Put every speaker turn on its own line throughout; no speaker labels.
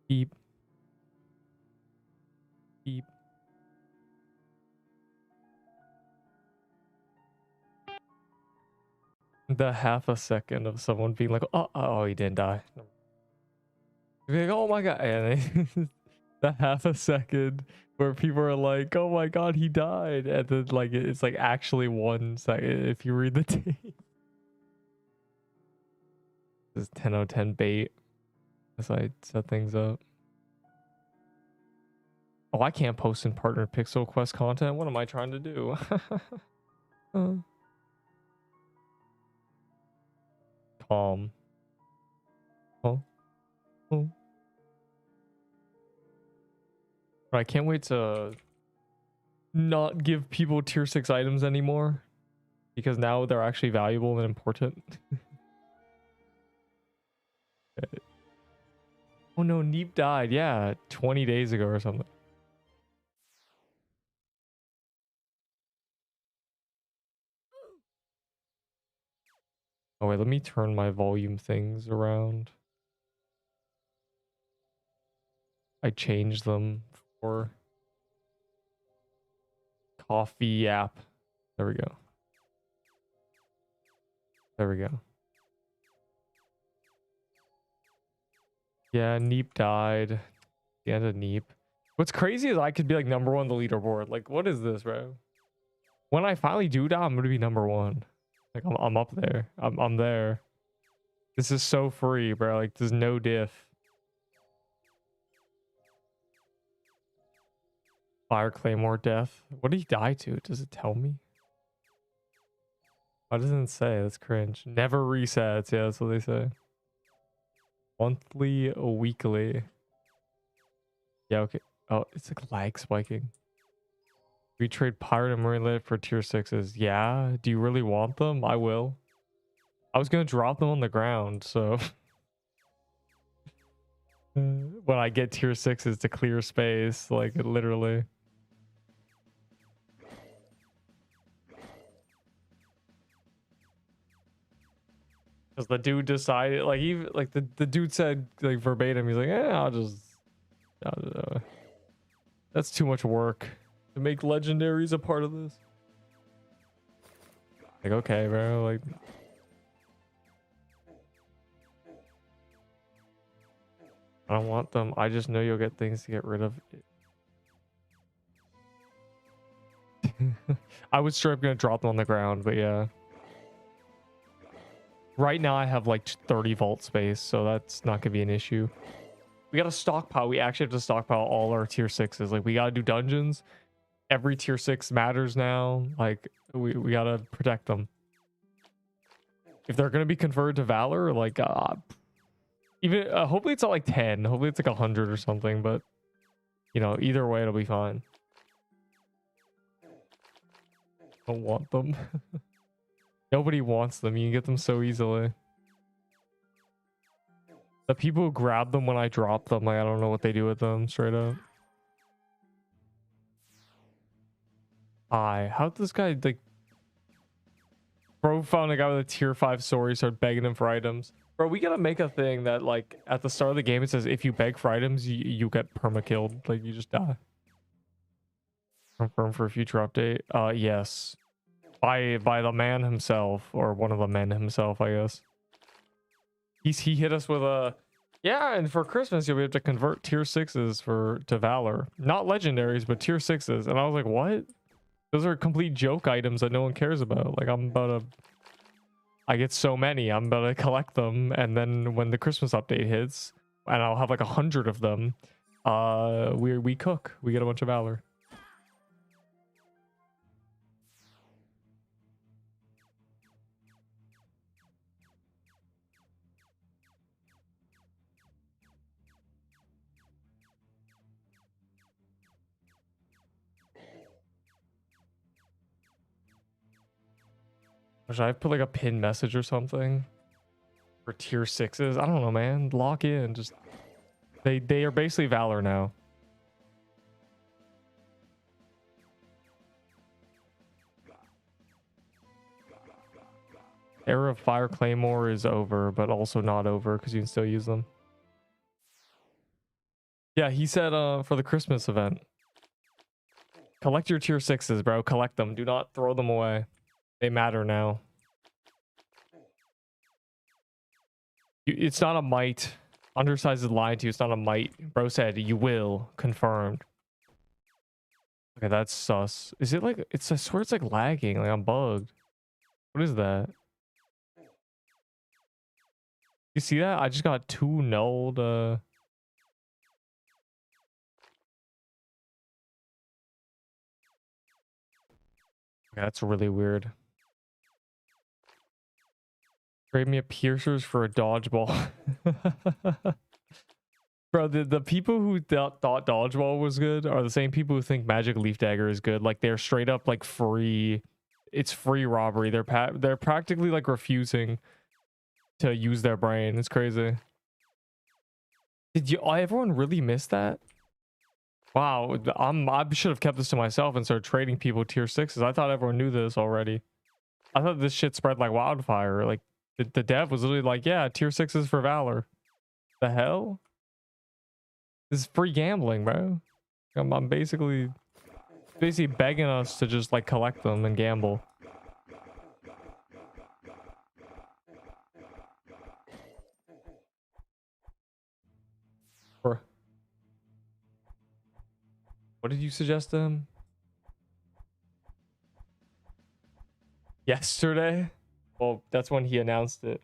Beep. Beep. The half a second of someone being like, oh, he didn't die. Be like, oh my god. And the half a second where people are like, oh my god, he died. And then like it's like actually 1 second if you read the tape. This is 10/10 bait as I set things up. Oh, I can't post in partner Pixel Quest content. What am I trying to do? Calm. Oh. Oh. I can't wait to not give people tier 6 items anymore because now they're actually valuable and important. Oh no, Neep died. Yeah, 20 days ago or something. Oh wait, let me turn my volume things around. I changed them for coffee app. There we go. There we go. Yeah, Neep died. The end of Neep. What's crazy is I could be like #1 on the leaderboard. Like, what is this, bro? When I finally do die, I'm gonna be #1. Like, I'm up there. I'm there. This is so free, bro. Like, there's no diff. Fire Claymore death. What did he die to? Does it tell me? Why doesn't it say? That's cringe. Never resets. Yeah, that's what they say. Monthly, weekly. Yeah, okay. Oh, it's like lag spiking. We trade Pirate and Marine Lit for tier 6s. Yeah? Do you really want them? I will. I was gonna drop them on the ground, so... when I get tier 6s to clear space, like, literally. Because the dude decided, like, even like the dude said, like, verbatim, he's like, yeah, I'll just that's too much work to make legendaries a part of this. Like, okay, bro, like, I don't want them. I just know you'll get things to get rid of it. I was straight up gonna drop them on the ground, but yeah. Right now I have like 30 vault space, so that's not gonna be an issue. We gotta stockpile. We actually have to stockpile all our tier 6s. Like, we gotta do dungeons. Every tier 6 matters now. Like, we gotta protect them. If they're gonna be converted to Valor, like, even hopefully it's not like 10. Hopefully it's like 100 or something, but you know, either way it'll be fine. Don't want them. Nobody wants them. You can get them so easily. The people who grab them when I drop them, like, I don't know what they do with them, straight up. How'd this guy, like, bro found a guy with a tier 5 sword, he started begging him for items. Bro, we gotta make a thing that, like, at the start of the game it says if you beg for items, you get perma-killed. Like, you just die. Confirm for a future update. Yes. By the man himself, or one of the men himself, I guess. He hit us with a, yeah, and for Christmas you'll be able to convert tier 6s to Valor. Not legendaries, but tier 6s. And I was like, what? Those are complete joke items that no one cares about. Like, I get so many, I'm about to collect them, and then when the Christmas update hits, and I'll have like 100 of them, we cook. We get a bunch of Valor. Should I put like a pin message or something for tier 6s? I don't know, man. Lock in. Just they are basically Valor now. Era of Fire Claymore is over, but also not over because you can still use them. Yeah, he said for the Christmas event. Collect your tier 6s, bro. Collect them. Do not throw them away. They matter now. It's not a might. Undersized is lying to you. It's not a might. Bro said you will. Confirmed. Okay, that's sus. Is it like... It's... I swear it's like lagging. Like I'm bugged. What is that? You see that? I just got 2 nulled. That's really weird. Trade me a piercers for a dodgeball. Bro, the people who thought dodgeball was good are the same people who think magic leaf dagger is good. Like they're straight up like free. It's free robbery. They're practically like refusing to use their brain. It's crazy. Did you everyone really miss that? Wow, I should have kept this to myself and started trading people tier 6s. I thought everyone knew this already. I thought this shit spread like wildfire. Like the dev was literally like, yeah, tier 6s for Valor. The hell? This is free gambling, bro. I'm basically begging us to just like collect them and gamble. Or what did you suggest to him? Yesterday? Well, that's when he announced it.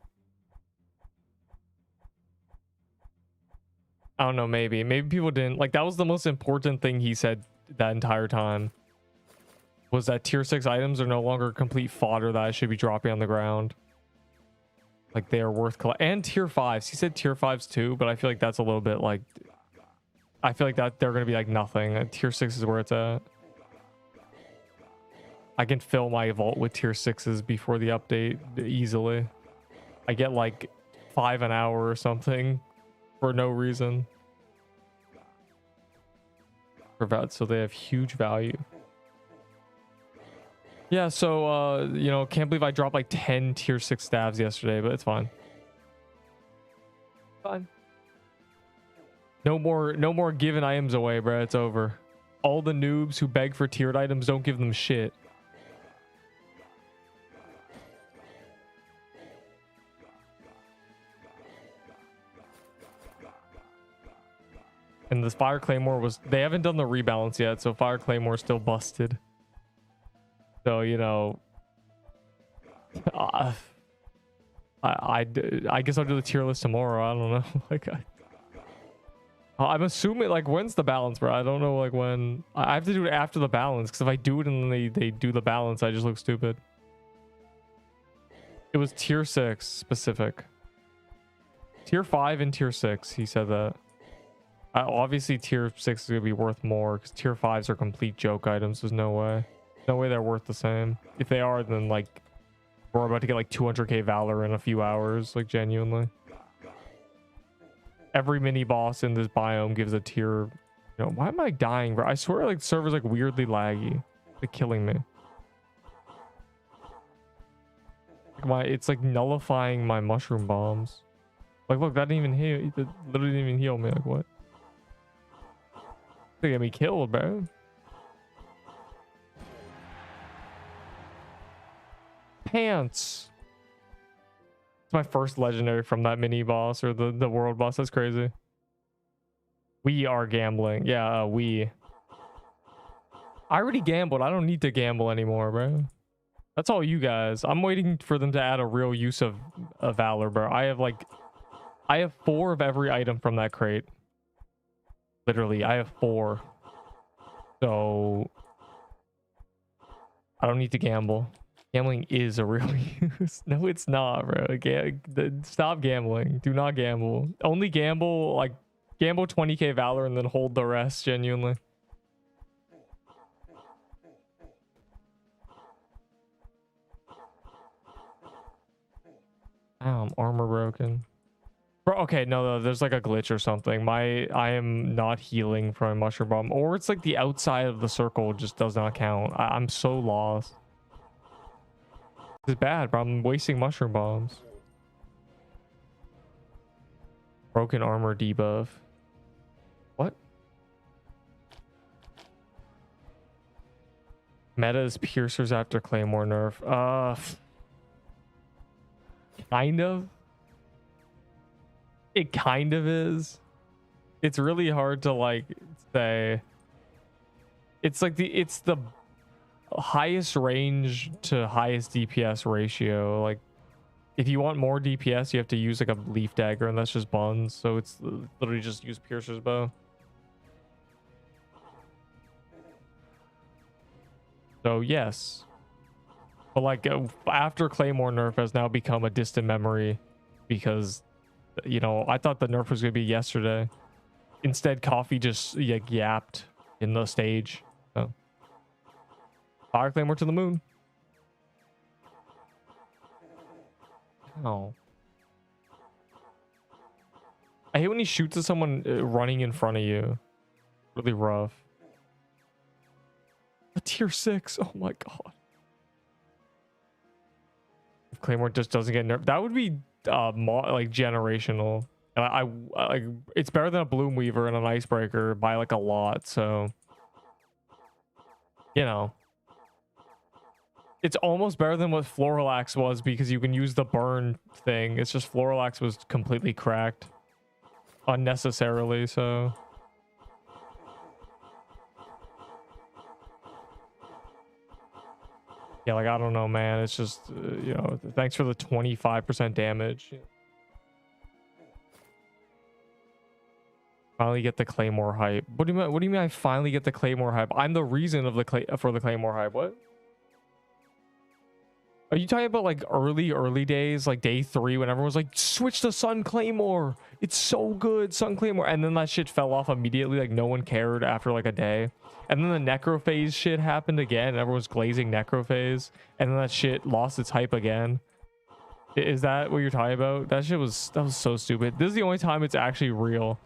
I don't know, maybe people didn't like. That was the most important thing he said that entire time, was that tier 6 items are no longer complete fodder that I should be dropping on the ground. Like they are worth and tier 5s. He said tier 5s too, but I feel like that's a little bit like, I feel like that they're gonna be like nothing. Tier 6 is where it's at. I can fill my vault with tier 6s before the update easily. I get like 5 an hour or something for no reason. For that, so they have huge value. Yeah, so you know, can't believe I dropped like 10 tier 6 stabs yesterday, but it's fine. Fine. No more giving items away, bro. It's over. All the noobs who beg for tiered items, don't give them shit. And this Fire Claymore was... They haven't done the rebalance yet, so Fire Claymore is still busted. So, you know... I guess I'll do the tier list tomorrow. I don't know. Like, I'm assuming, like, when's the balance, bro? I don't know, like, when... I have to do it after the balance, because if I do it and then they do the balance, I just look stupid. It was tier 6 specific. Tier 5 and tier 6, he said that. Obviously, tier 6 is going to be worth more, because tier 5s are complete joke items. There's no way. No way they're worth the same. If they are, then, like, we're about to get, like, 200k Valor in a few hours, like, genuinely. Every mini boss in this biome gives a tier... You know, why am I dying, bro? I swear, like, the server's, like, weirdly laggy. Like, killing me. Like, it's, like, nullifying my mushroom bombs. Like, look, that didn't even heal. It literally didn't even heal me. Like, what? They get me killed, bro. Pants. It's my first legendary from that mini boss or the world boss. That's crazy. We are gambling. Yeah, we. I already gambled. I don't need to gamble anymore, bro. That's all you guys. I'm waiting for them to add a real use of Valor, bro. I have 4 of every item from that crate. Literally, I have 4. So I don't need to gamble. Gambling is a real use. No, it's not, bro. Stop gambling. Do not gamble. Only gamble, like, gamble 20k Valor and then hold the rest, genuinely. Ow, armor broken. Bro, okay, no, there's like a glitch or something. I am not healing from a mushroom bomb. Or it's like the outside of the circle just does not count. I'm so lost. It's bad, bro. I'm wasting mushroom bombs. Broken armor debuff. What? Meta is piercers after Claymore nerf. Kind of. It kind of is. It's really hard to like say. It's like it's the highest range to highest DPS ratio. Like if you want more DPS, you have to use like a leaf dagger, and that's just buns. So it's literally just use piercer's bow. So yes, but like after Claymore nerf has now become a distant memory, because you know I thought the nerf was gonna be yesterday. Instead, Coffee just like yapped in the stage. So fire Claymore to the moon. Oh, I hate when he shoots at someone running in front of you. Really rough. A tier 6. Oh my god. If Claymore just doesn't get nerfed, that would be like generational. And I like it's better than a Bloom Weaver and an Icebreaker by like a lot. So you know, it's almost better than what Floralax was because you can use the burn thing. It's just Floralax was completely cracked unnecessarily. So. Yeah, like, I don't know, man. It's just, you know, thanks for the 25% damage. Finally get the Claymore hype. What do you mean I finally get the Claymore hype? I'm the reason of the Claymore hype. What? Are you talking about like early days, like day 3 when everyone was like, switch to Sun Claymore. It's so good, Sun Claymore. And then that shit fell off immediately. Like no one cared after like a day. And then the Necrophase shit happened again. And everyone was glazing Necrophase. And then that shit lost its hype again. Is that what you're talking about? That was so stupid. This is the only time it's actually real.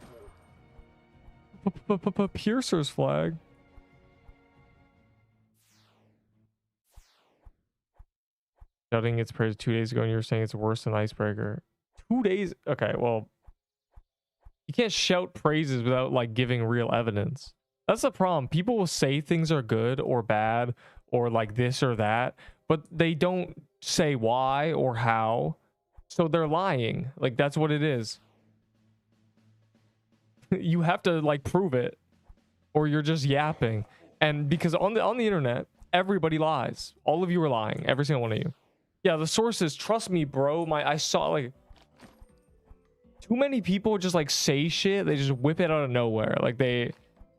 Piercer's flag. Shouting its praise 2 days ago, and you're saying it's worse than Icebreaker. 2 days? Okay, well, you can't shout praises without like giving real evidence. That's the problem. People will say things are good or bad or like this or that, but they don't say why or how. So they're lying. Like that's what it is. You have to like prove it, or you're just yapping. And because on the internet, everybody lies. All of you are lying. Every single one of you. Yeah, the sources, trust me, bro. I saw like too many people just like say shit. They just whip it out of nowhere. Like they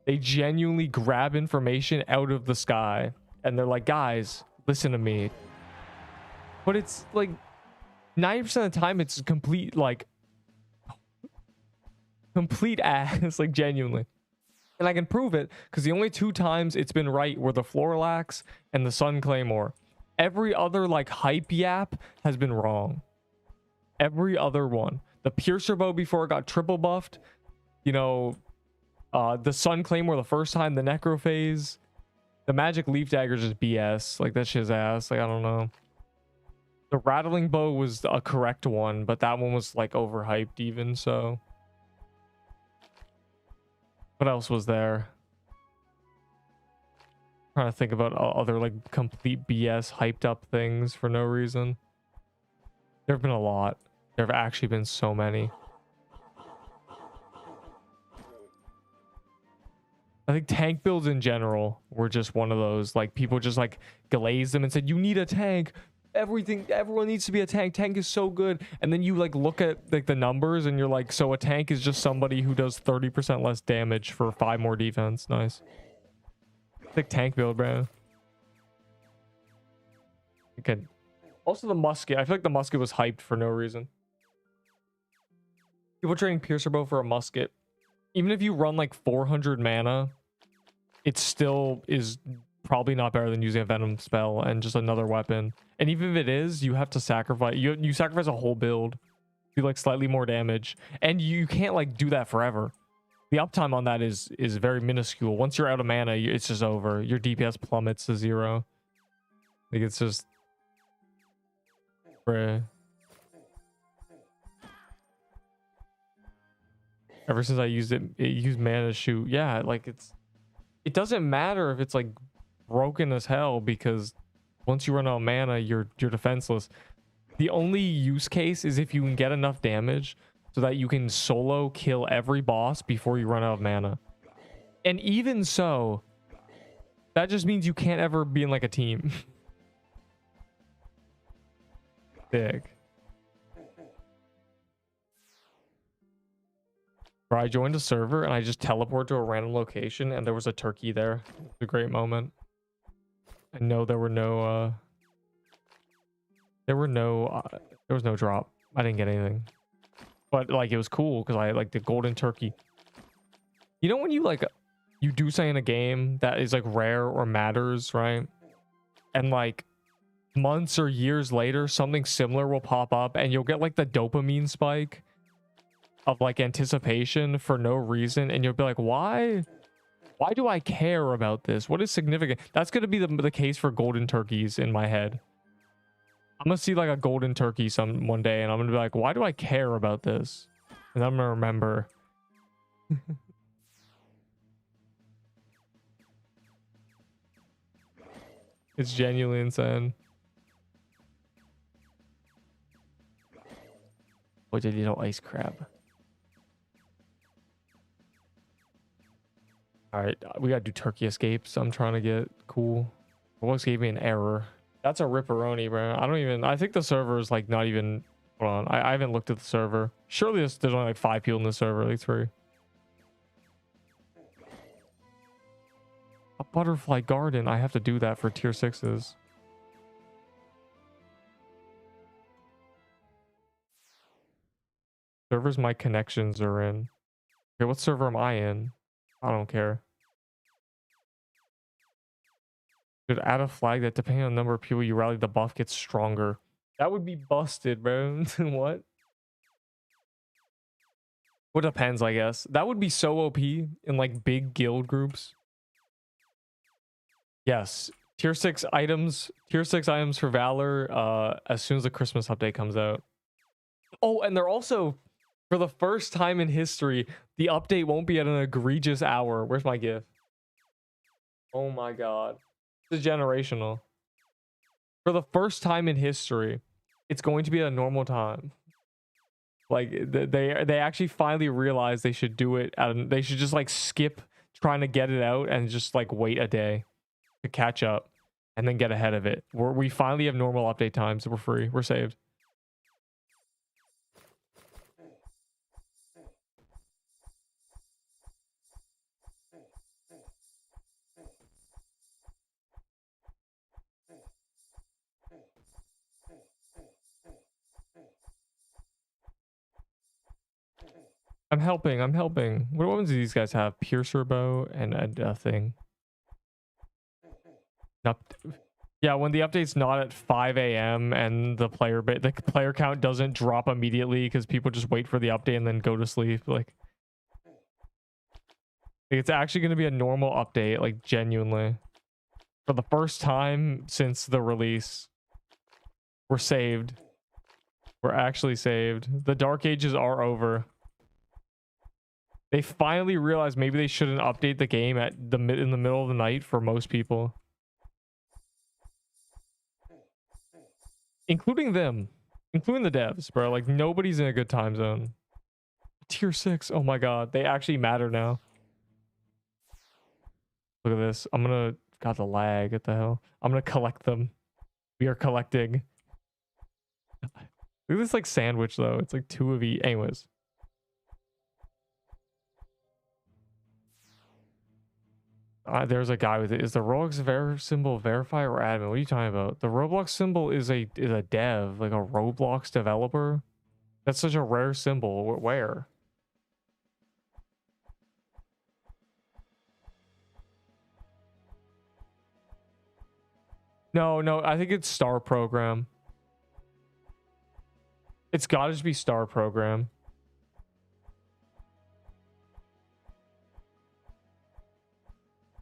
genuinely grab information out of the sky and they're like, guys, listen to me. But it's like 90% of the time it's complete ass, like genuinely. And I can prove it because the only 2 times it's been right were the Floralax and the Sun Claymore. Every other like hype yap has been wrong. Every other one. The Piercer Bow before it got triple buffed. You know, the Sun Claymore the first time, the Necrophase. The Magic Leaf Dagger is just BS. Like that shit's ass. Like I don't know. The Rattling Bow was a correct one, but that one was like overhyped even, so. What else was there? Trying to think about other like complete BS hyped up things for no reason. There have been a lot. There have actually been so many. I think tank builds in general were just one of those, like people just like glazed them and said, you need a tank. Everyone needs to be a tank. Tank is so good. And then you like look at like the numbers and you're like, so a tank is just somebody who does 30% less damage for 5 more defense. Nice. Thick tank build, bro. Okay. Also the musket. I feel like the musket was hyped for no reason. People trading Piercer Bow for a musket. Even if you run like 400 mana, it still is probably not better than using a Venom spell and just another weapon. And even if it is, you have to sacrifice. You sacrifice a whole build. Do like slightly more damage. And you can't like do that forever. The uptime on that is very minuscule. Once you're out of mana, it's just over. Your DPS plummets to 0. Like it's just... Bruh. Ever since I used it used mana to shoot. Yeah, like it doesn't matter if it's like broken as hell because once you run out of mana, you're defenseless. The only use case is if you can get enough damage so that you can solo kill every boss before you run out of mana. And even so, that just means you can't ever be in like a team. Big. Bro, I joined a server and I just teleported to a random location and there was a turkey there. It's a great moment. I know there was no drop. I didn't get anything. But like it was cool because I like the golden turkey. You know when you like you do something in a game that is like rare or matters, right? And like months or years later something similar will pop up and you'll get like the dopamine spike of like anticipation for no reason, and you'll be like, why do I care about this? What is significant? That's gonna be the case for golden turkeys in my head. I'm gonna see like a golden turkey one day and I'm gonna be like, why do I care about this? And I'm gonna remember. It's genuinely insane. What did you know? Ice crab. All right, we gotta do turkey escapes. I'm trying to get cool. Roblox gave me an error. That's a ripperoni, bro. I think the server is like not even. Hold on, I haven't looked at the server. Surely there's only like 5 people in the server, like 3. A butterfly garden. I have to do that for tier 6s. Servers my connections are in. Okay, what server am I in? I don't care. Should add a flag that depending on the number of people you rally, the buff gets stronger. That would be busted, bro. What? Well, depends, I guess. That would be so OP in like big guild groups. Yes. Tier 6 items for Valor as soon as the Christmas update comes out. Oh, and they're also, for the first time in history, the update won't be at an egregious hour. Where's my gift? Oh my god. This is generational. For the first time in history, it's going to be at a normal time. Like they actually finally realized they should do it they should just like skip trying to get it out and just like wait a day to catch up and then get ahead of it. We finally have normal update times. We're free. We're saved. I'm helping. What weapons do these guys have? Piercer bow and a thing. Yeah, when the update's not at 5 a.m. and the player count doesn't drop immediately because people just wait for the update and then go to sleep. Like it's actually going to be a normal update, like genuinely. For the first time since the release, we're saved. We're actually saved. The Dark Ages are over. They finally realized maybe they shouldn't update the game in the middle of the night for most people. Including them. Including the devs, bro. Like, nobody's in a good time zone. Tier 6. Oh my god. They actually matter now. Look at this. I'm gonna... God, the lag. What the hell? I'm gonna collect them. We are collecting. Look at this, like, sandwich, though. It's like 2 of each. Anyways. There's a guy with it. Is the Roblox symbol verify or admin? What are you talking about? The Roblox symbol is a dev, like a Roblox developer. That's such a rare symbol. Where? No, I think it's Star Program. It's gotta just be Star Program.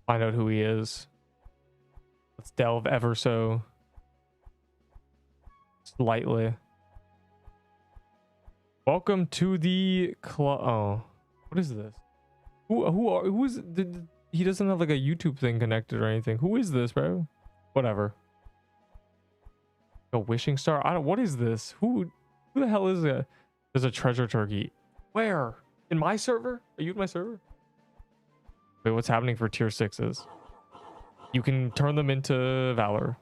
Find out who he is. Let's delve ever so slightly. Welcome to the club. Oh, what is this? Who is he doesn't have like a YouTube thing connected or anything. Who is this, bro? Whatever. A wishing star. I don't. What is this? Who the hell is it? There's a treasure turkey. Where? In my server? Are you in my server? Wait, what's happening for tier 6s? You can turn them into Valor.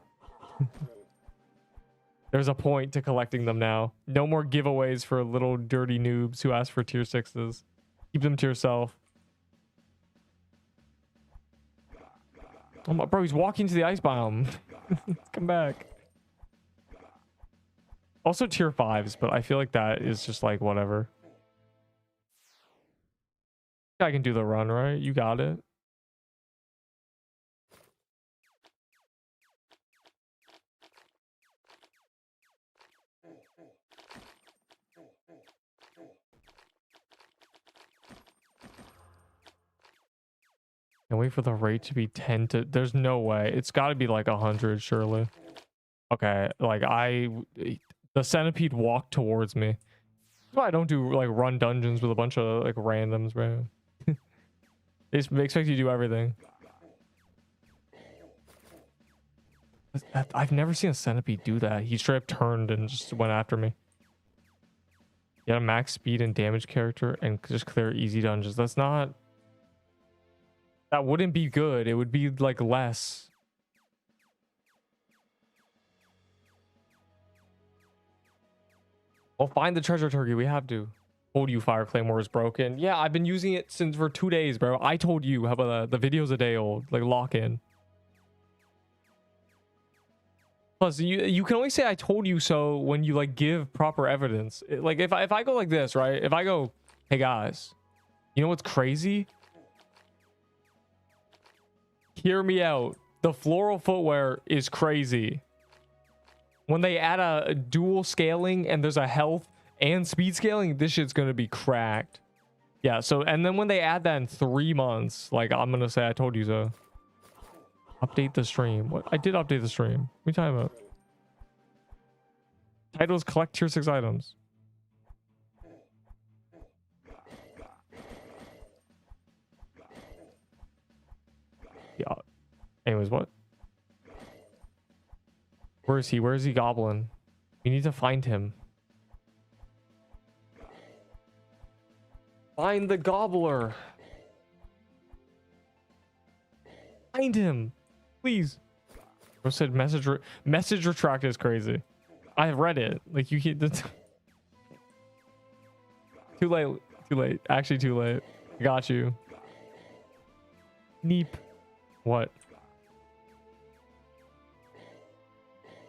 There's a point to collecting them now. No more giveaways for little dirty noobs who ask for tier 6s. Keep them to yourself. Oh my, bro, he's walking to the ice biome. Come back. Also tier 5s, but I feel like that is just like whatever. I can do the run, right? You got it. Can wait for the rate to be 10 to... There's no way. It's got to be like 100, surely. Okay, like the centipede walked towards me. That's why I don't do like run dungeons with a bunch of like randoms, bro. They expect you to do everything. I've never seen a centipede do that. He straight up turned and just went after me. You got a max speed and damage character and just clear easy dungeons. That's not... That wouldn't be good. It would be like less. Well, find the treasure turkey. We have to. Told you Fire Claymore is broken. Yeah, I've been using it since for 2 days, bro. I told you. How about that? The video's a day old. Like, lock in. Plus, you can only say I told you so when you like give proper evidence. Like if I go like this, right? If I go, hey guys, you know what's crazy? Hear me out. The floral footwear is crazy. When they add a dual scaling and there's a health and speed scaling, this shit's gonna be cracked. Yeah, so and then when they add that in 3 months, like I'm gonna say I told you so. Update the stream. What? I did update the stream. What are you talking about? Titles collect tier 6 items. Yeah. Anyways, what? Where is he? Where is he, Goblin? We need to find him. Find the gobbler. Find him. Please. Bro said message retract is crazy. I read it. Like you can't. Too late. Too late. Actually, too late. I got you. Neep. What?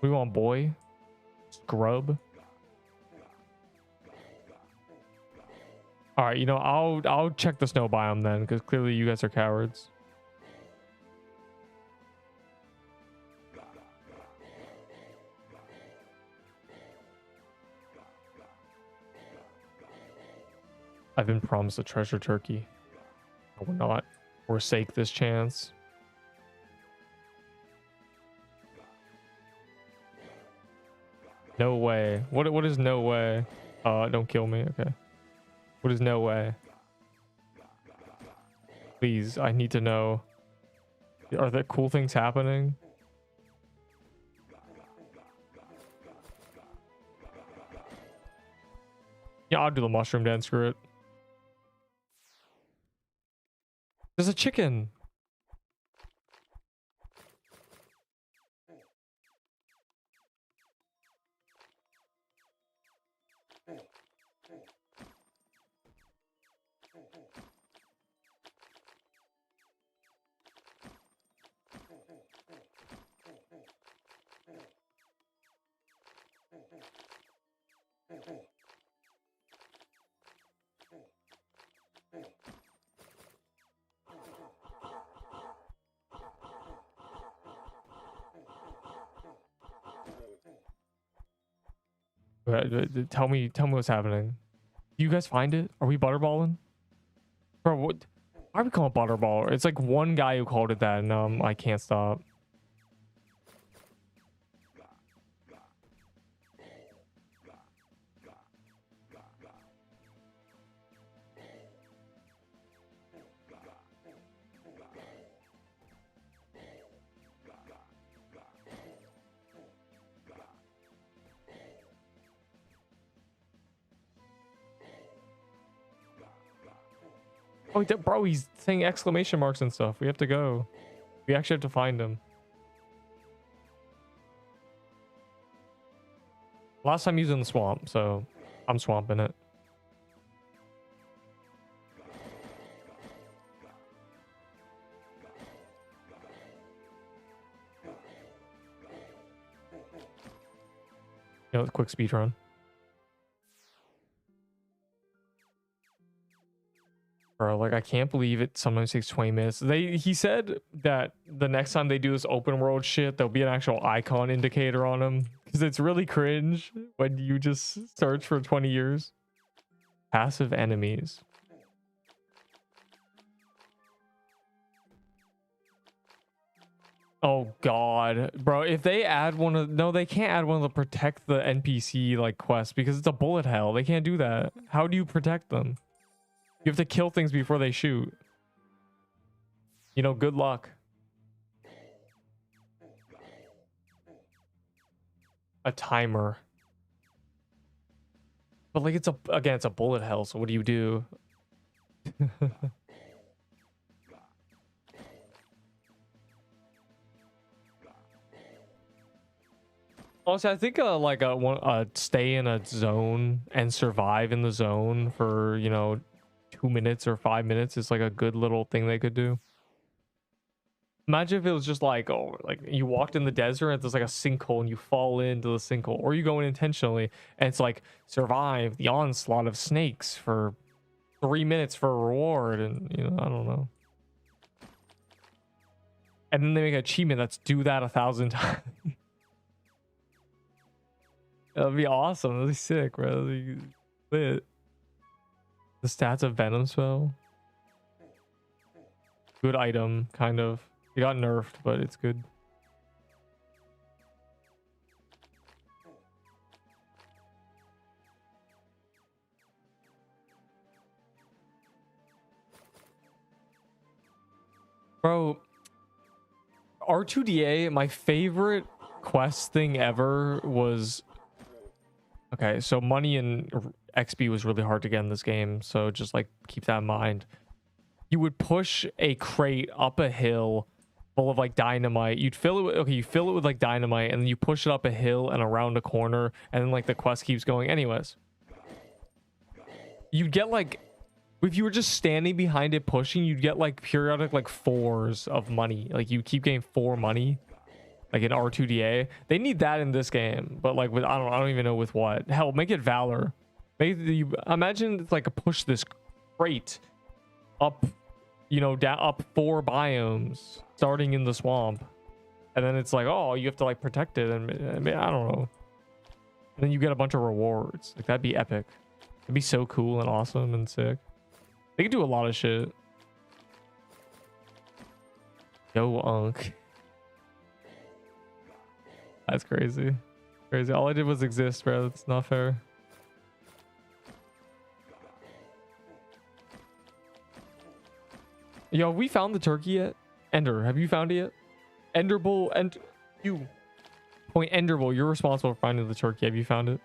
We want boy. Scrub. All right. You know, I'll check the snow biome then, because clearly you guys are cowards. I've been promised a treasure turkey. I will not forsake this chance. No way. What is no way? Don't kill me. Okay. What is no way? Please, I need to know. Are there cool things happening? Yeah, I'll do the mushroom dance. Screw it. There's a chicken. Tell me what's happening. Do you guys find it? Are we butterballing? Bro, what? Why are we calling it butterball? It's like one guy who called it that, and I can't stop. Oh, bro, he's saying exclamation marks and stuff. We have to go. We actually have to find him. Last time he was in the swamp, so I'm swamping it. You know, quick speed run. Bro, like I can't believe it sometimes takes 20 minutes. He said that the next time they do this open world shit, there'll be an actual icon indicator on them. Because it's really cringe when you just search for 20 years. Passive enemies. Oh god. Bro, if they add one of... No, they can't add one of the protect the NPC like quests because it's a bullet hell. They can't do that. How do you protect them? You have to kill things before they shoot. You know, good luck. A timer. But like it's a bullet hell, so what do you do? Also, I think stay in a zone and survive in the zone for, you know, 2 minutes or 5 minutes is like a good little thing they could do. Imagine if it was just like, oh, like you walked in the desert and there's like a sinkhole and you fall into the sinkhole, or you go in intentionally and it's like survive the onslaught of snakes for 3 minutes for a reward, and you know, I don't know. And then they make an achievement that's do that 1,000 times. That'd be awesome. That'd be sick, bro. That'd be lit. The stats of Venom spell. Good item, kind of. It got nerfed, but it's good. Bro, R2DA, my favorite quest thing ever was... Okay, so money and XP was really hard to get in this game, so just like keep that in mind. You would push a crate up a hill full of like dynamite. You'd fill it with, okay, you fill it with like dynamite, and then you push it up a hill and around a corner, and then like the quest keeps going anyways. You'd get like, if you were just standing behind it pushing, you'd get like periodic like 4s of money. Like you keep getting 4 money. Like in R2DA, they need that in this game, but like with I don't even know with what. Hell, make it Valor. Imagine it's like a push this crate up, you know, down up 4 biomes, starting in the swamp, and then it's like, oh, you have to like protect it, and I mean, I don't know. And then you get a bunch of rewards. Like that'd be epic. It'd be so cool and awesome and sick. They could do a lot of shit. Yo, Unk. That's crazy. Crazy. All I did was exist, bro. That's not fair. Yo, have we found the turkey yet? Ender, have you found it yet? Enderbull, and you. Point Enderbull, you're responsible for finding the turkey. Have you found it?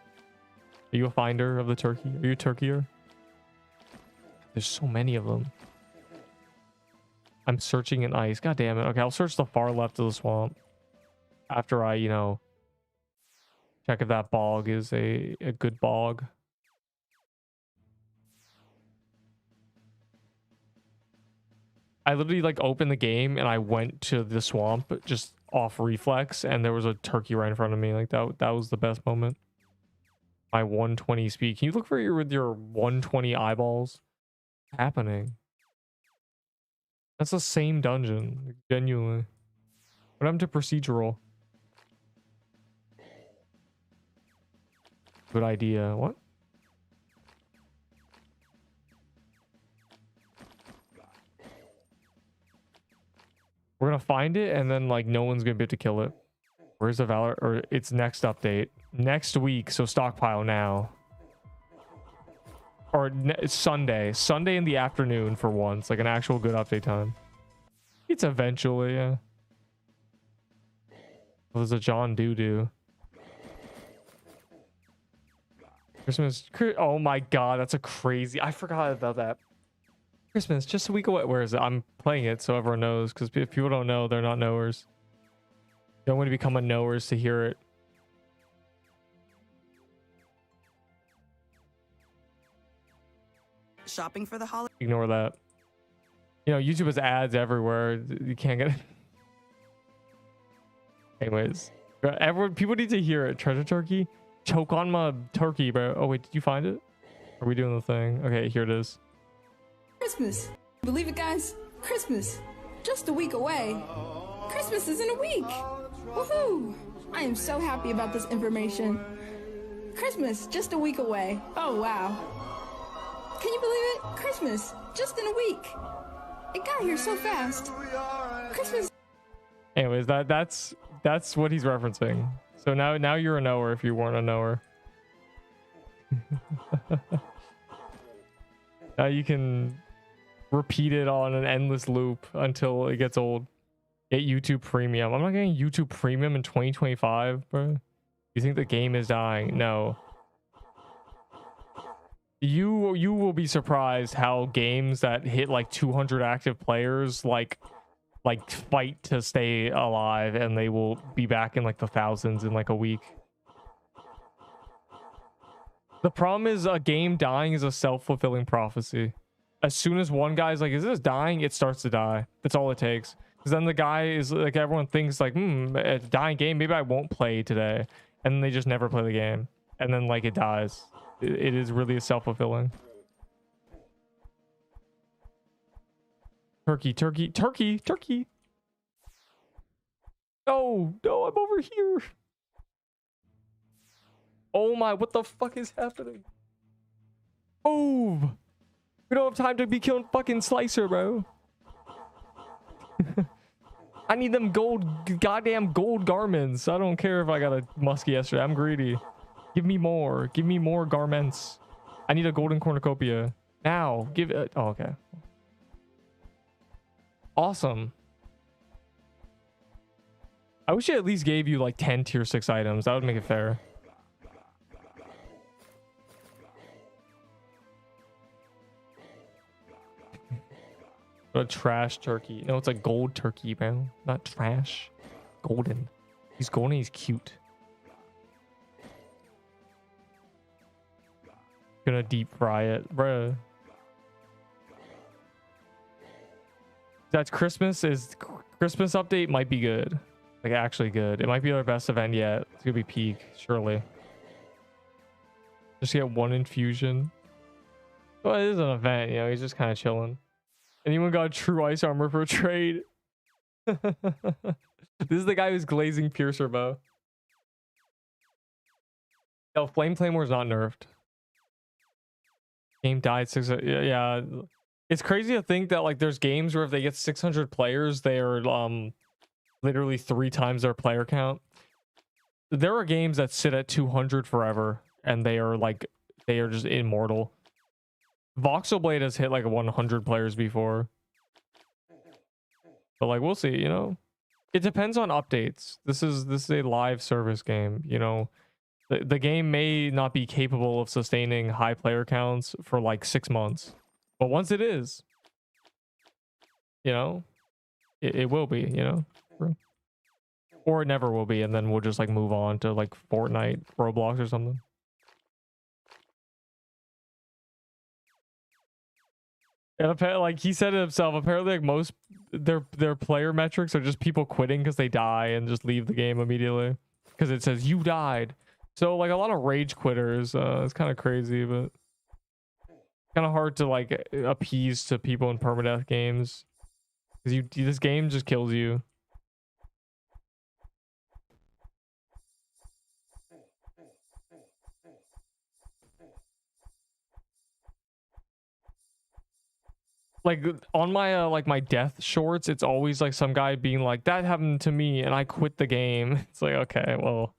Are you a finder of the turkey? Are you a turkeyer? There's so many of them. I'm searching in ice. God damn it. Okay, I'll search the far left of the swamp. After I, you know, check if that bog is a good bog. I literally like opened the game and I went to the swamp just off reflex, and there was a turkey right in front of me. Like that was the best moment. My 120 speed. Can you look for with your 120 eyeballs? What's happening? That's the same dungeon. Like, genuinely. What happened to procedural? Good idea. What? We're gonna find it, and then like no one's gonna be able to kill it. Where's the Valor? Or its next update next week, so stockpile now. Or it's Sunday in the afternoon for once, like an actual good update time. It's eventually, yeah. Well, there's a John Doo-Doo. Christmas. Oh my god, that's a crazy. I forgot about that. Christmas, just a week away. Where is it? I'm playing it so everyone knows, because if people don't know, they're not knowers. They don't want to become a knowers to hear it.
Shopping for the holiday.
Ignore that. You know, YouTube has ads everywhere. You can't get it. Anyways, everyone, people need to hear it. Treasure turkey. Choke on my turkey, bro. Oh wait, did you find it? Are we doing the thing? Okay, here it is.
Christmas. Believe it, guys. Christmas. Just a week away. Christmas is in a week. Woohoo! I am so happy about this information. Christmas, just a week away. Oh, wow. Can you believe it? Christmas, just in a week. It got here so fast. Christmas.
Anyways, that's what he's referencing. So now you're a knower if you weren't a knower. Now you can repeat it on an endless loop until it gets old. Get YouTube Premium. I'm not getting YouTube Premium in 2025, bro. You think the game is dying? No. You will be surprised how games that hit like 200 active players like fight to stay alive, and they will be back in like the thousands in like a week. The problem is a game dying is a self-fulfilling prophecy. As soon as one guy's like, is this dying? It starts to die. That's all it takes. Because then the guy is like, everyone thinks like, it's a dying game. Maybe I won't play today. And then they just never play the game. And then like it dies. It is really a self-fulfilling. Turkey, turkey, turkey, turkey. No, no, I'm over here. Oh my, what the fuck is happening? Move. We don't have time to be killing fucking Slicer, bro. I need them goddamn gold garments. I don't care if I got a muskie yesterday. I'm greedy. Give me more. Give me more garments. I need a golden cornucopia. Now. Give it. Oh, okay. Awesome. I wish it at least gave you like 10 tier 6 items. That would make it fair. A trash turkey. No, it's a gold turkey, bro. Not trash. Golden. He's golden. He's cute. Gonna deep fry it, bro. That's Christmas. Is Christmas update might be good. Like actually good. It might be our best event yet. It's gonna be peak, surely. Just get one infusion. Well, it is an event, you know. He's just kind of chilling. Anyone got true ice armor for a trade? This is the guy who's glazing piercer bow. No, flame claymore is not nerfed. Game died 6. Yeah, it's crazy to think that like there's games where if they get 600 players, they are literally 3 times their player count. There are games that sit at 200 forever, and they are just immortal. Voxelblade has hit like 100 players before, but like we'll see. You know, it depends on updates. This is a live service game. You know, the game may not be capable of sustaining high player counts for like 6 months, but once it is, you know, it will be. You know, or it never will be, and then we'll just like move on to like Fortnite, Roblox, or something. And apparently, like he said it himself, apparently like most their player metrics are just people quitting because they die and just leave the game immediately because it says you died. So like a lot of rage quitters. It's kind of crazy, but kind of hard to like appease to people in permadeath games because this game just kills you. Like on my like my death shorts, it's always like some guy being like, that happened to me and I quit the game. It's like, okay, well,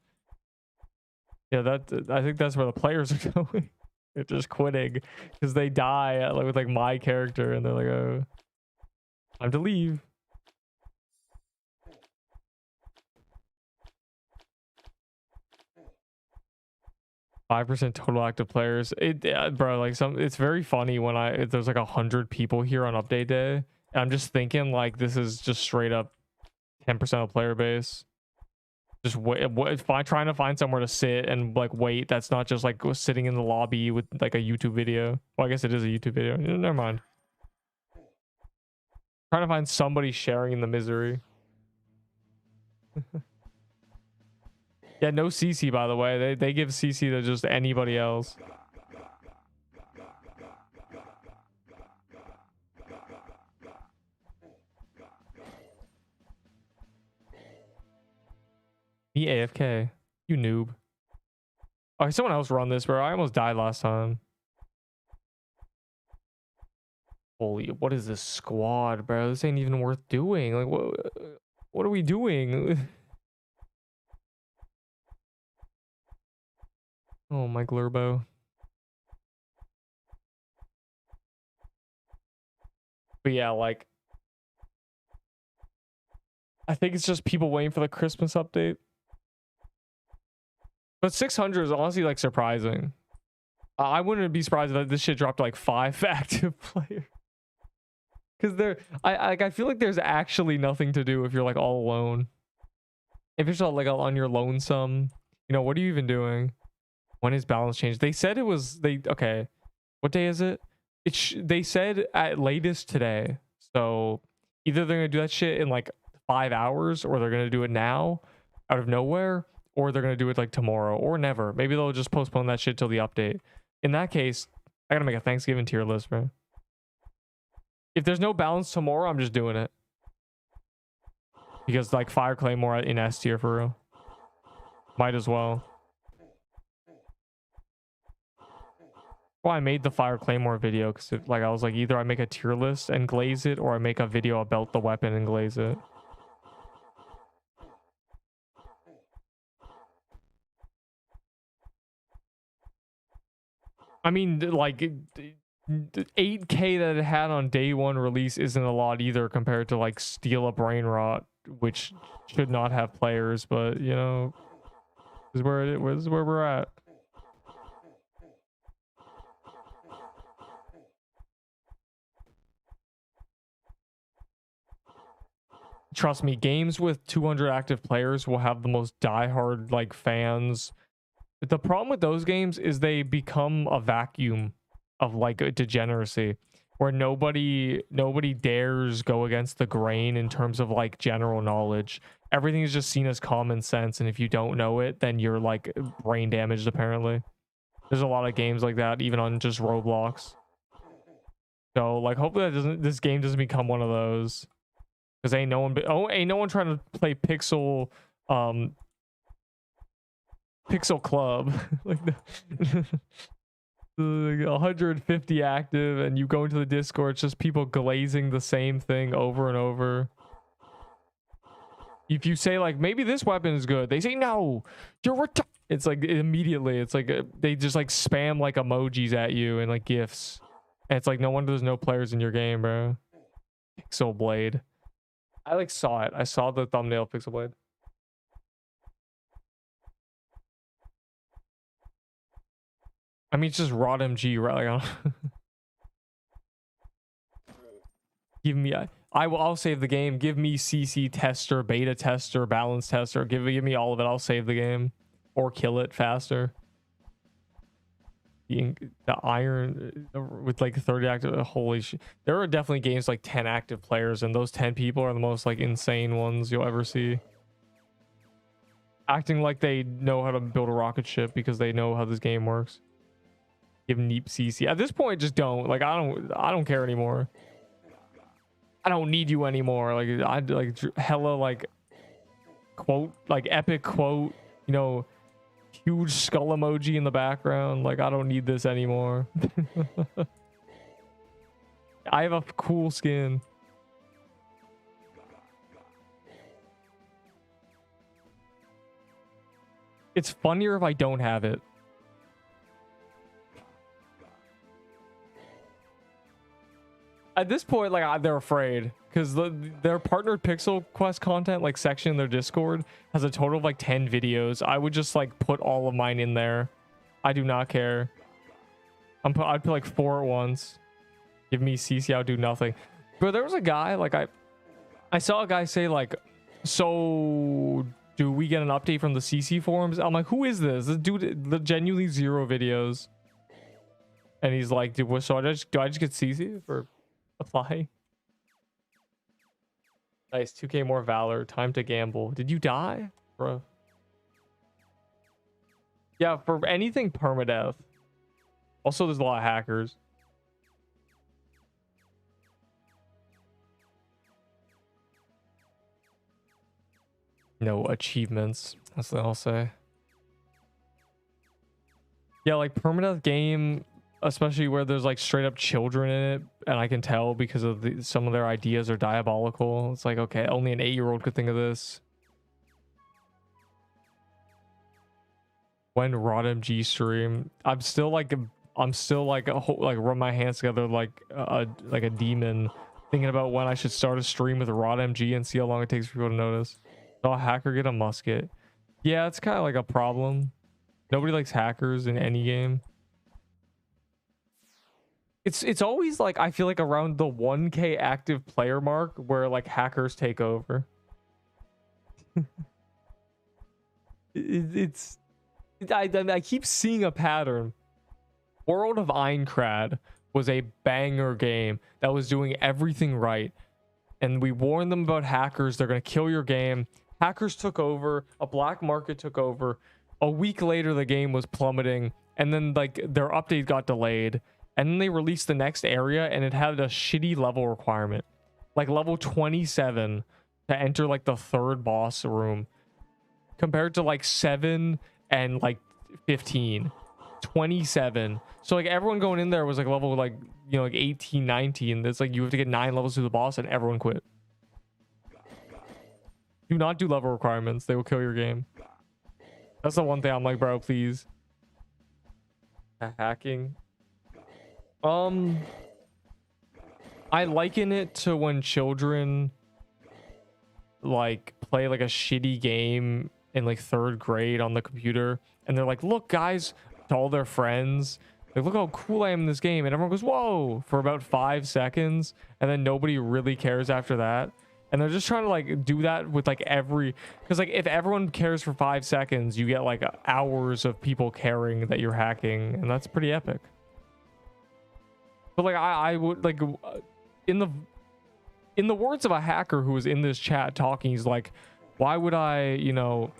yeah, I think that's where the players are going. They're just quitting because they die like with like my character, and they're like, oh, time to leave. 5% total active players. Bro, like it's very funny when there's like 100 people here on update day. And I'm just thinking like this is just straight up 10% of player base. Just trying to find somewhere to sit and like wait. That's not just like sitting in the lobby with like a YouTube video. Well, I guess it is a YouTube video. Never mind. Trying to find somebody sharing the misery. Yeah, no CC, by the way. They give CC to just anybody else. Me AFK. You noob. Oh, someone else run this, bro. I almost died last time. Holy, what is this squad, bro? This ain't even worth doing. Like, what are we doing? Oh, my glurbo. But yeah, like, I think it's just people waiting for the Christmas update. But 600 is honestly like surprising. I wouldn't be surprised if this shit dropped to like 5 active players. Because I feel like there's actually nothing to do if you're like all alone. If you're just like on your lonesome, you know, what are you even doing? When is balance changed? They said it was okay. What day is it? They said at latest today. So either they're gonna do that shit in like 5 hours, or they're gonna do it now out of nowhere, or they're gonna do it like tomorrow or never. Maybe they'll just postpone that shit till the update. In that case, I gotta make a Thanksgiving tier list, bro. If there's no balance tomorrow, I'm just doing it. Because like Fire Claymore in S tier for real. Might as well. Well, I made the Fire Claymore video because like I was like, either I make a tier list and glaze it, or I make a video about the weapon and glaze it. I mean, like 8K that it had on day one release isn't a lot either compared to like Steal a Brain Rot, which should not have players, but you know, this is where we're at. Trust me, games with 200 active players will have the most diehard like fans. The problem with those games is they become a vacuum of like a degeneracy where nobody dares go against the grain in terms of like general knowledge. Everything is just seen as common sense, and if you don't know it, then you're like brain damaged. Apparently, there's a lot of games like that, even on just Roblox. So like, hopefully this game doesn't become one of those. Because ain't no one trying to play Pixel Club. Like the 150 active, and you go into the Discord, it's just people glazing the same thing over and over. If you say like, maybe this weapon is good, they say no, you're it's like immediately, it's like they just like spam like emojis at you and like gifs, and it's like no wonder there's no players in your game, bro. Pixel Blade. I like saw it. I saw the thumbnail of Pixel Blade. I mean, it's just Rod MG, right? Like, give me. I'll save the game. Give me CC tester, beta tester, balance tester. Give me all of it. I'll save the game, or kill it faster. The iron with like 30 active, holy shit. There are definitely games like 10 active players, and those 10 people are the most like insane ones you'll ever see, acting like they know how to build a rocket ship because they know how this game works. Give Neep CC at this point. Just don't. Like, I don't care anymore. I don't need you anymore. Like, I like hella like quote, like epic quote, you know, huge skull emoji in the background. Like, I don't need this anymore. I have a cool skin. It's funnier if I don't have it. At this point, like, they're afraid because their partnered Pixel Quest content like section in their Discord has a total of like 10 videos. I would just like put all of mine in there I do not care. I'd put like 4 at once. Give me CC, I'll do nothing. But there was a guy, like I saw a guy say like, so do we get an update from the CC forums? I'm like, who is this? This dude, genuinely 0 videos. And he's like, do I just get CC for applying? Nice, 2K more Valor, time to gamble. Did you die, bro? Yeah, for anything permadeath. Also, there's a lot of hackers. No achievements. That's what I'll say. Yeah, like permadeath game, especially where there's like straight up children in it, and I can tell because of some of their ideas are diabolical. It's like, okay, only an 8-year-old could think of this. When RodMG stream, I'm still like rub my hands together like a demon, thinking about when I should start a stream with RodMG and see how long it takes for people to notice. Saw a hacker get a musket. Yeah, it's kind of like a problem. Nobody likes hackers in any game. It's always like, I feel like around the 1K active player mark where like hackers take over. I keep seeing a pattern. World of Aincrad was a banger game that was doing everything right, and we warned them about hackers. They're going to kill your game. Hackers took over. A black market took over. A week later, the game was plummeting, and then like their update got delayed, and then they released the next area, and it had a shitty level requirement, like level 27 to enter like the 3rd boss room, compared to like 7 and like 15. 27. So like everyone going in there was like level like, you know, like 18, 19. That's like you have to get 9 levels to the boss, and everyone quit. Do not do level requirements. They will kill your game. That's the one thing I'm like, bro, please. Hacking. I liken it to when children like play like a shitty game in like 3rd grade on the computer, and they're like, look guys, to all their friends, like, look how cool I am in this game, and everyone goes whoa for about 5 seconds, and then nobody really cares after that. And they're just trying to like do that with like because like if everyone cares for 5 seconds, you get like hours of people caring that you're hacking, and that's pretty epic. But like I would like, in the words of a hacker who was in this chat talking, he's like, why would I, you know,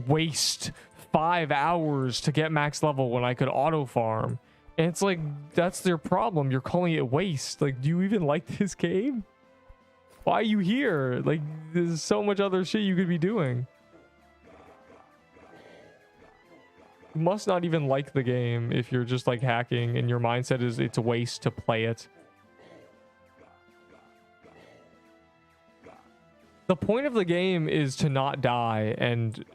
waste 5 hours to get max level when I could auto farm? And it's like, that's their problem. You're calling it waste. Like, do you even like this game? Why are you here? Like, there's so much other shit you could be doing. You must not even like the game if you're just like hacking and your mindset is it's a waste to play it. The point of the game is to not die, and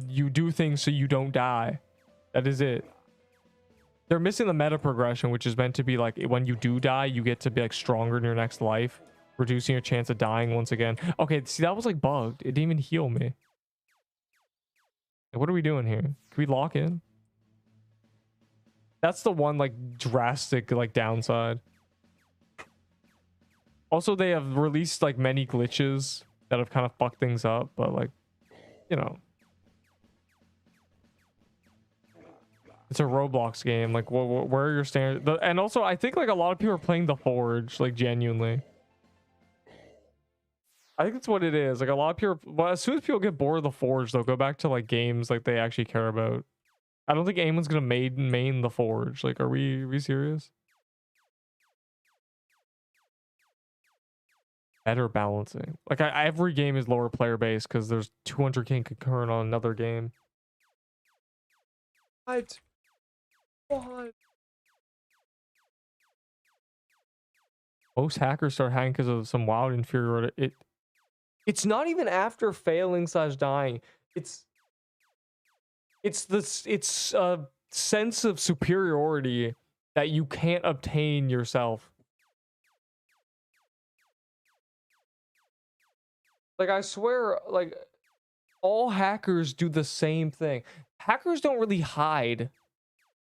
you do things so you don't die. That is it. They're missing the meta progression, which is meant to be like when you do die, you get to be like stronger in your next life, reducing your chance of dying once again. Okay, see, that was like bugged. It didn't even heal me. What are we doing here? Can we lock in? That's the one like drastic like downside. Also, they have released like many glitches that have kind of fucked things up, but like, you know, it's a Roblox game. Like, where are your standards? And also, I think like a lot of people are playing The Forge, like genuinely. I think that's what it is. Like a lot of people, well, as soon as people get bored of The Forge, they'll go back to like games like they actually care about. I don't think anyone's gonna main The Forge. Like, are we serious? Better balancing. Like every game is lower player base because there's 200k concurrent on another game. What? Most hackers start hacking because of some wild inferiority. It's not even after failing / dying. It's a sense of superiority that you can't obtain yourself. Like, I swear, like, all hackers do the same thing. Hackers don't really hide.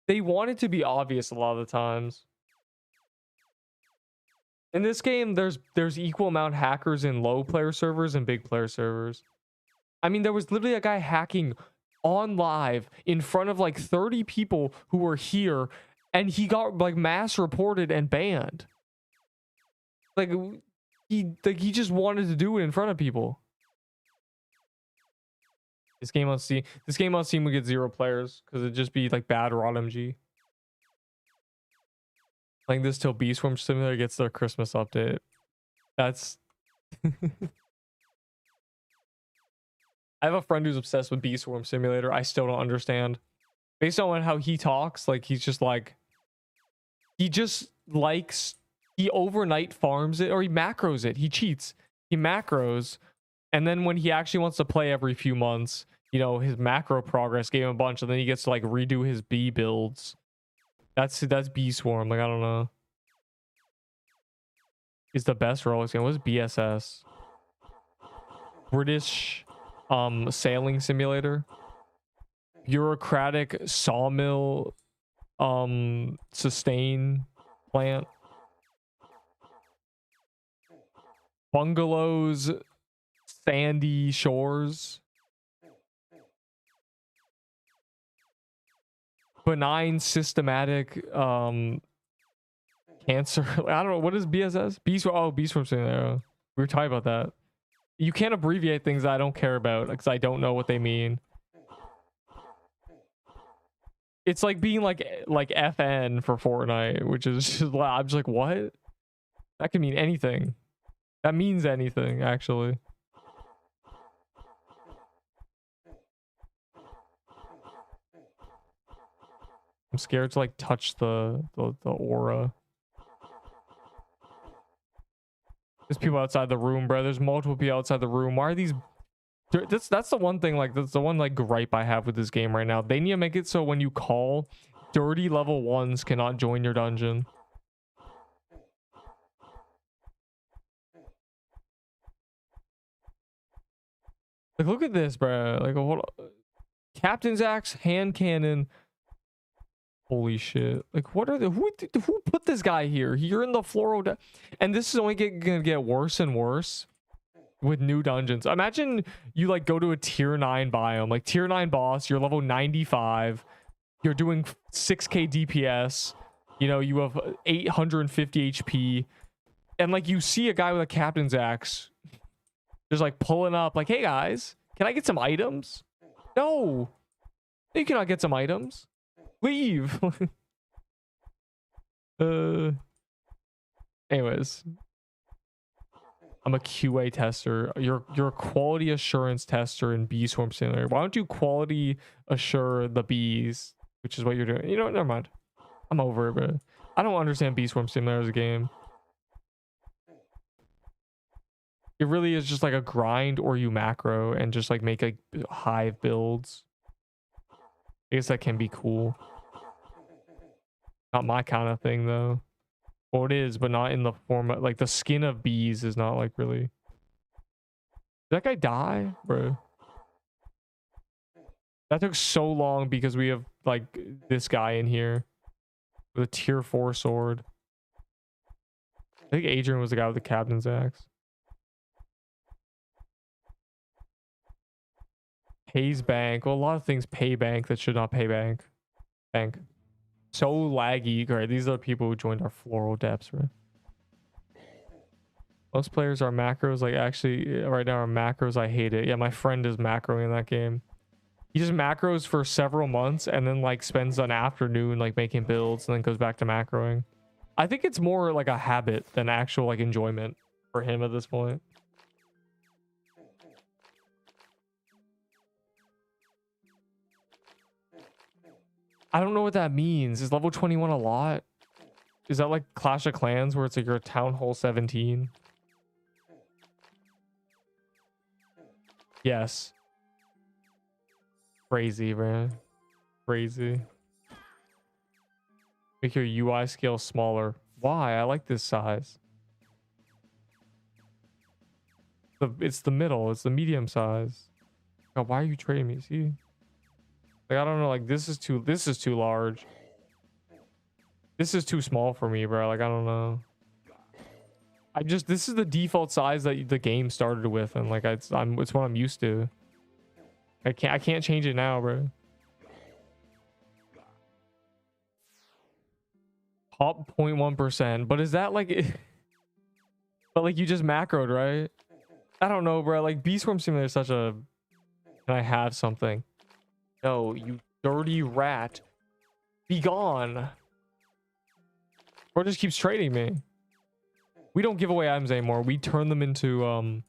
They want it to be obvious a lot of the times. In this game, there's equal amount hackers in low player servers and big player servers. I mean, there was literally a guy hacking on live in front of like 30 people who were here, and he got like mass reported and banned. Like he just wanted to do it in front of people. This game on Steam would get 0 players because it'd just be like bad raw MG. Playing this till Beastworm Simulator gets their Christmas update. That's I have a friend who's obsessed with Beastworm Simulator. I still don't understand. Based on how he talks, like he just likes, he overnight farms it, or he macros it. He cheats. He macros, and then when he actually wants to play every few months, you know, his macro progress gave him a bunch, and then he gets to like redo his B builds. That's Beastworm. Like, I don't know. Is the best Rolex game. What's BSS? British sailing simulator. Bureaucratic sawmill sustain plant. Bungalows, sandy shores. Benign systematic cancer. I don't know, what is BSS? Beastworm Simulator. We were talking about that. You can't abbreviate things I don't care about because I don't know what they mean. It's like being like FN for Fortnite, which is just, I'm just like, what? That can mean anything. That means anything, actually. I'm scared to like touch the aura. There's people outside the room, bro. There's multiple people outside the room. Why are these? That's the one thing. Like, that's the one like gripe I have with this game right now. They need to make it so when you call, dirty level 1s cannot join your dungeon. Like, look at this, bro. Like, hold on. Captain's axe, hand cannon. Holy shit. Like, what are the who put this guy here? You're in the floral and this is only gonna get worse and worse with new dungeons. Imagine you like go to a tier 9 biome, like tier 9 boss, you're level 95, you're doing 6k DPS, you know, you have 850 HP, and like you see a guy with a captain's axe just like pulling up like, hey guys, can I get some items? No, you cannot get some items. Leave. Anyways, I'm a QA tester. You're a quality assurance tester in Beastworm Simulator. Why don't you quality assure the bees, which is what you're doing? You know what? Never mind. I'm over it, but I don't understand Beastworm Simulator as a game. It really is just like a grind or you macro and just like make like hive builds. I guess that can be cool. Not my kind of thing though. Well, it is, but not in the format. Like the skin of bees is not like really. Did that guy die, bro? That took so long because we have like this guy in here with a tier 4 sword. I think Adrian was the guy with the captain's axe. Pays bank. Well, a lot of things pay bank that should not pay bank. Bank. So laggy. All right, these are the people who joined our floral depths, right? Most players are macros. Like, actually, right now are macros. I hate it. Yeah, my friend is macroing in that game. He just macros for several months and then like spends an afternoon like making builds and then goes back to macroing. I think it's more like a habit than actual like enjoyment for him at this point. I don't know what that means. Is level 21 a lot? Is that like Clash of Clans where it's like you're a town hall 17? Yes. Crazy, man. Crazy. Make your UI scale smaller. Why? I like this size. It's the middle. It's the medium size. God, why are you trading me? See, like I don't know. Like this is too large. This is too small for me, bro. Like I don't know. This is the default size that the game started with, and like it's what I'm used to. I can't change it now, bro. Top 0.1%, but is that like but like you just macroed, right? I don't know, bro. Like Bee Swarm Simulator is such a... Can I have something? No, you dirty rat. Be gone. Bro just keeps trading me. We don't give away items anymore. We turn them into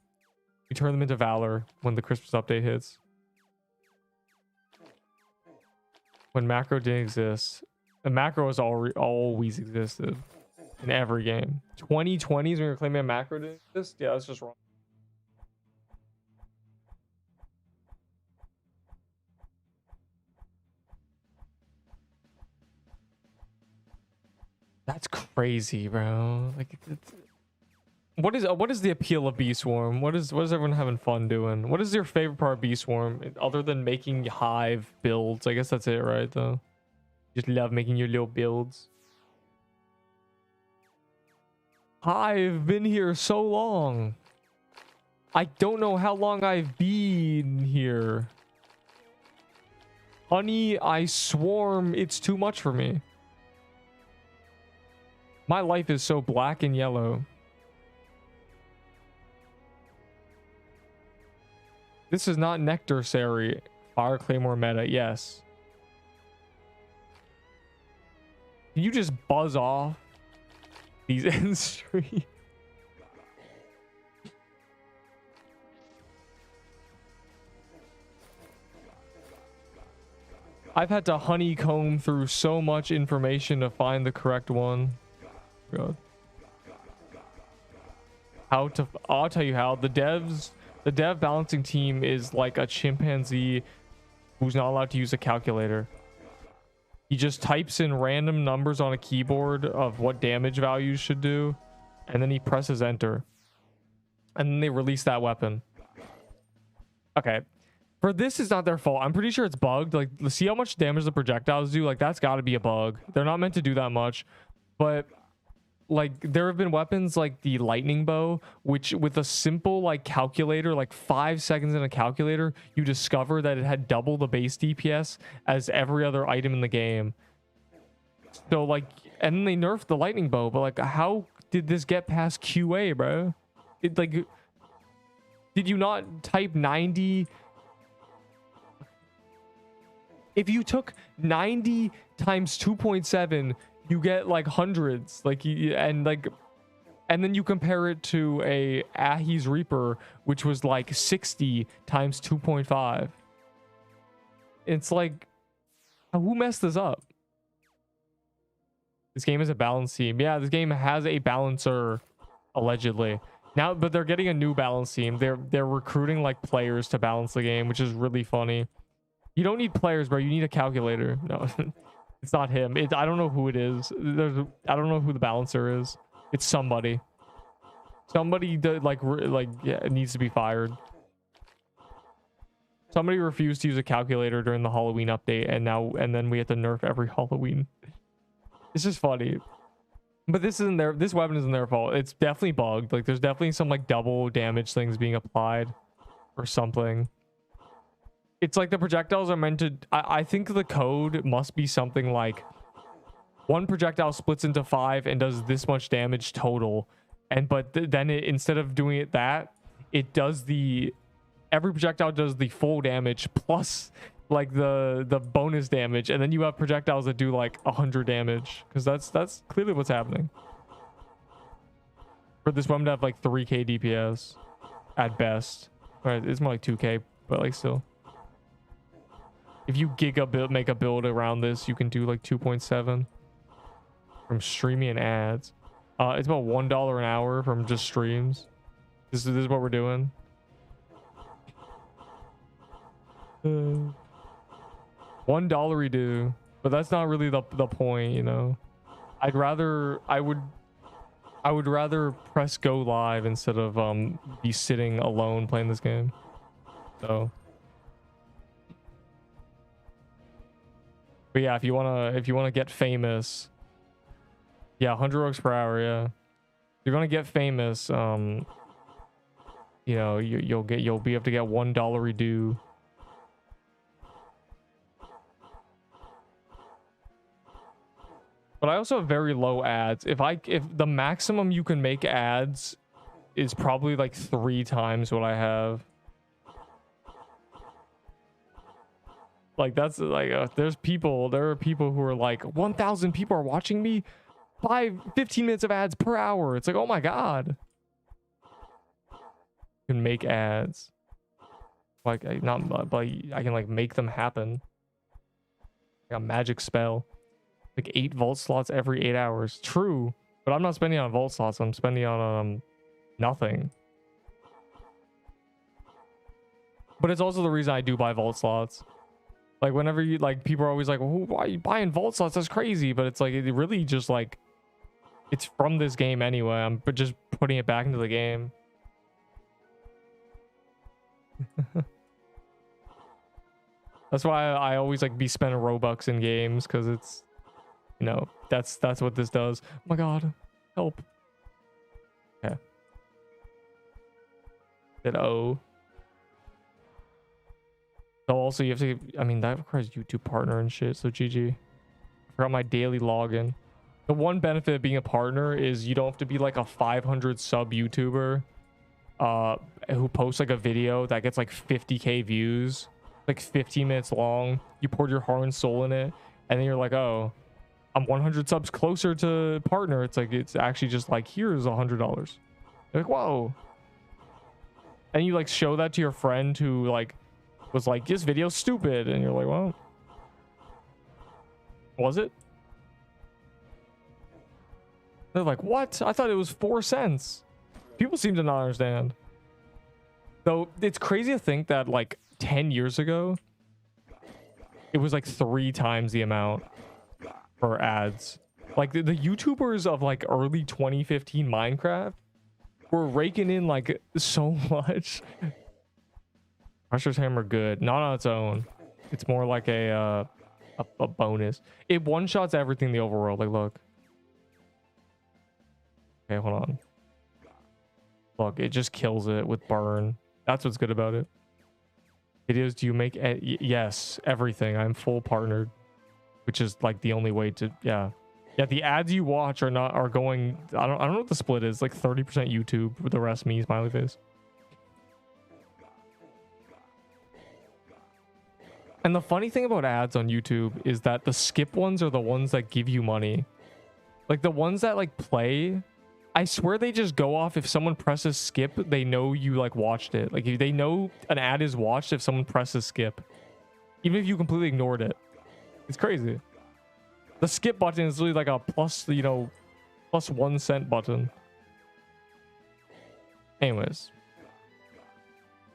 Valor when the Christmas update hits. When macro didn't exist. The macro has always existed in every game. 2020s when you're claiming a macro didn't exist? Yeah, that's just wrong. That's crazy, bro. Like, what is the appeal of Bee Swarm? What is everyone having fun doing? What is your favorite part of Bee Swarm other than making hive builds? I guess that's it, right? Though, just love making your little builds. I've been here so long. I don't know how long I've been here. Honey, I swarm. It's too much for me. My life is so black and yellow. This is not Nectar Sari. Fire Claymore meta, yes. Can you just buzz off these end streams? I've had to honeycomb through so much information to find the correct one. God. I'll tell you how. The dev balancing team is like a chimpanzee who's not allowed to use a calculator. He just types in random numbers on a keyboard of what damage values should do, and then he presses enter. And then they release that weapon. Okay. For this, it's not their fault. I'm pretty sure it's bugged. Like, see how much damage the projectiles do? Like, that's got to be a bug. They're not meant to do that much. But, like, there have been weapons like the lightning bow, which with a simple, like, calculator, like 5 seconds in a calculator, you discover that it had double the base DPS as every other item in the game. So, like, and then they nerfed the lightning bow. But, like, how did this get past QA, bro? It, like, did you not type 90... If you took 90 times 2.7, you get like hundreds. Like, and then you compare it to a Ahi's Reaper, which was like 60 times 2.5. It's like, who messed this up? This game is a balance team. Yeah, this game has a balancer, allegedly. Now, but they're getting a new balance team. They're recruiting like players to balance the game, which is really funny. You don't need players, bro. You need a calculator. No, it's not him. I don't know who it is. I don't know who the balancer is. It's somebody. Somebody that yeah, needs to be fired. Somebody refused to use a calculator during the Halloween update, and then we have to nerf every Halloween. It's just funny. But this weapon isn't their fault. It's definitely bugged. Like, there's definitely some like double damage things being applied or something. It's like the projectiles are meant to... I think the code must be something like one projectile splits into 5 and does this much damage total. But then instead of doing it it does every projectile does the full damage plus like the bonus damage. And then you have projectiles that do like 100 damage. Because that's clearly what's happening. For this one to have like 3k DPS at best. Right, it's more like 2k, but like still. If you make a build around this, you can do like 2.7 from streaming and ads. It's about $1 an hour from just streams. This is what we're doing. $1 do, but that's not really the point, you know. I would rather press go live instead of be sitting alone playing this game. So But yeah, if you wanna get famous, yeah, 100 Robux per hour, yeah. If you're gonna get famous, you know, you'll be able to get $1 redo. But I also have very low ads. If the maximum you can make ads is probably like 3 times what I have. Like that's like there are people who are like 1,000 people are watching me, 15 minutes of ads per hour. It's like, oh my god. You can make ads. Like not but I can like make them happen. Like a magic spell. Like 8 vault slots every 8 hours. True, but I'm not spending on vault slots. I'm spending on nothing. But it's also the reason I do buy vault slots. Like whenever you like, people are always like, well, why are you buying vault slots? That's crazy. But it's like, it really just like, it's from this game anyway. I'm just putting it back into the game. That's why I always like be spending Robux in games, because it's, you know, that's what this does. Oh my god, help. Okay. Hit O. So also you have to, I mean, that requires YouTube partner and shit, so GG. I forgot my daily login. The one benefit of being a partner is you don't have to be like a 500 sub YouTuber who posts like a video that gets like 50k views, like 15 minutes long. You poured your heart and soul in it, and then you're like, oh, I'm 100 subs closer to partner. It's like, it's actually just like, here's $100. You're like, whoa. And you like show that to your friend who like was like, this video's stupid, and you're like, well, was it? They're like, what? I thought it was 4 cents. People seem to not understand. Though it's crazy to think that like 10 years ago, it was like 3 times the amount for ads. Like the YouTubers of like early 2015 Minecraft were raking in like so much. Pressure's Hammer good, not on its own. It's more like a bonus. It one-shots everything in the overworld. Like, look. Okay, hold on. Look, it just kills it with burn. That's what's good about it. Videos, do you make yes, everything. I'm full partnered, which is like the only way to, yeah. The ads you watch are going, I don't know what the split is, like 30% YouTube with the rest me, smiley face. And the funny thing about ads on YouTube is that the skip ones are the ones that give you money. Like the ones that like play, I swear they just go off if someone presses skip, they know you like watched it. Like if they know an ad is watched if someone presses skip, even if you completely ignored it. It's crazy. The skip button is really like a plus, you know, plus 1 cent button. Anyways.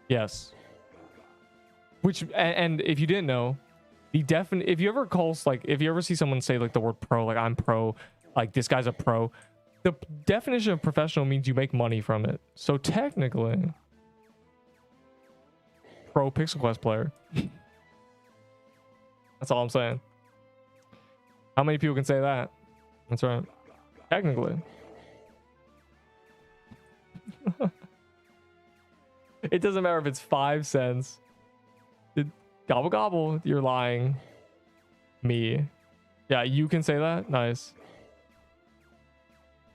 Yes. Which, and if you didn't know, if you ever if you ever see someone say like the word pro, like I'm pro, like this guy's a pro, the definition of professional means you make money from it. So technically, pro Pixel Quest player. That's all I'm saying. How many people can say that? That's right. Technically. It doesn't matter if it's 5 cents. Gobble gobble, you're lying. Me. Yeah, you can say that? Nice.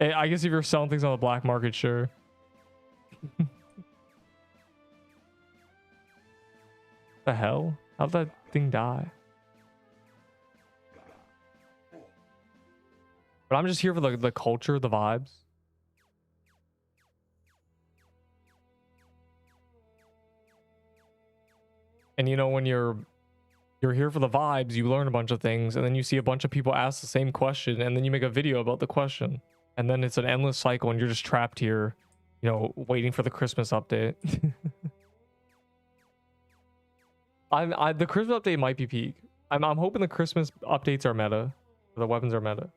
I guess if you're selling things on the black market, sure. The hell? How'd that thing die? But I'm just here for the culture, the vibes. And you know, when you're here for the vibes, you learn a bunch of things, and then you see a bunch of people ask the same question, and then you make a video about the question, and then it's an endless cycle, and you're just trapped here, you know, waiting for the Christmas update. The Christmas update might be peak. I'm hoping the Christmas updates are meta. The weapons are meta.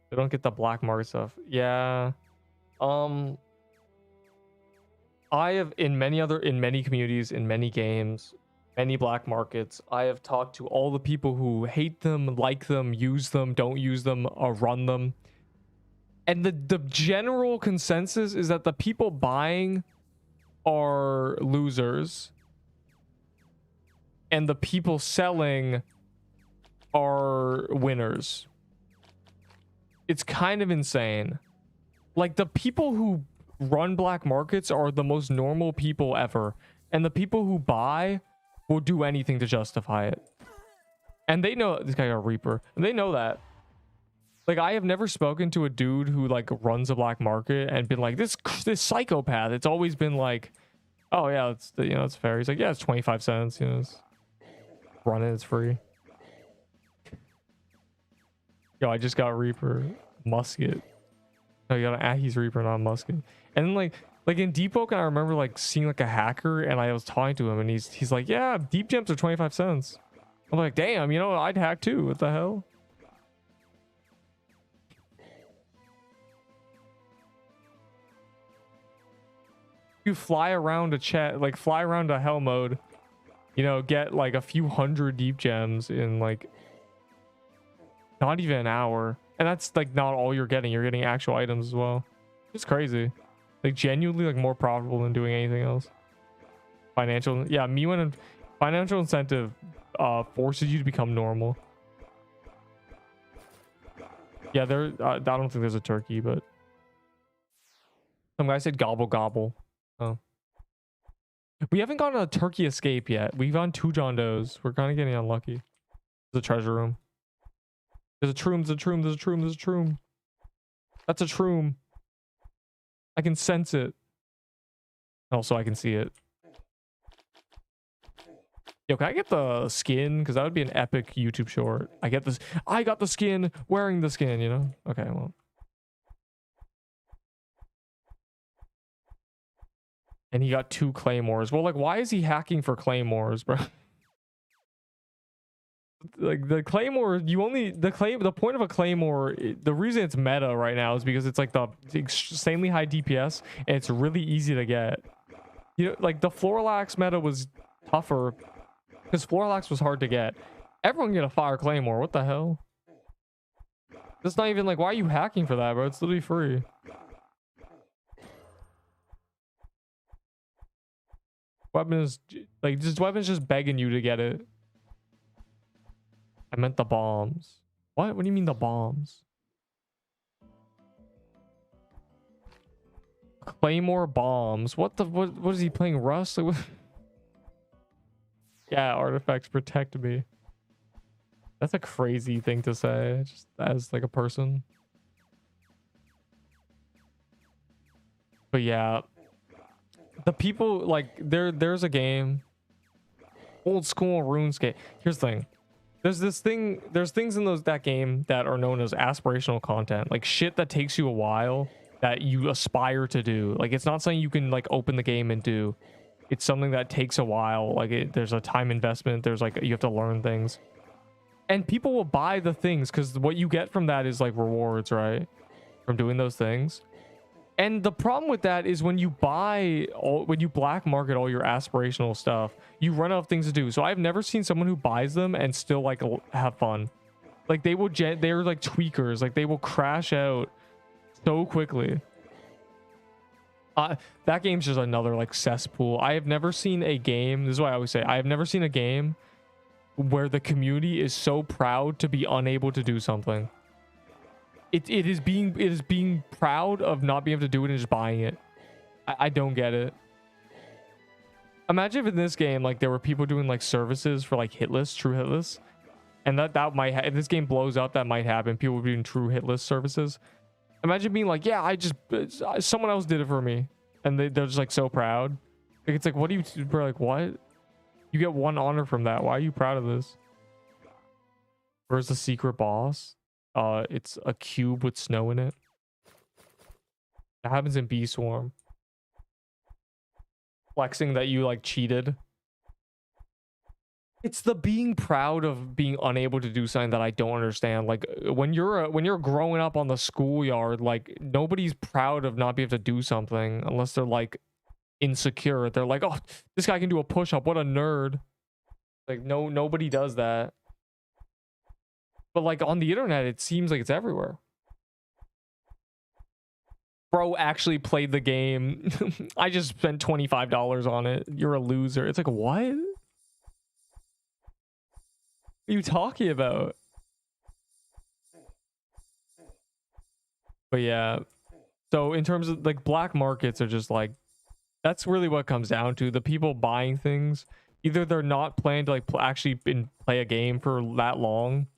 They don't get the black market stuff. Yeah. I have in many communities, in many games, many black markets. I have talked to all the people who hate them, like them, use them, don't use them, or run them. And the general consensus is that the people buying are losers. And the people selling are winners. It's kind of insane. Like, the people who run black markets are the most normal people ever. And the people who buy will do anything to justify it. And they know this guy got a Reaper. And they know that. Like, I have never spoken to a dude who like runs a black market and been like, this psychopath. It's always been like, oh yeah, it's, you know, it's fair. He's like, yeah, it's 25 cents, you know, it's, run it, it's free. Yo, I just got Reaper musket. No, you got an Ahi's Reaper, not a musket. And then like in Deepwoken, I remember like seeing like a hacker, and I was talking to him, and he's like, yeah, deep gems are 25 cents. I'm like, damn, you know, I'd hack too. What the hell? You fly around a chat, like fly around a hell mode, you know, get like a few hundred deep gems in like not even an hour. And that's like not all you're getting actual items as well. It's crazy. Like genuinely like more profitable than doing anything else. Financial, yeah, when financial incentive forces you to become normal. Yeah, there I don't think there's a turkey, but some guy said gobble gobble. Oh, we haven't gotten a turkey escape yet. We've gone 2 John Does. We're kind of getting unlucky. There's a treasure room. There's a troom, there's a troom, there's a troom, there's a troom. That's a troom. I can sense it. Also, I can see it. Yo, can I get the skin? Because that would be an epic YouTube short. I get this. I got the skin, wearing the skin, you know? Okay, well. And he got 2 claymores. Well, like, why is he hacking for claymores, bro? Like, the claymore, the point of a claymore, the reason it's meta right now is because it's like the insanely high DPS, and it's really easy to get. You know, like the Floralax meta was tougher because Floralax was hard to get. Everyone get a fire claymore. What the hell? That's not even like, why are you hacking for that, bro? It's literally free. Weapons, like, weapons just begging you to get it. I meant the bombs. What do you mean the bombs? Claymore bombs. What is he playing, Rust? Like, what? Yeah, artifacts protect me. That's a crazy thing to say, just as like a person. But yeah, the people, like, there's a game, old school RuneScape. Here's the thing. There's things in that game that are known as aspirational content, like shit that takes you a while that you aspire to do. Like, it's not something you can like open the game and do. It's something that takes a while. Like, there's a time investment. There's like, you have to learn things, and people will buy the things because what you get from that is like rewards, right? From doing those things. And the problem with that is when you black market all your aspirational stuff, you run out of things to do. So I've never seen someone who buys them and still like have fun. Like, they're like tweakers. Like, they will crash out so quickly. That game's just another like cesspool. I have never seen a game. This is why I always say I have never seen a game where the community is so proud to be unable to do something. It is being proud of not being able to do it and just buying it. I don't get it. Imagine if in this game like there were people doing like services for like hit lists, true hit lists, and that might if this game blows up, that might happen. People doing true hit list services. Imagine being like, yeah, someone else did it for me, and they're just like so proud. Like, it's like, what do you, bro? Like, what? You get 1 honor from that. Why are you proud of this? Where's the secret boss? It's a cube with snow in it. That happens in Bee Swarm. Flexing that you like cheated. It's the being proud of being unable to do something that I don't understand. Like, when you're growing up on the schoolyard, like, nobody's proud of not being able to do something unless they're like insecure. They're like, oh, this guy can do a push-up. What a nerd. Like nobody does that. But like on the internet, it seems like it's everywhere. Bro actually played the game. I just spent $25 on it. You're a loser. It's like, what? What are you talking about? But yeah. So in terms of like black markets are just like, that's really what it comes down to. The people buying things, either they're not planning to like actually play a game for that long,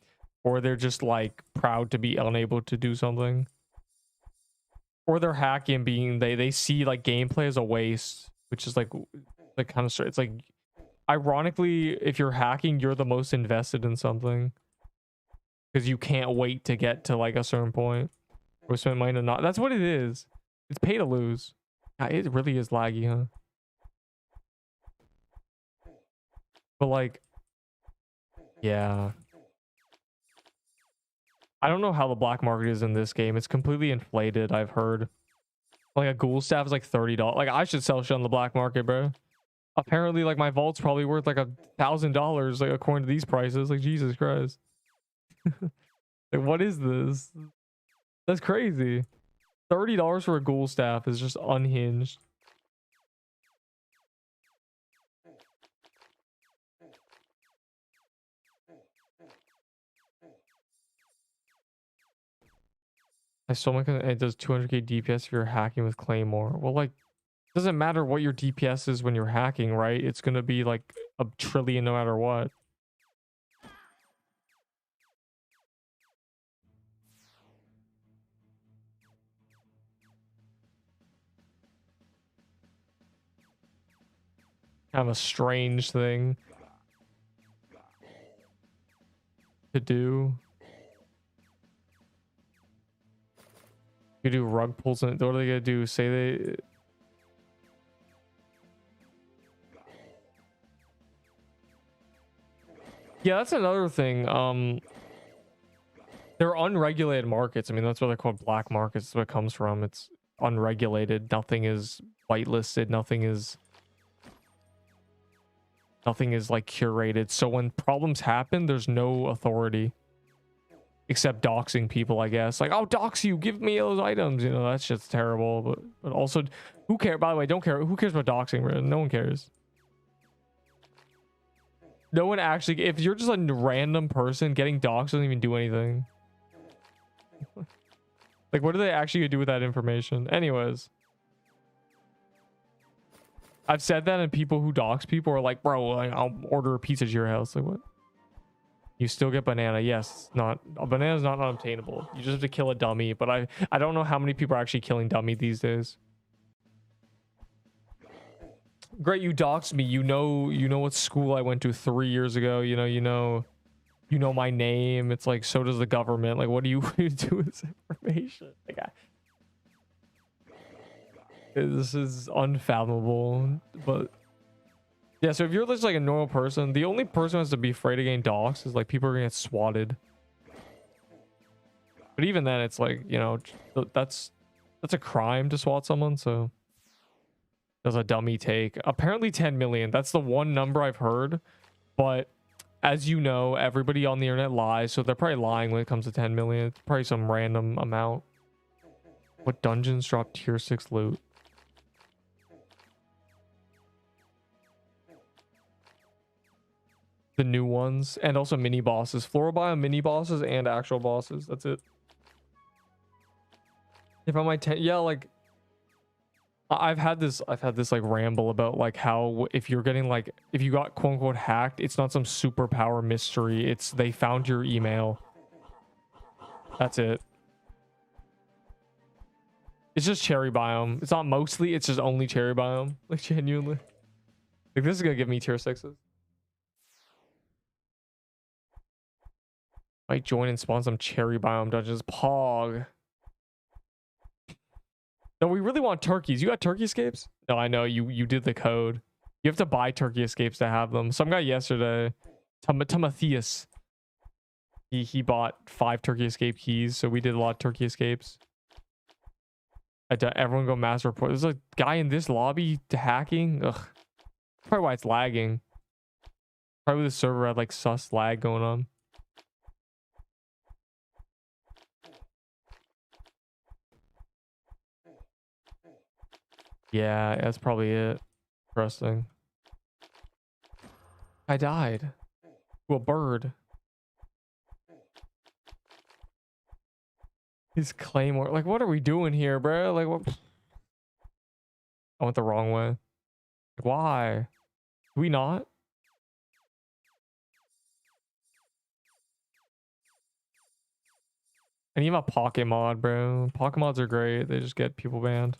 or they're just like proud to be unable to do something. Or they're hacking, being they see like gameplay as a waste, which is like kind of, it's like, ironically, if you're hacking, you're the most invested in something because you can't wait to get to like a certain point or spend money to not. That's what it is. It's pay to lose. Yeah, it really is laggy, huh? But like, yeah, I don't know how the black market is in this game. It's completely inflated, I've heard. Like a ghoul staff is like $30. Like I should sell shit on the black market, bro. Apparently, like my vault's probably worth like $1,000, like according to these prices. Like Jesus Christ. Like what is this? That's crazy. $30 for a ghoul staff is just unhinged. I still make it does 200k DPS if you're hacking with Claymore. Well, like, it doesn't matter what your DPS is when you're hacking, right? It's gonna be like a trillion no matter what. Kind of a strange thing to do. You do rug pulls and what are they gonna do? Say they. Yeah, that's another thing. They're unregulated markets. I mean, that's what they're called, black markets. That's where it comes from. It's unregulated. Nothing is whitelisted. Nothing is like curated. So when problems happen, there's no authority. Except doxing people, I guess. Like, I'll dox you, give me those items. You know, that's just terrible. But also, who cares? By the way, don't care. Who cares about doxing, bro? No one cares. No one actually, if you're just a random person, getting doxed doesn't even do anything. Like, what are they actually gonna do with that information? Anyways. I've said that, and people who dox people are like, bro, like, I'll order a pizza to your house. Like, what? You still get banana. Yes, not a banana is not unobtainable. You just have to kill a dummy. But I don't know how many people are actually killing dummy these days. Great, you doxed me. You know what school I went to 3 years ago. You know my name. It's like, so does the government. Like, what do you do with this information? Like, this is unfathomable. But yeah, so if you're just like a normal person, the only person who has to be afraid of getting doxxed is like people are gonna get swatted. But even then, it's like, you know, that's a crime to swat someone. So there's a dummy take. Apparently 10 million. That's the one number I've heard. But as you know, everybody on the internet lies, so they're probably lying when it comes to 10 million. It's probably some random amount. What dungeons drop tier 6 loot? The new ones, and also mini bosses. Floral biome mini bosses and actual bosses. That's it. If I might, yeah, like I've had this like ramble about like how if you're getting like, if you got quote unquote hacked, it's not some superpower mystery. It's they found your email. That's it. It's just cherry biome. It's not mostly, it's just only cherry biome. Like, genuinely. Like, this is gonna give me tier 6s. Might join and spawn some cherry biome dungeons. Pog. No, we really want turkeys. You got turkey escapes? No, I know. You did the code. You have to buy turkey escapes to have them. Some guy yesterday, Timotheus, he bought 5 turkey escape keys. So we did a lot of turkey escapes. Everyone go mass report. There's a guy in this lobby hacking. Ugh. Probably why it's lagging. Probably the server had like sus lag going on. Yeah, that's probably it. Interesting. I died to a bird. His claymore. Like, what are we doing here, bro? Like, what? I went the wrong way. Why? Do we not? I need my pocket mod, bro. Pocket mods are great. They just get people banned.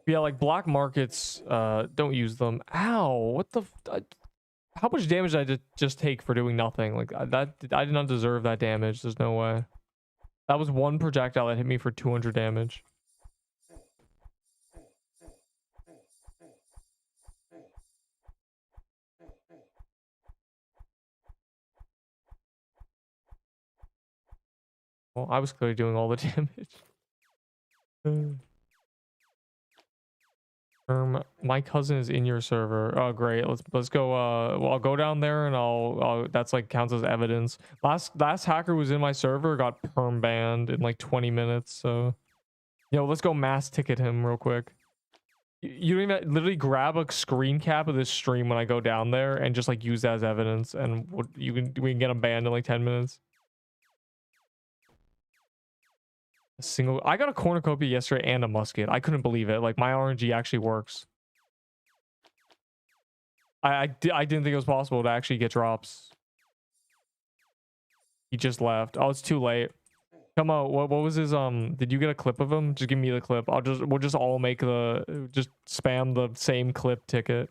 Yeah, like black markets, don't use them. Ow, what the how much damage did I just take for doing nothing? Like I did not deserve that damage. There's no way. That was one projectile that hit me for 200 damage. Well, I was clearly doing all the damage. My cousin is in your server. Oh, great. Let's go. Well, I'll go down there and I'll that's like counts as evidence. Last hacker was in my server, got perm banned in like 20 minutes. So, let's go mass ticket him real quick. You don't even literally grab a screen cap of this stream when I go down there and just like use that as evidence, and we can get him banned in like 10 minutes. I got a cornucopia yesterday and a musket. I couldn't believe it. Like, my RNG actually works. I didn't think it was possible to actually get drops. He just left. Oh, it's too late. Come on, what was his did you get a clip of him? Just give me the clip. We'll just all make just spam the same clip ticket.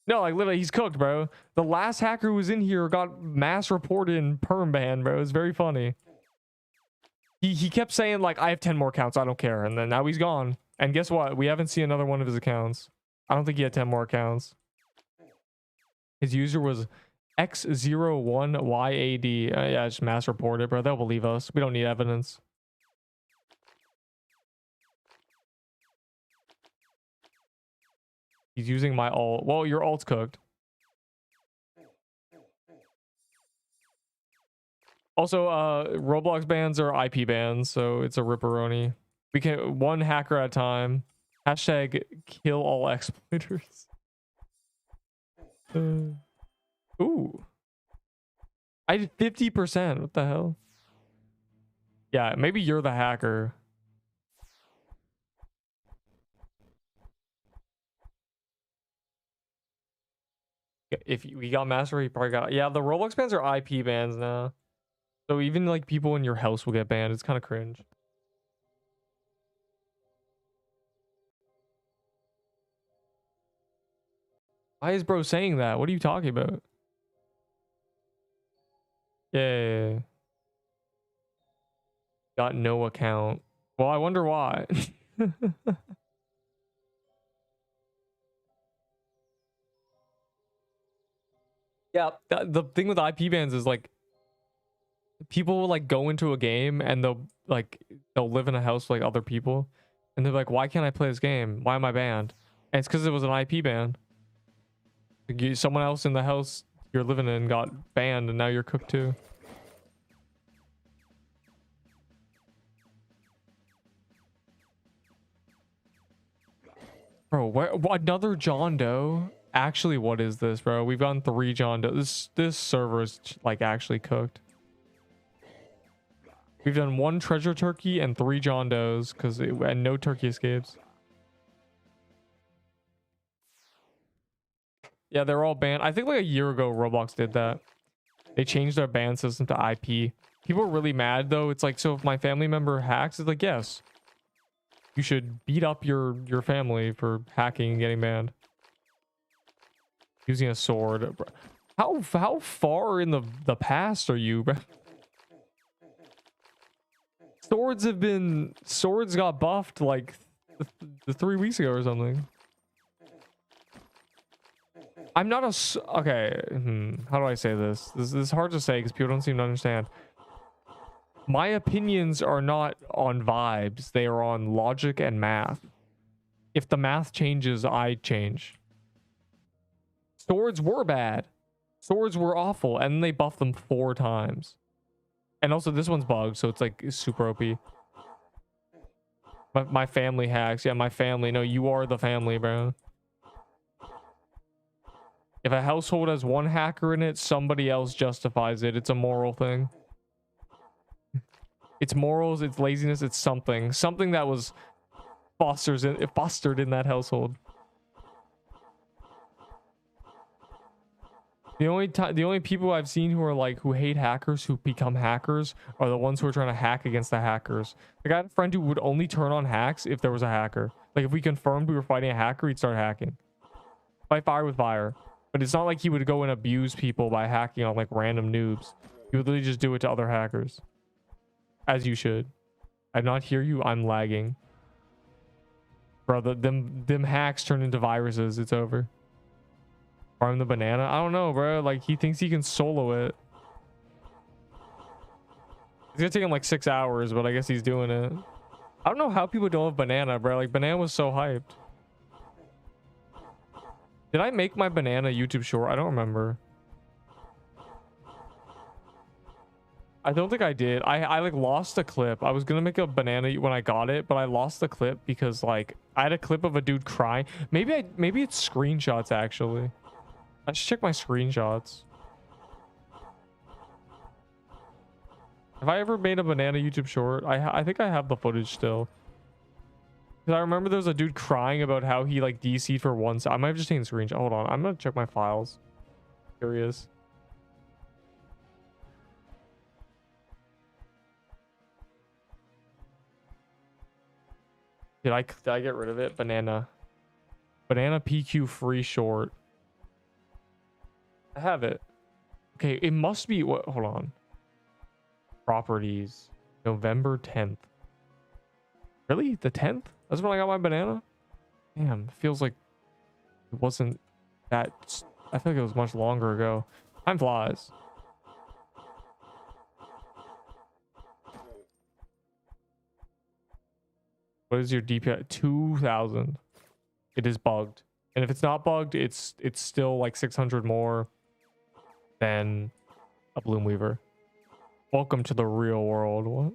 No, like literally he's cooked, bro. The last hacker who was in here got mass reported and perm banned, bro. It's very funny. He kept saying like, I have 10 more accounts, I don't care, and then now he's gone. And guess what? We haven't seen another one of his accounts. I don't think he had 10 more accounts. His user was X01YAD. Yeah, just mass report it, bro. They'll believe us. We don't need evidence. He's using my alt. Well, your alt's cooked. Also, Roblox bans are IP bans, so it's a ripperoni. We can one hacker at a time. Hashtag kill all exploiters. Ooh. I did 50%. What the hell? Yeah, maybe you're the hacker. If we got master, you probably got. Yeah, the Roblox bans are IP bans now. So even like people in your house will get banned. It's kind of cringe. Why is bro saying that? What are you talking about? Yeah. Got no account. Well, I wonder why. Yeah, the thing with IP bans is like people will like go into a game and they'll live in a house with like other people and they're like, why can't I play this game? Why am I banned? And it's because it was an IP ban. Like someone else in the house you're living in got banned and now you're cooked too. Bro, what another John Doe? Actually, what is this, bro? We've gotten 3 John Doe. This server is like actually cooked. We've done 1 treasure turkey and 3 John Does and no turkey escapes. Yeah, they're all banned. I think like a year ago Roblox did that. They changed their ban system to IP. People are really mad though. It's like, so if my family member hacks, it's like, yes, you should beat up your family for hacking and getting banned. Using a sword. How far in the past are you, bro? Swords got buffed like 3 weeks ago or something. I'm not okay. How do I say this? This is hard to say because people don't seem to understand. My opinions are not on vibes. They are on logic and math. If the math changes, I change. Swords were bad. Swords were awful, and they buffed them 4 times. And also, this one's bugged, so it's like super OP. My family hacks. Yeah, my family. No, you are the family, bro. If a household has one hacker in it, somebody else justifies it. It's a moral thing. It's morals, it's laziness, it's something. Something that was fostered in that household. The only people I've seen who hate hackers, who become hackers, are the ones who are trying to hack against the hackers. Like, I had a friend who would only turn on hacks if there was a hacker. Like, if we confirmed we were fighting a hacker, he'd start hacking. Fight fire with fire. But it's not like he would go and abuse people by hacking on like random noobs. He would literally just do it to other hackers. As you should. I not hear you. I'm lagging. Bro, them hacks turn into viruses. It's over. Farm the banana? I don't know, bro. Like, he thinks he can solo it. It's gonna take him like 6 hours, but I guess he's doing it. I don't know how people don't have banana, bro. Like, banana was so hyped. Did I make my banana YouTube short? I don't remember. I don't think I did. I like lost a clip. I was gonna make a banana when I got it, but I lost the clip because like I had a clip of a dude crying. Maybe it's screenshots actually. I should check my screenshots. Have I ever made a banana YouTube short? I think I have the footage still. Because I remember there was a dude crying about how he like DC'd for once. I might have just taken a screenshot. Hold on, I'm gonna check my files. Curious. Did I get rid of it? Banana PQ free short. I have it. Okay, it must be what? Hold on. Properties. November 10th. Really? The 10th? That's when I got my banana? Damn, it feels like it wasn't that. I feel like it was much longer ago. Time flies. What is your DPI? 2,000. It is bugged. And if it's not bugged, it's still like 600 more than a Bloom Weaver. Welcome to the real world. What?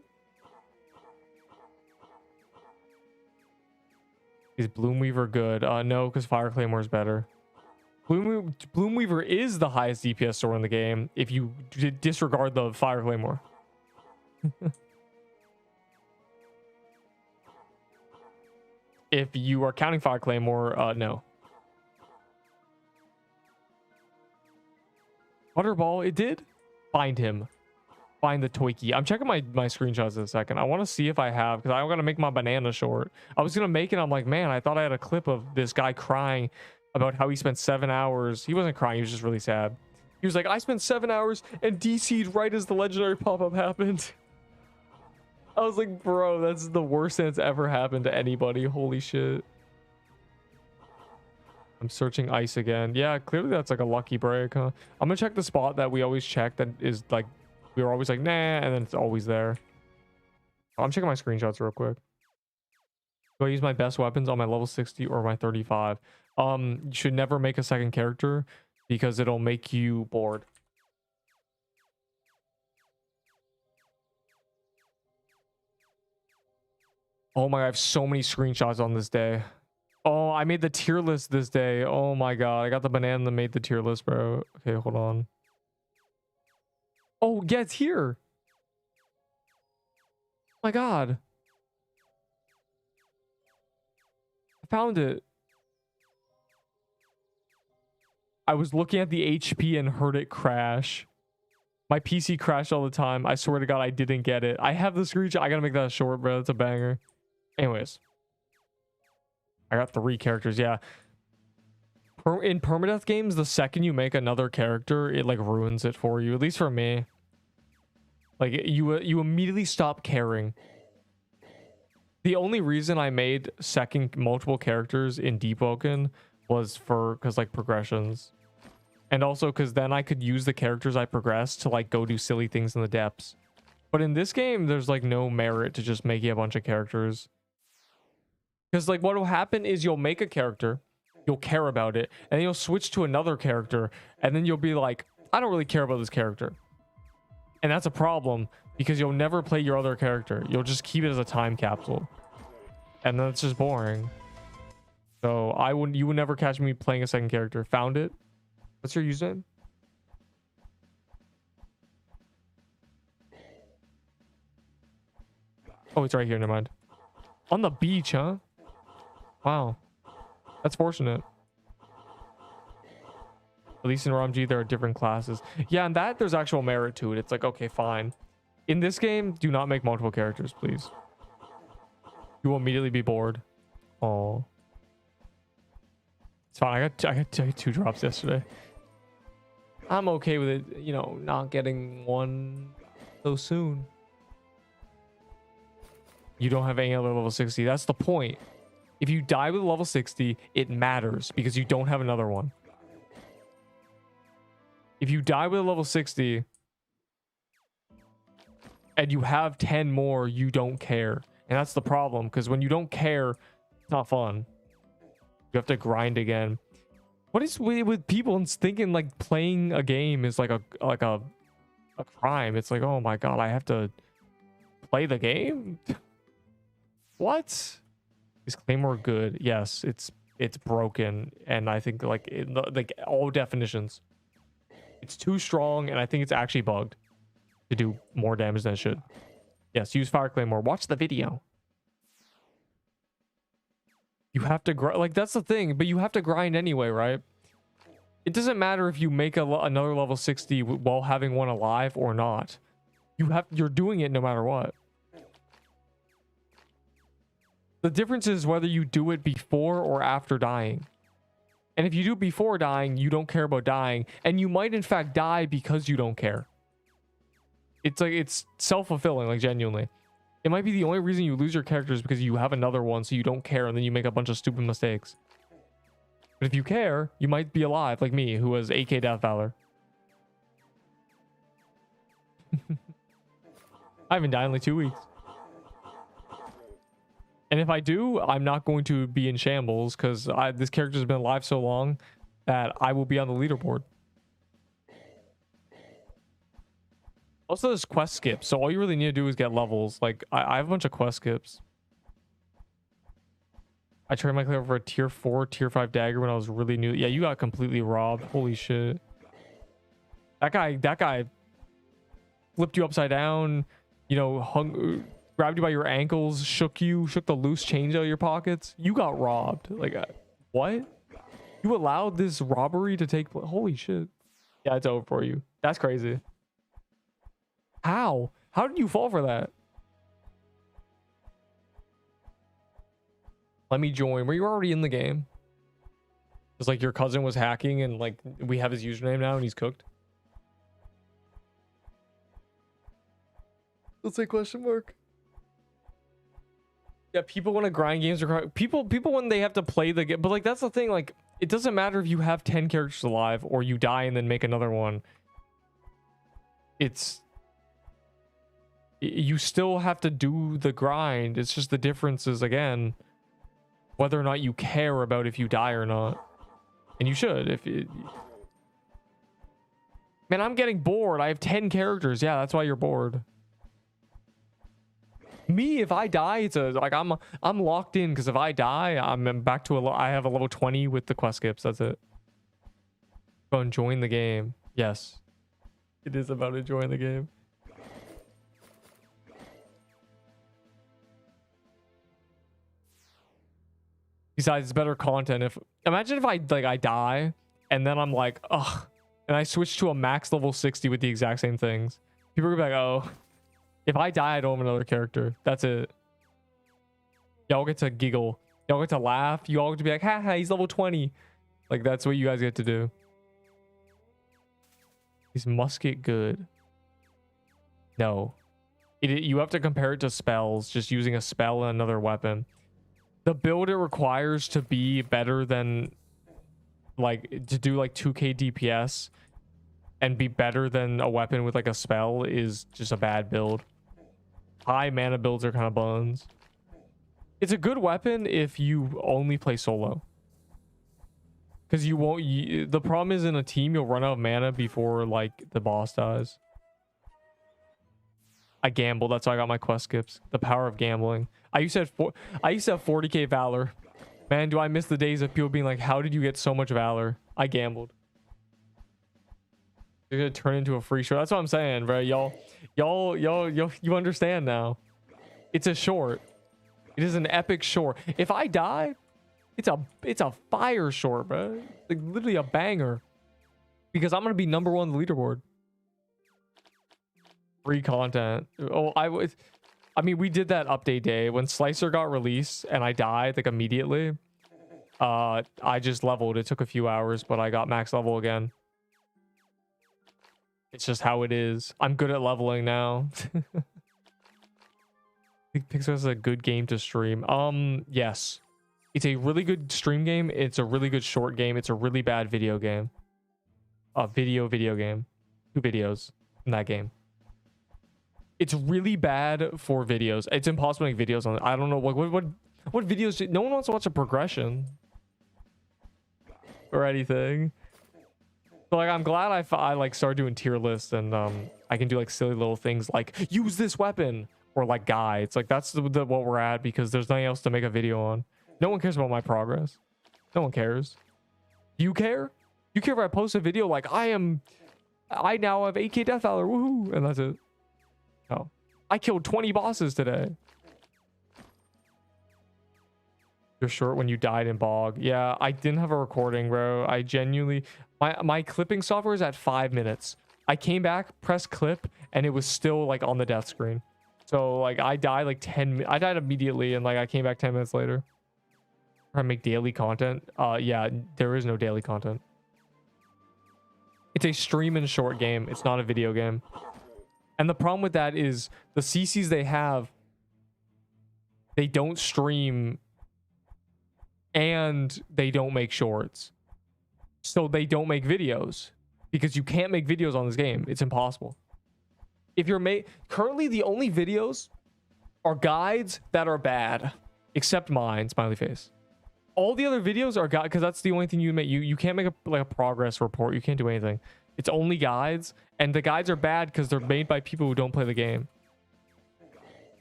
Is Bloom Weaver good? No, because Fire Claymore is better. Bloom Weaver is the highest DPS sword in the game if you disregard the Fire Claymore. If you are counting Fire Claymore, no. Butterball, it did? Find him. Find the Toiki. I'm checking my screenshots in a second. I want to see if I have, because I'm going to make my banana short. I was going to make it. I'm like, man, I thought I had a clip of this guy crying about how he spent 7 hours. He wasn't crying. He was just really sad. He was like, I spent 7 hours and DC'd right as the legendary pop-up happened. I was like, bro, that's the worst thing that's ever happened to anybody. Holy shit. I'm searching ice again. Yeah, clearly that's like a lucky break, huh? I'm gonna check the spot that we always check that is like, we were always like, nah, and then it's always there. I'm checking my screenshots real quick. Do I use my best weapons on my level 60 or my 35? You should never make a second character because it'll make you bored. Oh my god, I have so many screenshots on this day. Oh, I made the tier list this day. Oh my god, I got the banana that made the tier list, bro. Okay, hold on. Oh, yeah, it's here. Oh my god. I found it. I was looking at the HP and heard it crash. My PC crashed all the time. I swear to god, I didn't get it. I have the screenshot. I gotta make that short, bro. That's a banger. Anyways. I got 3 characters, yeah. In permadeath games, the second you make another character, it like ruins it for you. At least for me. Like you immediately stop caring. The only reason I made multiple characters in Deepwoken was because like progressions. And also because then I could use the characters I progressed to like go do silly things in the depths. But in this game, there's like no merit to just making a bunch of characters. Because like what will happen is you'll make a character, you'll care about it, and then you'll switch to another character, and then you'll be like, I don't really care about this character. And that's a problem because you'll never play your other character. You'll just keep it as a time capsule. And then it's just boring. So you would never catch me playing a second character. Found it. What's your username? Oh, it's right here. Never mind. On the beach, huh? Wow. That's fortunate. At least in ROMG, there are different classes. Yeah, and that there's actual merit to it. It's like, okay, fine. In this game, do not make multiple characters, please. You will immediately be bored. Oh. It's fine. I got 2 drops yesterday. I'm okay with it, you know, not getting one so soon. You don't have any other level 60. That's the point. If you die with level 60, it matters because you don't have another one. If you die with a level 60 and you have 10 more, you don't care. And that's the problem, because when you don't care, it's not fun. You have to grind again. What is with people thinking like playing a game is like a crime? It's like, oh my god, I have to play the game? What? Is Claymore good? Yes, it's broken, and I think like like all definitions. It's too strong, and I think it's actually bugged to do more damage than it should. Yes, use Fire Claymore. Watch the video. You have to grind. Like, that's the thing, but you have to grind anyway, right? It doesn't matter if you make another level 60 while having one alive or not. You're doing it no matter what. The difference is whether you do it before or after dying. And if you do it before dying, you don't care about dying. And you might, in fact, die because you don't care. It's like, it's self-fulfilling, like, genuinely. It might be the only reason you lose your characters because you have another one, so you don't care, and then you make a bunch of stupid mistakes. But if you care, you might be alive, like me, who was AK Death Valor. I haven't died in like 2 weeks. And if I do, I'm not going to be in shambles because this character's been alive so long that I will be on the leaderboard. Also, there's quest skips, so all you really need to do is get levels. Like, I have a bunch of quest skips. I traded my clay for a tier 4, tier 5 dagger when I was really new. Yeah, you got completely robbed. Holy shit. That guy flipped you upside down, you know, grabbed you by your ankles, shook the loose change out of your pockets. You got robbed. Like, what? You allowed this robbery to take place? Holy shit. Yeah, it's over for you. That's crazy. How? How did you fall for that? Let me join. Were you already in the game? It's like your cousin was hacking and like we have his username now and he's cooked. Let's say question mark. Yeah, people want to grind games or people when they have to play the game, but like that's the thing, like it doesn't matter if you have 10 characters alive or you die and then make another one. You still have to do the grind. It's just the difference is, again, whether or not you care about if you die or not. And you should. Man, I'm getting bored. I have 10 characters. Yeah, that's why you're bored. Me, if I die, it's like I'm locked in because if I die, I'm back to I have a level 20 with the quest skips. That's it. Go and join the game. Yes, it is about enjoying the game. Besides, it's better content. Imagine if I die and then I'm like, ugh, and I switch to a max level 60 with the exact same things. People are gonna be like, oh, if I die, I don't have another character. That's it. Y'all get to giggle. Y'all get to laugh. You all get to be like, haha, he's level 20. Like, that's what you guys get to do. Is musket good? No. You have to compare it to spells. Just using a spell and another weapon. The build it requires to be better than, like, to do like 2k DPS and be better than a weapon with like a spell is just a bad build. high mana builds are kind of buns. It's a good weapon if you only play solo. Because you won't... the problem is in a team, you'll run out of mana before, like, the boss dies. I gambled. That's why I got my quest skips. The power of gambling. I used to have 40k Valor. Man, do I miss the days of people being like, how did you get so much Valor? I gambled. You're gonna turn into a free show. That's what I'm saying, bro. You understand now. It's a short. It is an epic short. If I die, it's a fire short, bro. Like literally a banger. Because I'm gonna be #1 on the leaderboard. Free content. Oh, I mean, we did that update day when Slicer got released and I died like immediately. I just leveled. It took a few hours, but I got max level again. It's just how it is. I'm good at leveling now. I think Pixar is a good game to stream. Yes. It's a really good stream game. It's a really good short game. It's a really bad video game. A video game. 2 videos in that game. It's really bad for videos. It's impossible to make videos on it. I don't know what videos no one wants to watch a progression or anything. So like I'm glad I like started doing tier lists and I can do like silly little things like use this weapon or like guides. Like that's what we're at because there's nothing else to make a video on. No one cares about my progress. No one cares. Do you care? You care if I post a video like I now have 8k death valor, woohoo, and that's it. No. I killed 20 bosses today. You're short when you died in Bog. Yeah, I didn't have a recording, bro. I genuinely... My clipping software is at 5 minutes. I came back, pressed clip, and it was still, like, on the death screen. So, like, I died, like, I died immediately, and, like, I came back 10 minutes later. Trying to make daily content. Yeah, there is no daily content. It's a stream and short game. It's not a video game. And the problem with that is the CCs they have, they don't stream and they don't make shorts. So they don't make videos because you can't make videos on this game. It's impossible. If you're currently the only videos are guides that are bad, except mine, smiley face. All the other videos are guides because that's the only thing you make. You can't make a progress report. You can't do anything. It's only guides, and the guides are bad because they're made by people who don't play the game.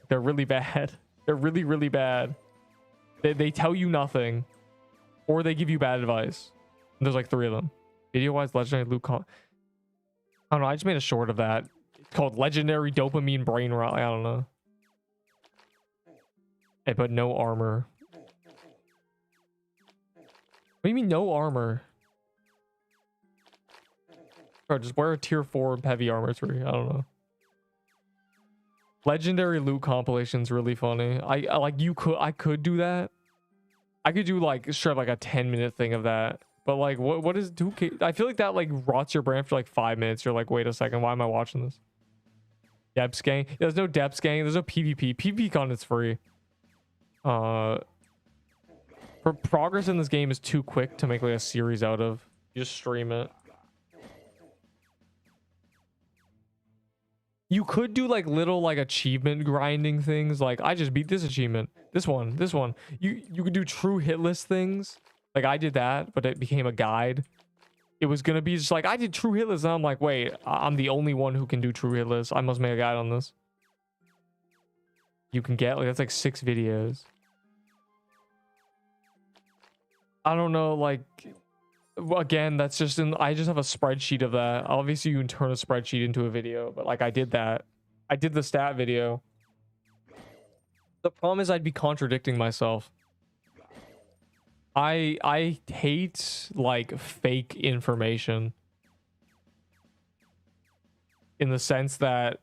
They're really bad. They're really, really bad. They tell you nothing, or they give you bad advice. And there's like 3 of them. Video-wise, legendary loot. I don't know. I just made a short of that. It's called Legendary Dopamine Brain Rot. I don't know. Hey, but no armor. What do you mean no armor? Bro, just wear a tier 4 heavy armor 3. I don't know. Legendary loot compilation's really funny. I could do that. I could do like straight up like a 10-minute thing of that. But like what is 2K? I feel like that like rots your brain for like 5 minutes. You're like, wait a second, why am I watching this? Depths gang. There's no depths gang. There's no PvP. PvP content's free. For progress in this game is too quick to make like a series out of. You just stream it. You could do like little like achievement grinding things. Like I just beat this achievement. This one. You could do true hit list things. Like I did that, but it became a guide. It was gonna be just like I did true hit lists, and I'm like, wait, I'm the only one who can do true hit lists. I must make a guide on this. You can get like that's like 6 videos. I don't know, like again, that's just I just have a spreadsheet of that. Obviously you can turn a spreadsheet into a video, but like I did that. I did the stat video. The problem is I'd be contradicting myself. I hate like fake information in the sense that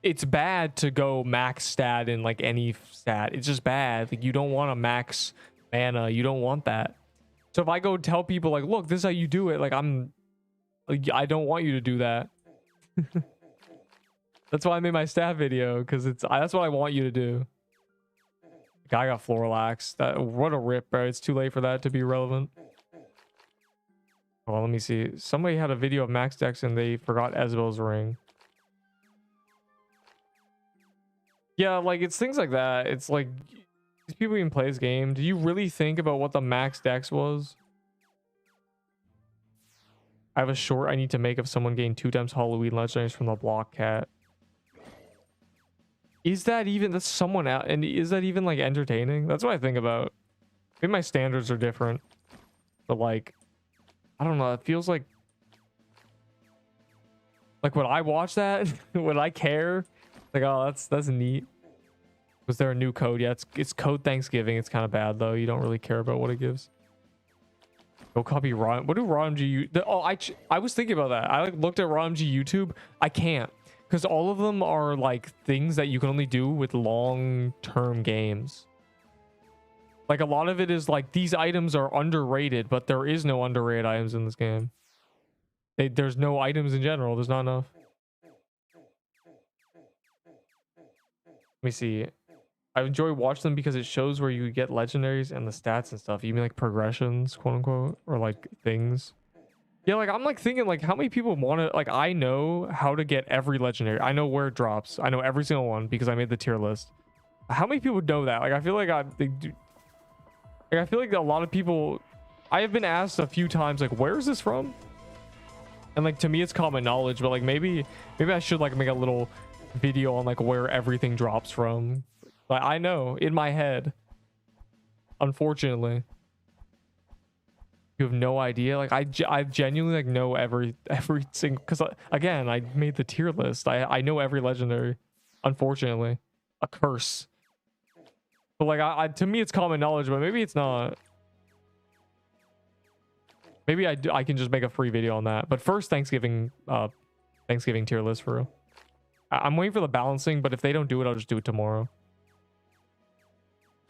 it's bad to go max stat in like any stat. It's just bad. Like you don't want to max mana. You don't want that. So if I go tell people like, look, this is how you do it. Like I don't want you to do that. That's why I made my stat video, because that's what I want you to do. Guy got floor lax. What a rip, bro. It's too late for that to be relevant. Well, let me see. Somebody had a video of Max Dex and they forgot Ezreal's ring. Yeah, like it's things like that. It's like these people even play this game. Do you really think about what the max dex was? I have a short I need to make of someone getting 2 times Halloween legendaries from the block cat. Is that even, that's someone out, and is that even like entertaining? That's what I think about. Maybe my standards are different, but like, I don't know. It feels like when I watch that, when I care, like, oh, that's neat. Was there a new code? Yeah, it's code Thanksgiving. It's kind of bad though. You don't really care about what it gives. Go copy raw. What do ROMG? Oh, I was thinking about that. I like looked at ROMG YouTube. I can't, because all of them are like things that you can only do with long-term games. Like a lot of it is like these items are underrated, but there is no underrated items in this game. There's no items in general. There's not enough. Let me see. I enjoy watching them because it shows where you get legendaries and the stats and stuff. You mean like progressions, quote unquote, or like things. Yeah, like I'm like thinking like how many people want to, like, I know how to get every legendary. I know where it drops. I know every single one because I made the tier list. How many people know that? Like I feel like I feel like a lot of people, I have been asked a few times like, where is this from? And like to me it's common knowledge, but like maybe I should like make a little video on like where everything drops from. Like I know in my head, unfortunately. You have no idea. Like I genuinely like know every single, because again I made the tier list. I know every legendary, unfortunately. A curse. But like to me it's common knowledge, but maybe it's not. Maybe I can just make a free video on that. But first, Thanksgiving tier list for real. I'm waiting for the balancing, but if they don't do it, I'll just do it tomorrow.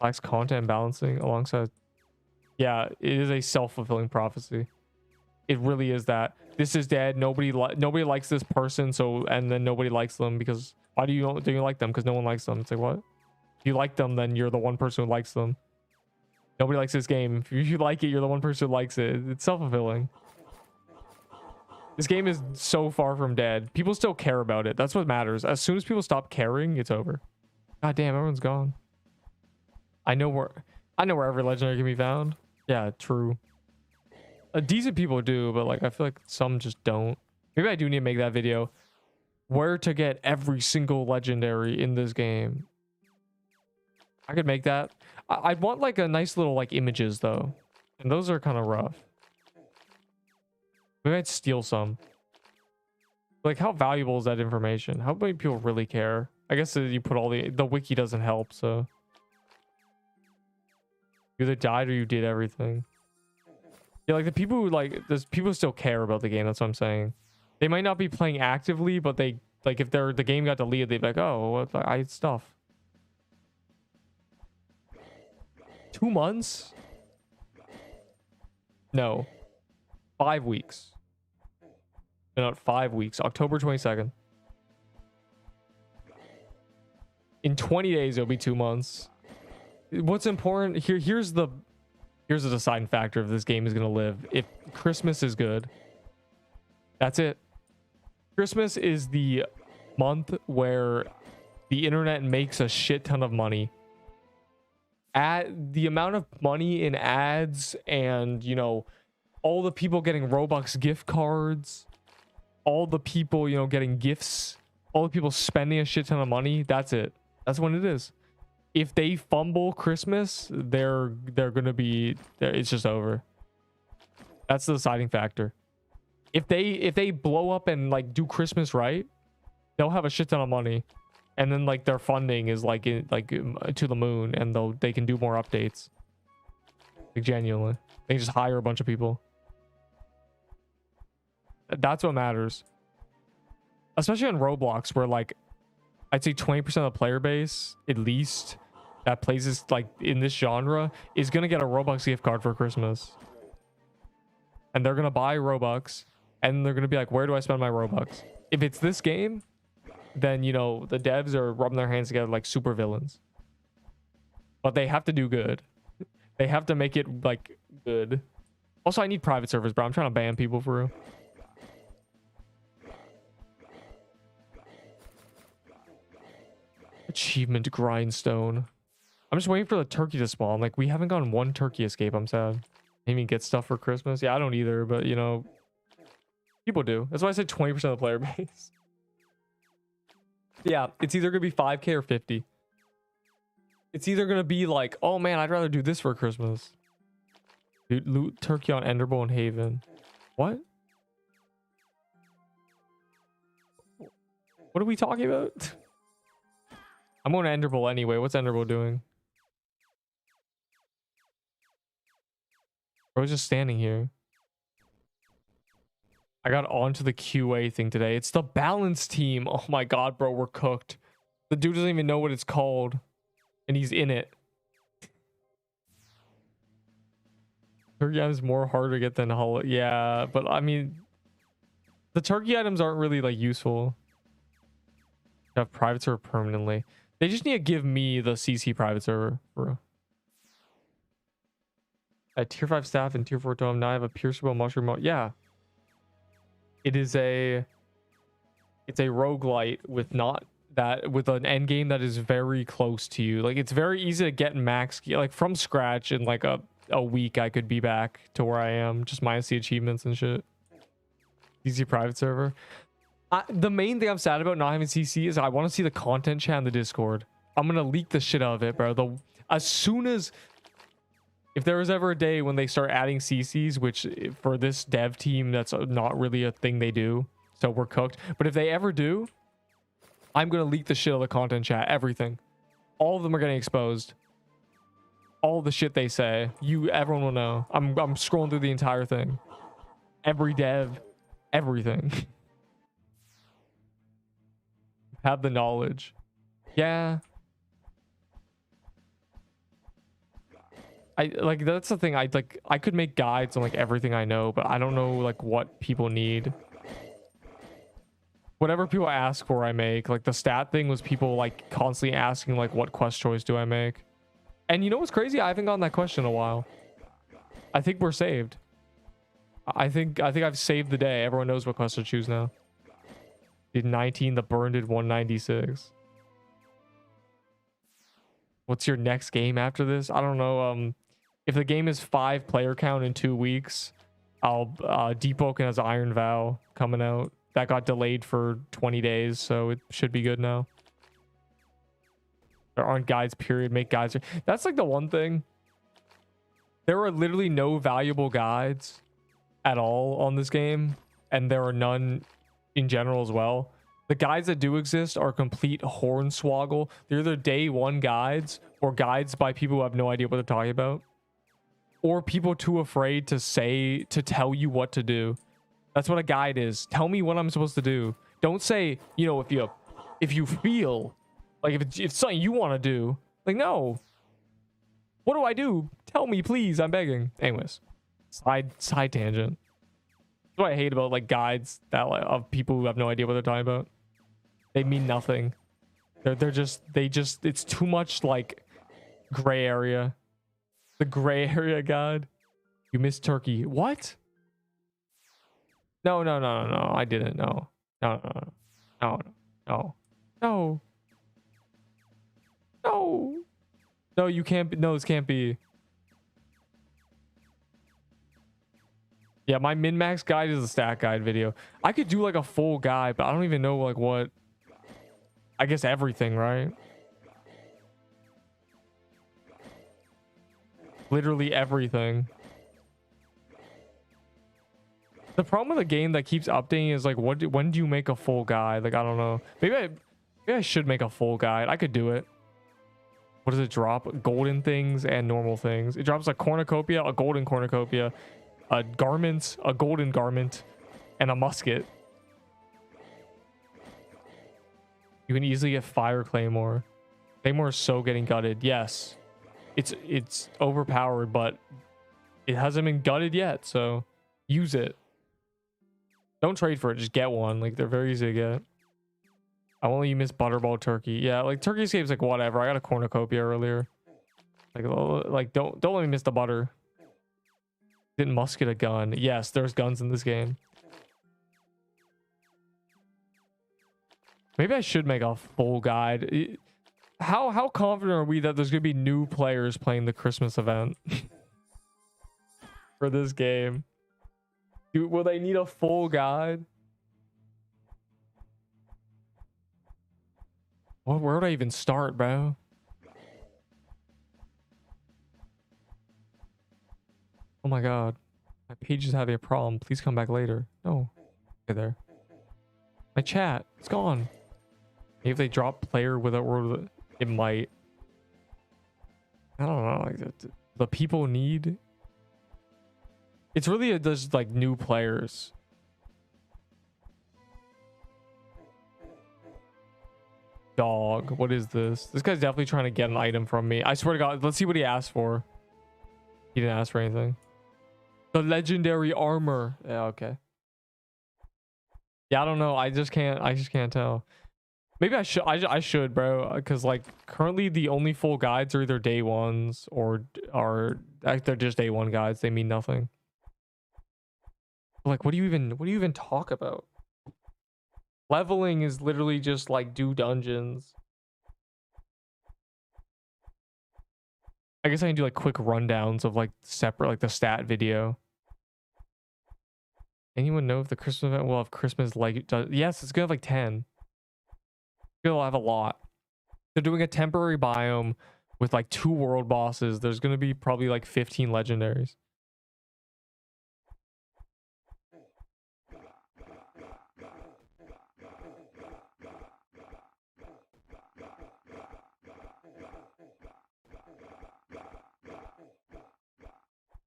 Lacks content balancing alongside. Yeah, it is a self-fulfilling prophecy. It really is that. This is dead. Nobody likes this person, so, and then nobody likes them because why do you like them? Because no one likes them. It's like, what? If you like them, then you're the one person who likes them. Nobody likes this game. If you like it, you're the one person who likes it. It's self-fulfilling. This game is so far from dead. People still care about it. That's what matters. As soon as people stop caring, it's over. God damn, everyone's gone. I know where every legendary can be found. Yeah, true. Decent people do, but like I feel like some just don't. Maybe I do need to make that video. Where to get every single legendary in this game. I could make that. I'd want like a nice little like images though. And those are kind of rough. Maybe I'd steal some. Like how valuable is that information? How many people really care? I guess you put all the wiki doesn't help, so. You either died or you did everything. Yeah, like the people who like, there's people who still care about the game. That's what I'm saying. They might not be playing actively, but they like if the game got deleted, they'd be like, oh, what I had stuff. 2 months? No. 5 weeks. No, not 5 weeks. October 22nd. In 20 days, it'll be 2 months. What's important here? Here's the deciding factor if this game is gonna live. If Christmas is good, that's it. Christmas is the month where the internet makes a shit ton of money. At the amount of money in ads and, you know, all the people getting Robux gift cards, all the people, you know, getting gifts, all the people spending a shit ton of money, that's it. That's when it is. If they fumble Christmas, they're gonna be there. It's just over. That's the deciding factor. If they blow up and like do Christmas right, they'll have a shit ton of money, and then like their funding is like to the moon, and they can do more updates. Like genuinely, they just hire a bunch of people. That's what matters. Especially on Roblox, where like I'd say 20% of the player base, at least, that plays this like in this genre is gonna get a Robux gift card for Christmas. And they're gonna buy Robux, and they're gonna be like, where do I spend my Robux? If it's this game, then you know the devs are rubbing their hands together like super villains. But they have to do good. They have to make it like good. Also, I need private servers, bro. I'm trying to ban people for real. Achievement grindstone. I'm just waiting for the turkey to spawn. Like, we haven't gotten one turkey escape. I'm sad. Didn't even get stuff for Christmas. Yeah, I don't either, but you know, people do. That's why I said 20% of the player base. Yeah, it's either gonna be 5k or 50. It's either gonna be like, oh man, I'd rather do this for Christmas. Dude, loot turkey on Enderbowl and Haven. What? What are we talking about? I'm going to Enderbowl anyway. What's Enderbowl doing? I was just standing here. I got onto the QA thing today. It's the balance team. Oh my god, bro, we're cooked. The dude doesn't even know what it's called, and he's in it. Turkey items more harder to get than hull. Yeah, but I mean, the turkey items aren't really like useful. Have private server permanently. They just need to give me the CC private server, bro. At tier 5 staff and tier 4 dome, now I have a pierceable mushroom mode. Yeah. It's a roguelite with with an end game that is very close to you. Like, it's very easy to get max like from scratch in like a week. I could be back to where I am, just minus the achievements and shit. Easy private server. The main thing I'm sad about not having CC is I want to see the content chat in the Discord. I'm gonna leak the shit out of it, bro. As soon as, if there was ever a day when they start adding CCs, which for this dev team, that's not really a thing they do, so we're cooked. But if they ever do, I'm gonna leak the shit out of the content chat. Everything, all of them are getting exposed. All the shit they say, everyone will know. I'm scrolling through the entire thing. Every dev, everything. Have the knowledge. Yeah. That's the thing. I could make guides on like everything I know, but I don't know like what people need. Whatever people ask for, I make. Like the stat thing was people like constantly asking like, what quest choice do I make? And you know what's crazy? I haven't gotten that question in a while. I think we're saved. I think I've saved the day. Everyone knows what quest to choose now. Did 19, the burn did 196. What's your next game after this? I don't know. If the game is 5 player count in 2 weeks, I'll Deepwoken has Iron Vow coming out. That got delayed for 20 days, so it should be good now. There aren't guides, period. Make guides. That's like the one thing. There are literally no valuable guides at all on this game, and there are none in general as well. The guides that do exist are complete hornswoggle. They're either day 1 guides or guides by people who have no idea what they're talking about, or people too afraid to tell you what to do. That's what a guide is. Tell me what I'm supposed to do. Don't say, you know, if you feel like if it's something you want to do. Like, no. What do I do? Tell me, please. I'm begging. Anyways, side tangent. That's what I hate about like guides that of people who have no idea what they're talking about. They mean nothing. They just it's too much like gray area. The gray area guide. You missed turkey. What? No. I didn't. No. No, you can't be. No, this can't be. Yeah, my min-max guide is a stat guide video. I could do like a full guide, but I don't even know like what. I guess everything, right? Literally everything. The problem with a game that keeps updating is like, when do you make a full guide? Like, I don't know. Maybe I should make a full guide. I could do it. What does it drop? Golden things and normal things. It drops a cornucopia, a golden cornucopia, a garment, a golden garment, and a musket. You can easily get fire claymore. Claymore is so getting gutted. Yes, it's overpowered, but it hasn't been gutted yet. So use it. Don't trade for it. Just get one. Like, they're very easy to get. I won't let you miss Butterball Turkey. Yeah, like Turkey Escape's like whatever. I got a cornucopia earlier. Like don't let me miss the butter. Didn't musket a gun? Yes, there's guns in this game. Maybe I should make a full guide. how confident are we that there's gonna be new players playing the Christmas event for this game? Dude, will they need a full guide? Where would I even start, bro? Oh my god. My page is having a problem. Please come back later. No. Okay, there. My chat. It's gone. Maybe if they drop player with a word, it might. I don't know. Like the people need. It's really just like new players. Dog. What is this? This guy's definitely trying to get an item from me. I swear to God. Let's see what he asked for. He didn't ask for anything. The legendary armor. Yeah, okay. Yeah, I don't know. I just can't tell. Maybe I should. I should, bro. Because like currently the only full guides are either day ones or they're just day one guides. They mean nothing. Like, what do you even talk about? Leveling is literally just like do dungeons. I guess I can do like quick rundowns of like separate, like the stat video. Anyone know if the Christmas event will have Christmas like yes, it's gonna have like 10. It'll have a lot. They're doing a temporary biome with like 2 world bosses. There's gonna be probably like 15 legendaries.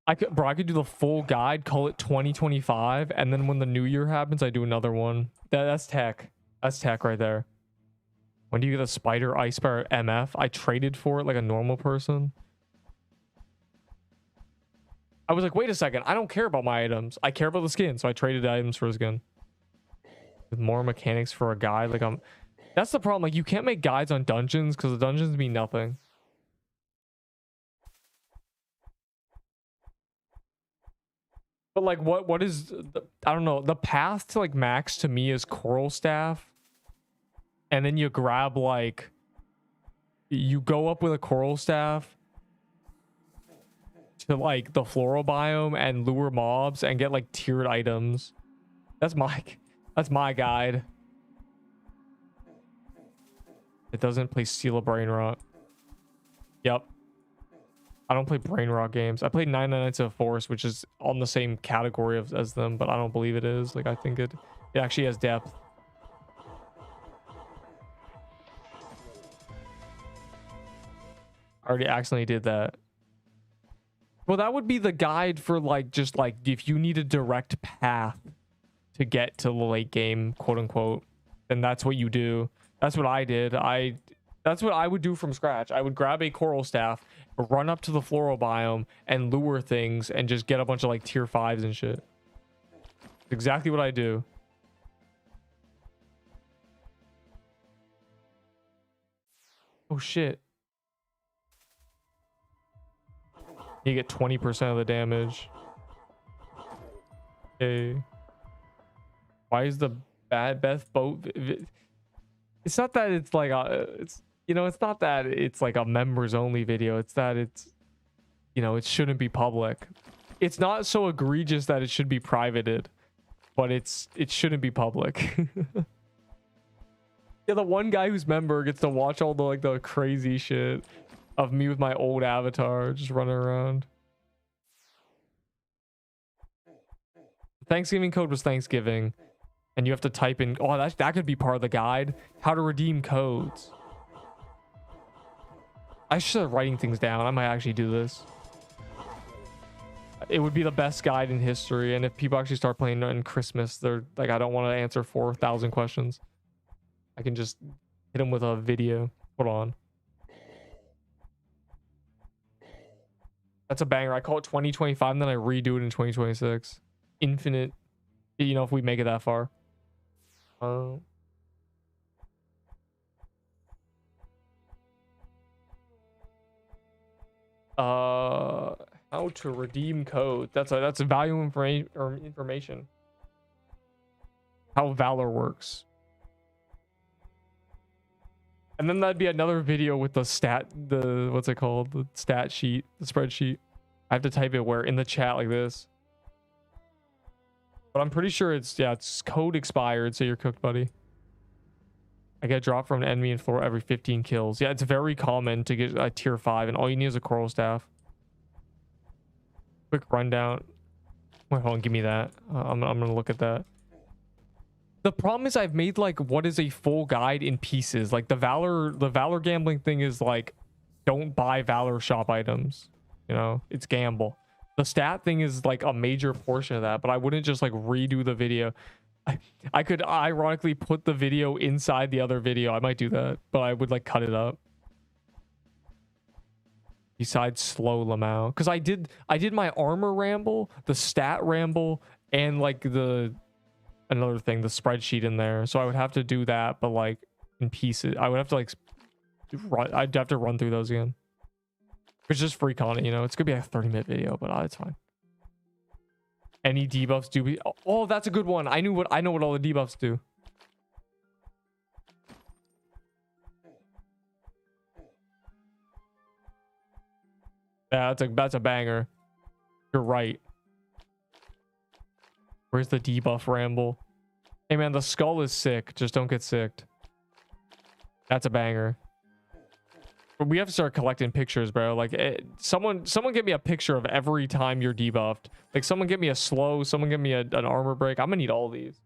I could do the full guide, call it 2025, and then when the new year happens, I do another one. That's tech. That's tech right there. When do you get a spider ice bear MF? I traded for it like a normal person. I was like, wait a second, I don't care about my items. I care about the skin, so I traded items for a skin. With more mechanics for a guide, like that's the problem. Like you can't make guides on dungeons because the dungeons mean nothing. But like what is I don't know, the path to like max to me is coral staff, and then you grab like you go up with a coral staff to like the floral biome and lure mobs and get like tiered items. That's my guide. It doesn't play Steal a Brain Rot. Yep. I don't play brain rot games. I played 99 Nights of Force, which is on the same category as them, but I don't believe it is. Like I think it actually has depth. I already accidentally did that. Well, that would be the guide for like just like if you need a direct path to get to the late game, quote unquote, then that's what you do. That's what I did. That's what I would do from scratch. I would grab a coral staff, run up to the floral biome, and lure things, and just get a bunch of like tier 5s and shit. Exactly what I do. Oh shit. You get 20% of the damage. Okay. Why is the Beth boat? It's not that it's like it's not that it's like a members only video. It's that it's, it shouldn't be public. It's not so egregious that it should be privated, but it shouldn't be public. Yeah, the one guy who's member gets to watch all the like the crazy shit of me with my old avatar just running around. Thanksgiving code was Thanksgiving, and you have to type in. Oh, that could be part of the guide. How to redeem codes. I should start writing things down. I might actually do this. It would be the best guide in history, and if people actually start playing in Christmas, they're like, I don't want to answer 4,000 questions. I can just hit them with a video. Hold on. That's a banger. I call it 2025, and then I redo it in 2026. Infinite. If we make it that far. How to redeem code. That's a value information. How Valor works. And then that'd be another video with the what's it called? The stat sheet, the spreadsheet. I have to type it where in the chat like this. But I'm pretty sure it's, yeah, it's code expired, so you're cooked, buddy. I get dropped from an enemy in floor every 15 kills. Yeah, it's very common to get a tier 5, and all you need is a coral staff. Quick rundown. Wait, hold on, give me that. I'm gonna look at that. The problem is I've made like what is a full guide in pieces. Like the Valor gambling thing is like, don't buy Valor shop items. You know, it's gamble. The stat thing is like a major portion of that, but I wouldn't just like redo the video. I could ironically put the video inside the other video. I might do that, but I would like cut it up. Besides slow Lamau, because I did my armor ramble, the stat ramble, and like another thing, the spreadsheet in there. So I would have to do that, but like in pieces. I would have to like I'd have to run through those again. It's just free content, you know. It's gonna be a 30-minute video, but it's fine. Any debuffs do be? Oh, that's a good one. I know what all the debuffs do. Yeah, that's a banger. You're right. Where's the debuff ramble? Hey man, the skull is sick. Just don't get sicked. That's a banger. We have to start collecting pictures, bro. Like someone get me a picture of every time you're debuffed. Like someone get me a slow, someone get me an armor break. I'm gonna need all these.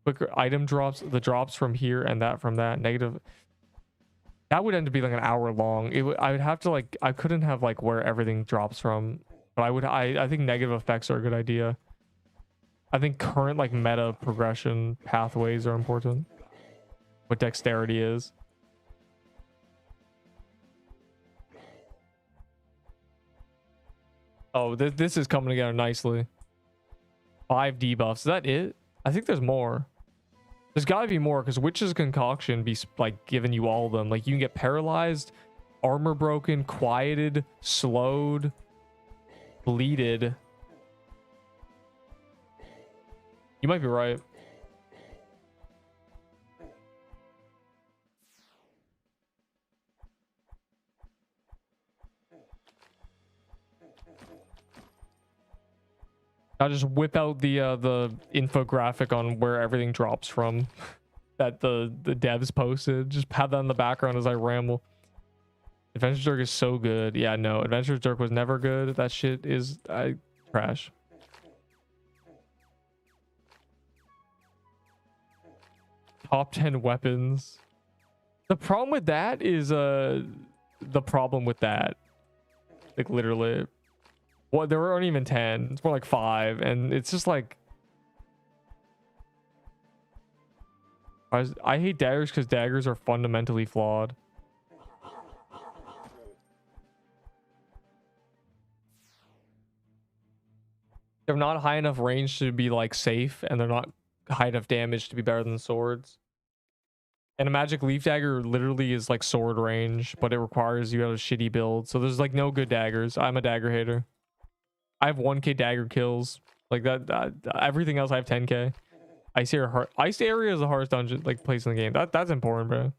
Quicker item drops, the drops from here and that from that. Negative. That would end up being like an hour long. I would have to like, I couldn't have like where everything drops from, but I think negative effects are a good idea. I think current like meta progression pathways are important. What dexterity is. Oh, this is coming together nicely. 5 debuffs. Is that it? I think there's more. There's got to be more because Witch's Concoction be like giving you all of them. Like you can get paralyzed, armor broken, quieted, slowed, bleeded. You might be right. I'll just whip out the infographic on where everything drops from that the devs posted. Just have that in the background as I ramble. Adventure Dirk is so good. Yeah, no, Adventure Dirk was never good. That shit is trash. Top 10 weapons. The problem with that is like literally. Well, there weren't even 10. It's more like 5, and it's just like I hate daggers because daggers are fundamentally flawed. They're not high enough range to be like safe, and they're not high enough damage to be better than swords. And a magic leaf dagger literally is like sword range, but it requires you to have a shitty build. So there's like no good daggers. I'm a dagger hater. I have 1k dagger kills. Like that everything else I have 10k. Ice area is the hardest dungeon like place in the game. That's important, bro.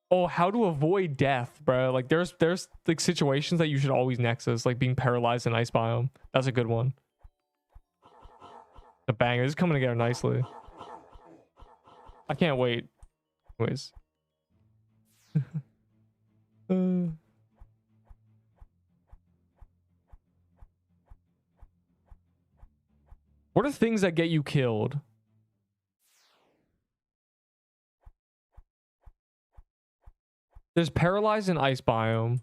Oh, how to avoid death, bro. Like there's like situations that you should always nexus, like being paralyzed in ice biome. That's a good one. The banger is coming together nicely. I can't wait. Anyways. What are things that get you killed? There's paralyzed in ice biome.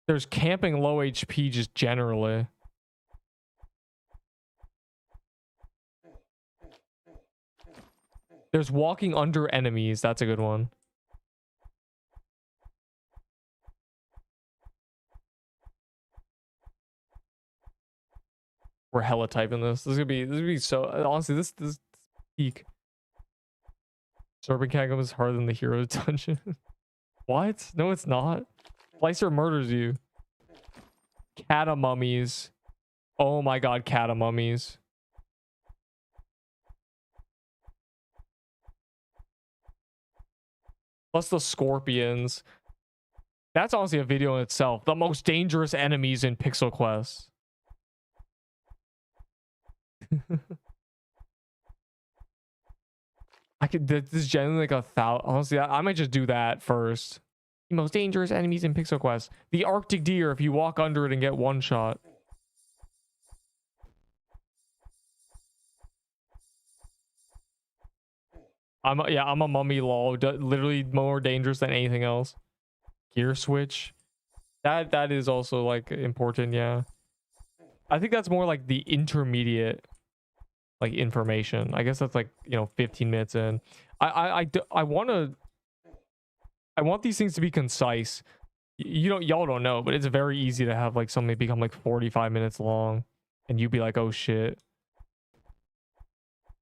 There's camping low HP just generally. There's walking under enemies. That's a good one. We're hella typing this. This is gonna be so honestly this peak. Serpent Kagum is harder than the hero dungeon. What? No, it's not. Slicer murders you. Catamummies. Oh my god, catamummies. Plus the scorpions. That's honestly a video in itself. The most dangerous enemies in Pixel Quest. I could. This is genuinely like 1,000. Honestly, I might just do that first. The most dangerous enemies in Pixel Quest. The Arctic deer. If you walk under it and get one shot. I'm a mummy lol. Literally more dangerous than anything else. Gear switch. That is also like important. Yeah. I think that's more like the intermediate like information. I guess that's like, you know, 15 minutes in. I want these things to be concise. Y'all don't know, but it's very easy to have like something become like 45 minutes long and you be like, oh shit.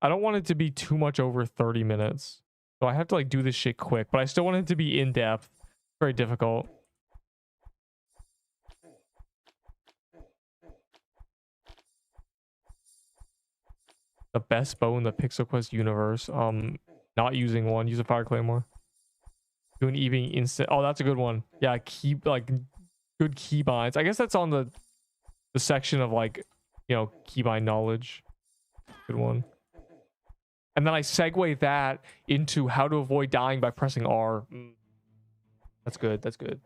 I don't want it to be too much over 30 minutes. So I have to like do this shit quick, but I still want it to be in depth. Very difficult. The best bow in the Pixel Quest universe. Not using one. Use a fire claymore. Doing even instant. Oh, that's a good one. Yeah, keep like good keybinds. I guess that's on the section of like, you know, keybind knowledge. Good one. And then I segue that into how to avoid dying by pressing R. That's good. That's good.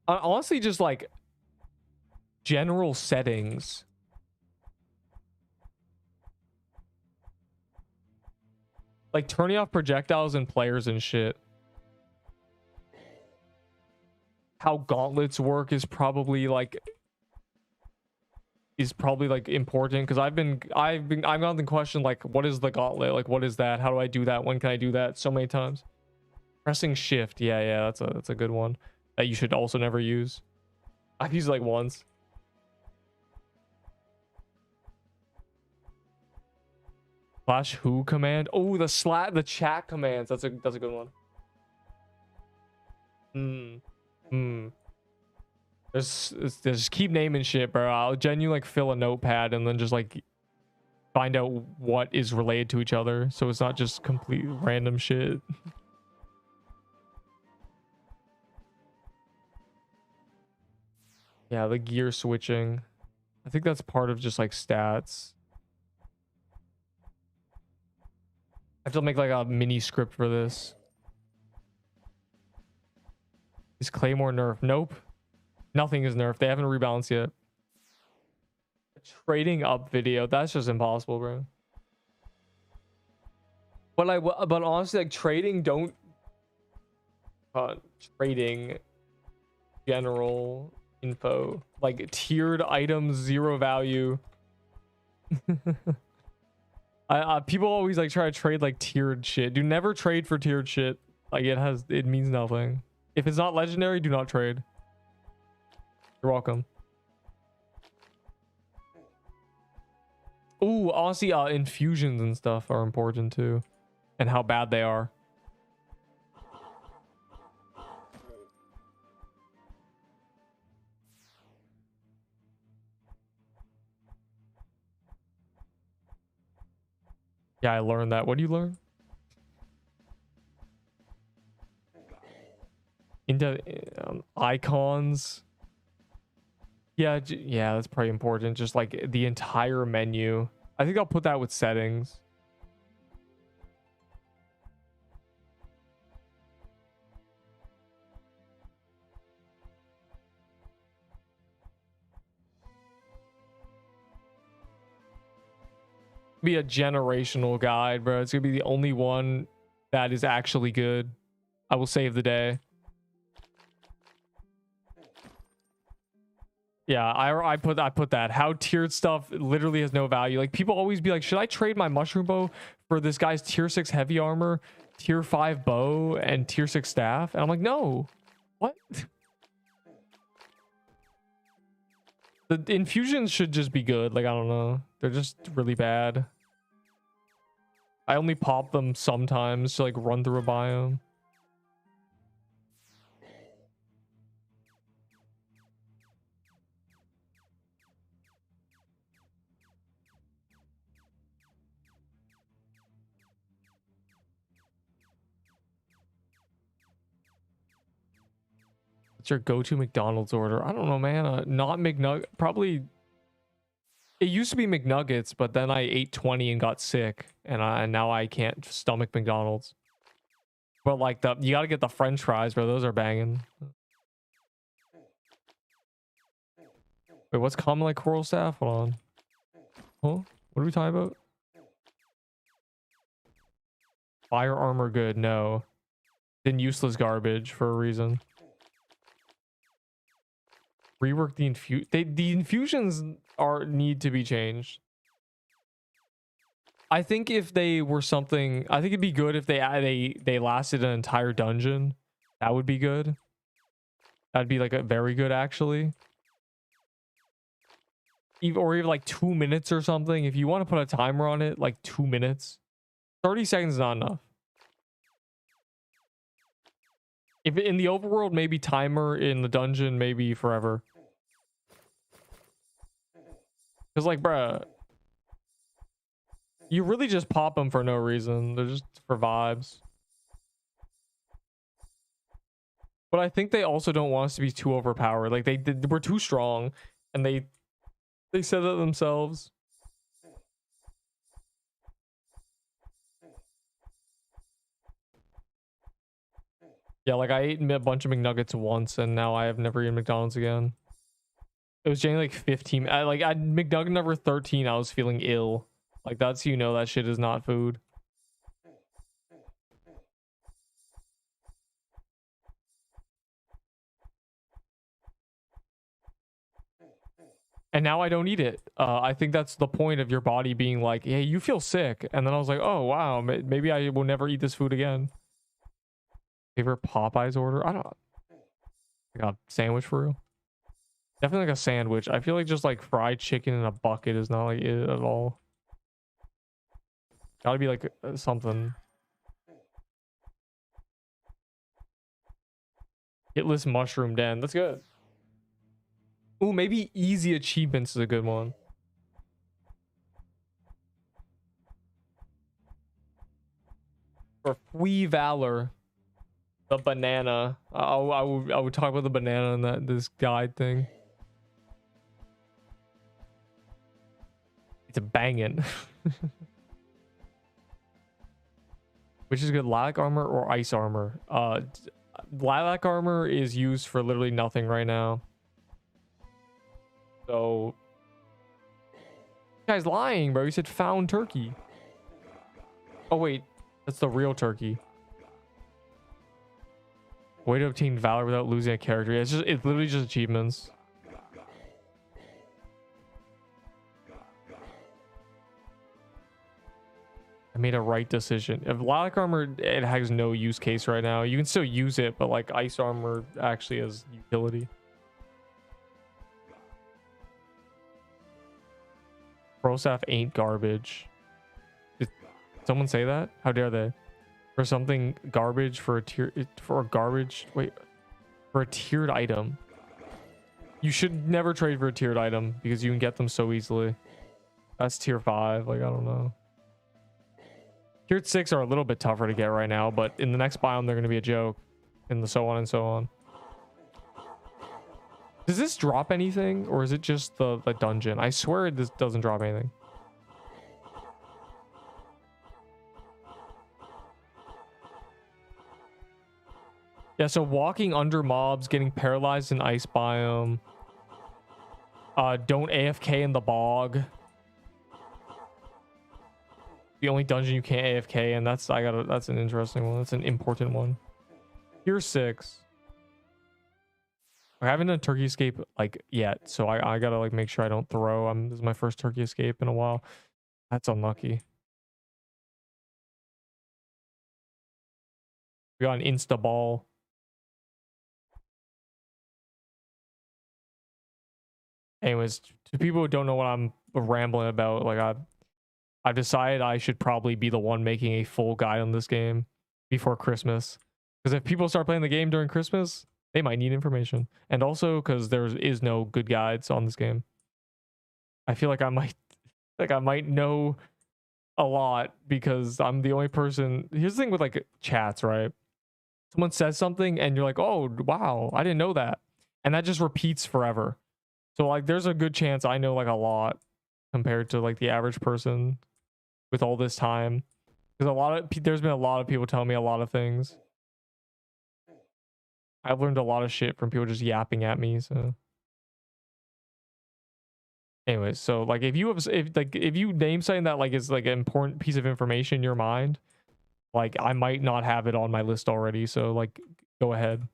Honestly, just like general settings. Like turning off projectiles and players and shit. How gauntlets work is probably like important, because I've gotten the question like, what is the gauntlet? Like, what is that? How do I do that? When can I do that? So many times. Pressing shift. Yeah, that's a good one that you should also never use. I've used it like once. Slash who command. Oh, the chat commands. That's a good one. Just keep naming shit, bro. I'll genuinely like fill a notepad and then just like find out what is related to each other, so it's not just complete random shit. Yeah, the gear switching. I think that's part of just like stats. I have to make like a mini script for this. Is Claymore nerf? Nope. Nothing is nerfed. They haven't rebalanced yet. A trading up video. That's just impossible, bro. But honestly, like trading trading general info, like tiered items, 0 value. People always like try to trade like tiered shit. Do never trade for tiered shit. Like it means nothing. If it's not legendary, do not trade. You're welcome. Ooh, honestly, infusions and stuff are important too, and how bad they are. Yeah, I learned that. What do you learn? Into icons. Yeah, that's pretty important. Just like the entire menu. I think I'll put that with settings. Be a generational guide, bro. It's gonna be the only one that is actually good. I will save the day. Yeah, I put that. How tiered stuff literally has no value. Like people always be like, should I trade my mushroom bow for this guy's tier 6 heavy armor, tier 5 bow, and tier 6 staff? And I'm like, no. What? The infusions should just be good. Like, I don't know. They're just really bad. I only pop them sometimes to like run through a biome. What's your go-to McDonald's order? I don't know, man. Not McNugget. Probably. It used to be McNuggets, but then I ate 20 and got sick, and now I can't stomach McDonald's. But like you gotta get the French fries, bro. Those are banging. Wait, what's common like coral staff? Hold on. Huh? What are we talking about? Fire armor good? No. Then useless garbage for a reason. Rework the infusions need to be changed. I think if they were something, I think it'd be good if they lasted an entire dungeon. That would be good. That'd be like a very good actually. Or even like 2 minutes or something. If you want to put a timer on it, like 2 minutes. 30 seconds is not enough. If in the overworld, maybe timer. In the dungeon, maybe forever. Because like, bruh, you really just pop them for no reason. They're just for vibes. But I think they also don't want us to be too overpowered. Like we're too strong, and they said that themselves. Yeah, like I ate a bunch of McNuggets once, and now I have never eaten McDonald's again. It was generally like 15. At McNugget number 13, I was feeling ill. Like that's, you know, that shit is not food. And now I don't eat it. I think that's the point of your body being like, hey, you feel sick. And then I was like, oh, wow, maybe I will never eat this food again. Favorite Popeyes order? I don't know. Like a sandwich for real? Definitely like a sandwich. I feel like just like fried chicken in a bucket is not like it at all. Gotta be like something. Hitless mushroom den. That's good. Ooh, maybe easy achievements is a good one. For Valor, the banana. I would talk about the banana in this guide thing. It's a banging. Which is good, lilac armor or ice armor? Lilac armor is used for literally nothing right now. So, this guy's lying, bro. He said found turkey. Oh wait, that's the real turkey. Way to obtain valor without losing a character. Yeah, it's literally just achievements. I made a right decision. If lilac armor, it has no use case right now. You can still use it, but like ice armor actually has utility. Pro staff ain't garbage. Did someone say that? How dare they? For something garbage for a tier, for a garbage, wait, for a tiered item. You should never trade for a tiered item because you can get them so easily. That's tier 5. Like, I don't know. Tiered 6 are a little bit tougher to get right now, but in the next biome, they're going to be a joke. And the so on and so on. Does this drop anything? Or is it just the dungeon? I swear this doesn't drop anything. Yeah, so walking under mobs, getting paralyzed in ice biome. Don't AFK in the bog. The only dungeon you can't AFK, and that's an interesting one. That's an important one. Tier 6. I haven't done turkey escape like yet, so I gotta like make sure I don't throw. This is my first turkey escape in a while. That's unlucky. We got an insta ball. Anyways, to people who don't know what I'm rambling about, like I've decided I should probably be the one making a full guide on this game before Christmas. Because if people start playing the game during Christmas, they might need information. And also because there is no good guides on this game. I feel like I might know a lot because I'm the only person. Here's the thing with like chats, right? Someone says something and you're like, oh wow, I didn't know that, and that just repeats forever. So like there's a good chance I know like a lot compared to like the average person with all this time, because there's been a lot of people telling me a lot of things. I've learned a lot of shit from people just yapping at me. So anyways, so like if you name something that like is like an important piece of information in your mind, like I might not have it on my list already, so like go ahead.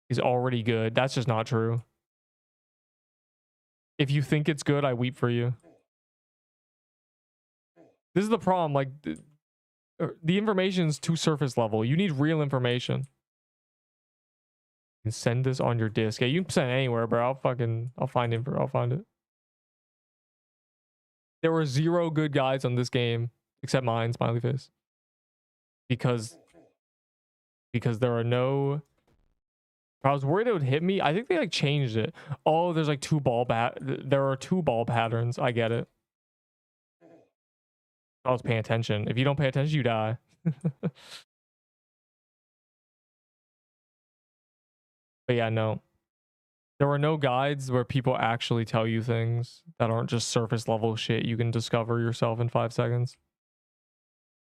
Is already good. That's just not true. If you think it's good, I weep for you. This is the problem. Like the information is too surface level. You need real information. You can send this on your disk. Yeah, you can send it anywhere, bro. I'll find it. I'll find it. There were 0 good guys on this game except mine, smiley face. Because there are no. I was worried it would hit me. I think they like changed it. Oh, there's like there are 2 ball patterns. I get it. I was paying attention. If you don't pay attention, you die. But yeah, no. There were no guides where people actually tell you things that aren't just surface level shit you can discover yourself in 5 seconds.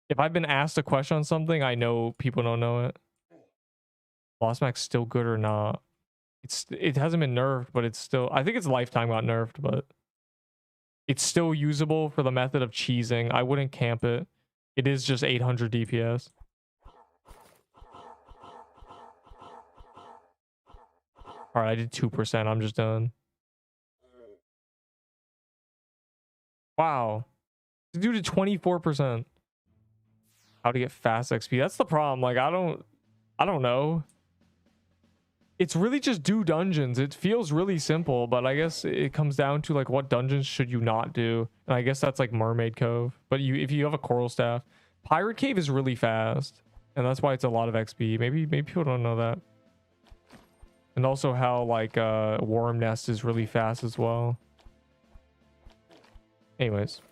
If I've been asked a question on something, I know people don't know it. Lost Mac's still good or not? It hasn't been nerfed, but it's still, I think its lifetime got nerfed, but it's still usable for the method of cheesing. I wouldn't camp it. It is just 800 DPS. All right, I did 2%. I'm just done. Wow. This dude did 24%. How to get fast XP. That's the problem. Like, I don't know. It's really just do dungeons. It feels really simple, but I guess it comes down to like what dungeons should you not do. And I guess that's like Mermaid Cove. But if you have a Coral Staff, Pirate Cave is really fast, and that's why it's a lot of XP. Maybe people don't know that. And also how like Worm Nest is really fast as well. Anyways,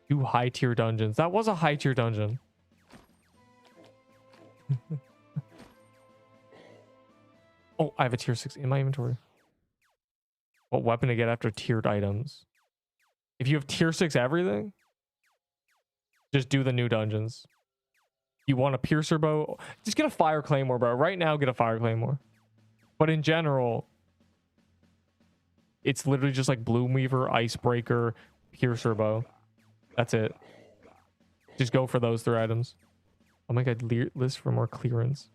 do high tier dungeons. That was a high tier dungeon. Oh, I have a tier 6 in my inventory. What weapon to get after tiered items? If you have tier 6 everything, just do the new dungeons. You want a piercer bow? Just get a fire claymore, bro. Right now, get a fire claymore. But in general, it's literally just like Bloomweaver, Icebreaker, piercer bow. That's it. Just go for those 3 items. Oh my god, list for more clearance.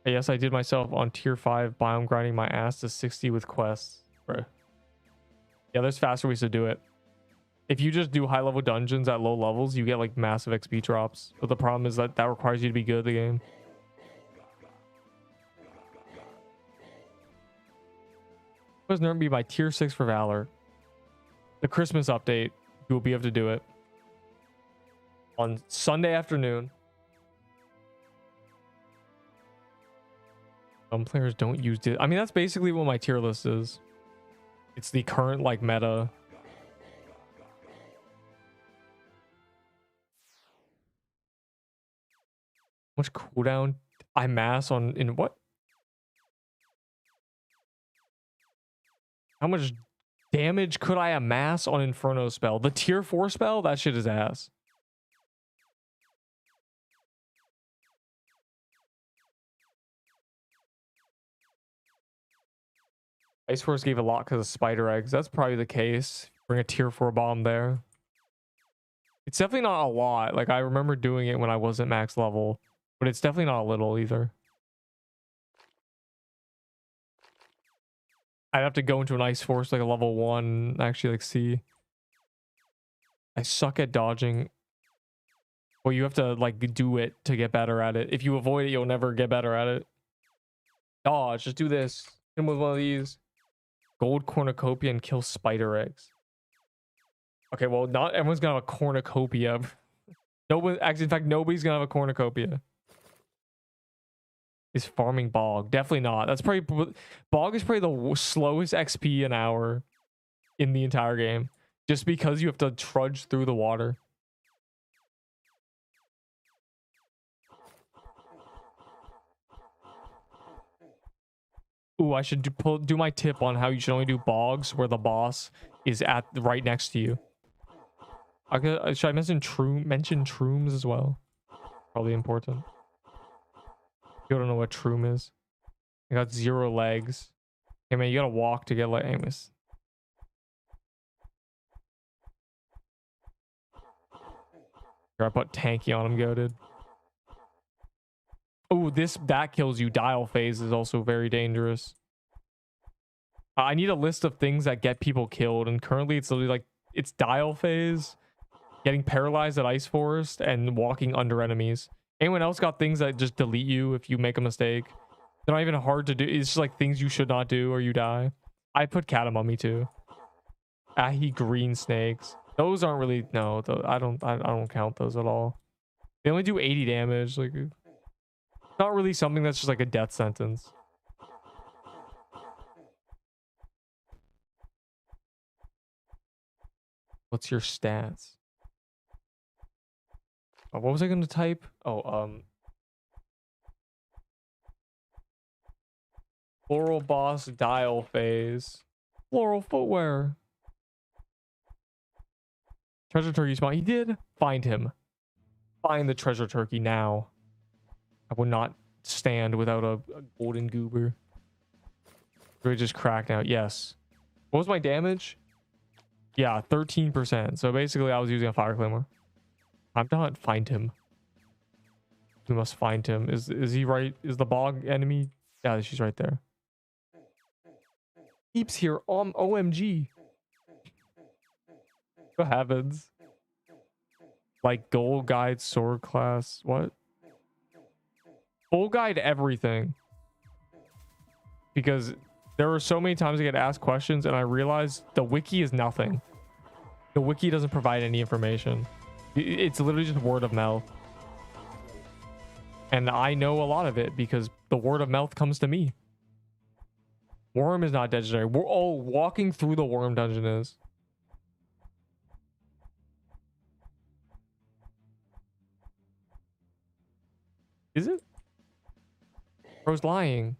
Yes, I did myself on tier 5 biome grinding my ass to 60 with quests. Bro. Yeah, there's faster ways to do it. If you just do high level dungeons at low levels, you get like massive XP drops. But the problem is that requires you to be good at the game. What does Nerp be by tier 6 for Valor? The Christmas update, you will be able to do it on Sunday afternoon. Some players don't use it. I mean, that's basically what my tier list is. It's the current like meta. How much cooldown I mass on in what? How much damage could I amass on Inferno spell? The tier 4 spell? That shit is ass. Ice Force gave a lot because of spider eggs. That's probably the case. Bring a tier 4 bomb there. It's definitely not a lot. Like, I remember doing it when I wasn't max level. But it's definitely not a little either. I'd have to go into an Ice Force like a level 1. Actually, like, see. I suck at dodging. Well, you have to, like, do it to get better at it. If you avoid it, you'll never get better at it. Dodge. Just do this. Hit him with one of these. Gold cornucopia and kill spider eggs. Okay, well, not everyone's gonna have a cornucopia. Nobody, actually, in fact, nobody's gonna have a cornucopia. Is farming bog? Definitely not. That's probably bog is probably the slowest XP an hour in the entire game, just because you have to trudge through the water. Ooh, I should do my tip on how you should only do bogs where the boss is at right next to you. Should I mention shrooms as well? Probably important. You don't know what shroom is. I got 0 legs. Hey man, you gotta walk to get legs. I put tanky on him, goated. Oh, that kills you. Dial phase is also very dangerous. I need a list of things that get people killed, and currently it's literally like it's dial phase, getting paralyzed at Ice Forest, and walking under enemies. Anyone else got things that just delete you if you make a mistake? They're not even hard to do. It's just like things you should not do or you die. I put Katamummy too. Ahi green snakes. Those aren't really I don't count those at all. They only do 80 damage. Like it's not really something that's just like a death sentence. What's your stats? Oh, what was I gonna type? Oh, floral boss dial phase. Floral footwear. Treasure turkey spawn. He did find him. Find the treasure turkey now. I would not stand without a golden goober. Do I just crack now? Yes. What was my damage? Yeah, 13%. So basically I was using a fire claymore. I'm not find him. We must find him. Is he right? Is the bog enemy? Yeah, she's right there. Keeps here. OMG. What happens? Like goal guide sword class. What? Full guide everything. Because there were so many times I get asked questions and I realized the wiki is nothing. The wiki doesn't provide any information. It's literally just word of mouth. And I know a lot of it because the word of mouth comes to me. Worm is not legendary. Walking through the worm dungeon is. Is it? Bro's lying.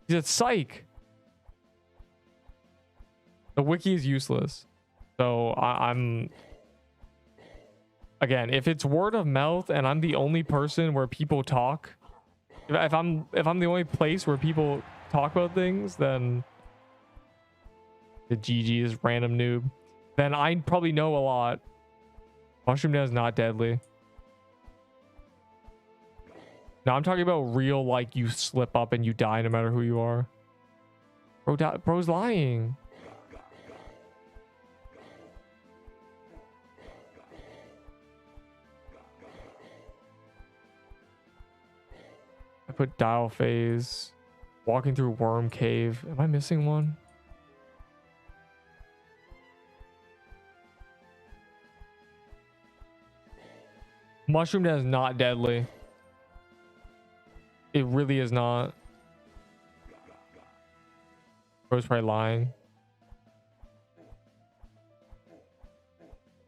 He's at psych. The wiki is useless. So I'm again, if it's word of mouth and I'm the only person where people talk, if I'm the only place where people talk about things, then the GG is random noob. Then I probably know a lot. Mushroom Death is not deadly. No, I'm talking about real, like you slip up and you die no matter who you are. Bro's lying. I put dial phase. Walking through worm cave. Am I missing one? Mushroom Death is not deadly. It really is not. Bro's probably lying.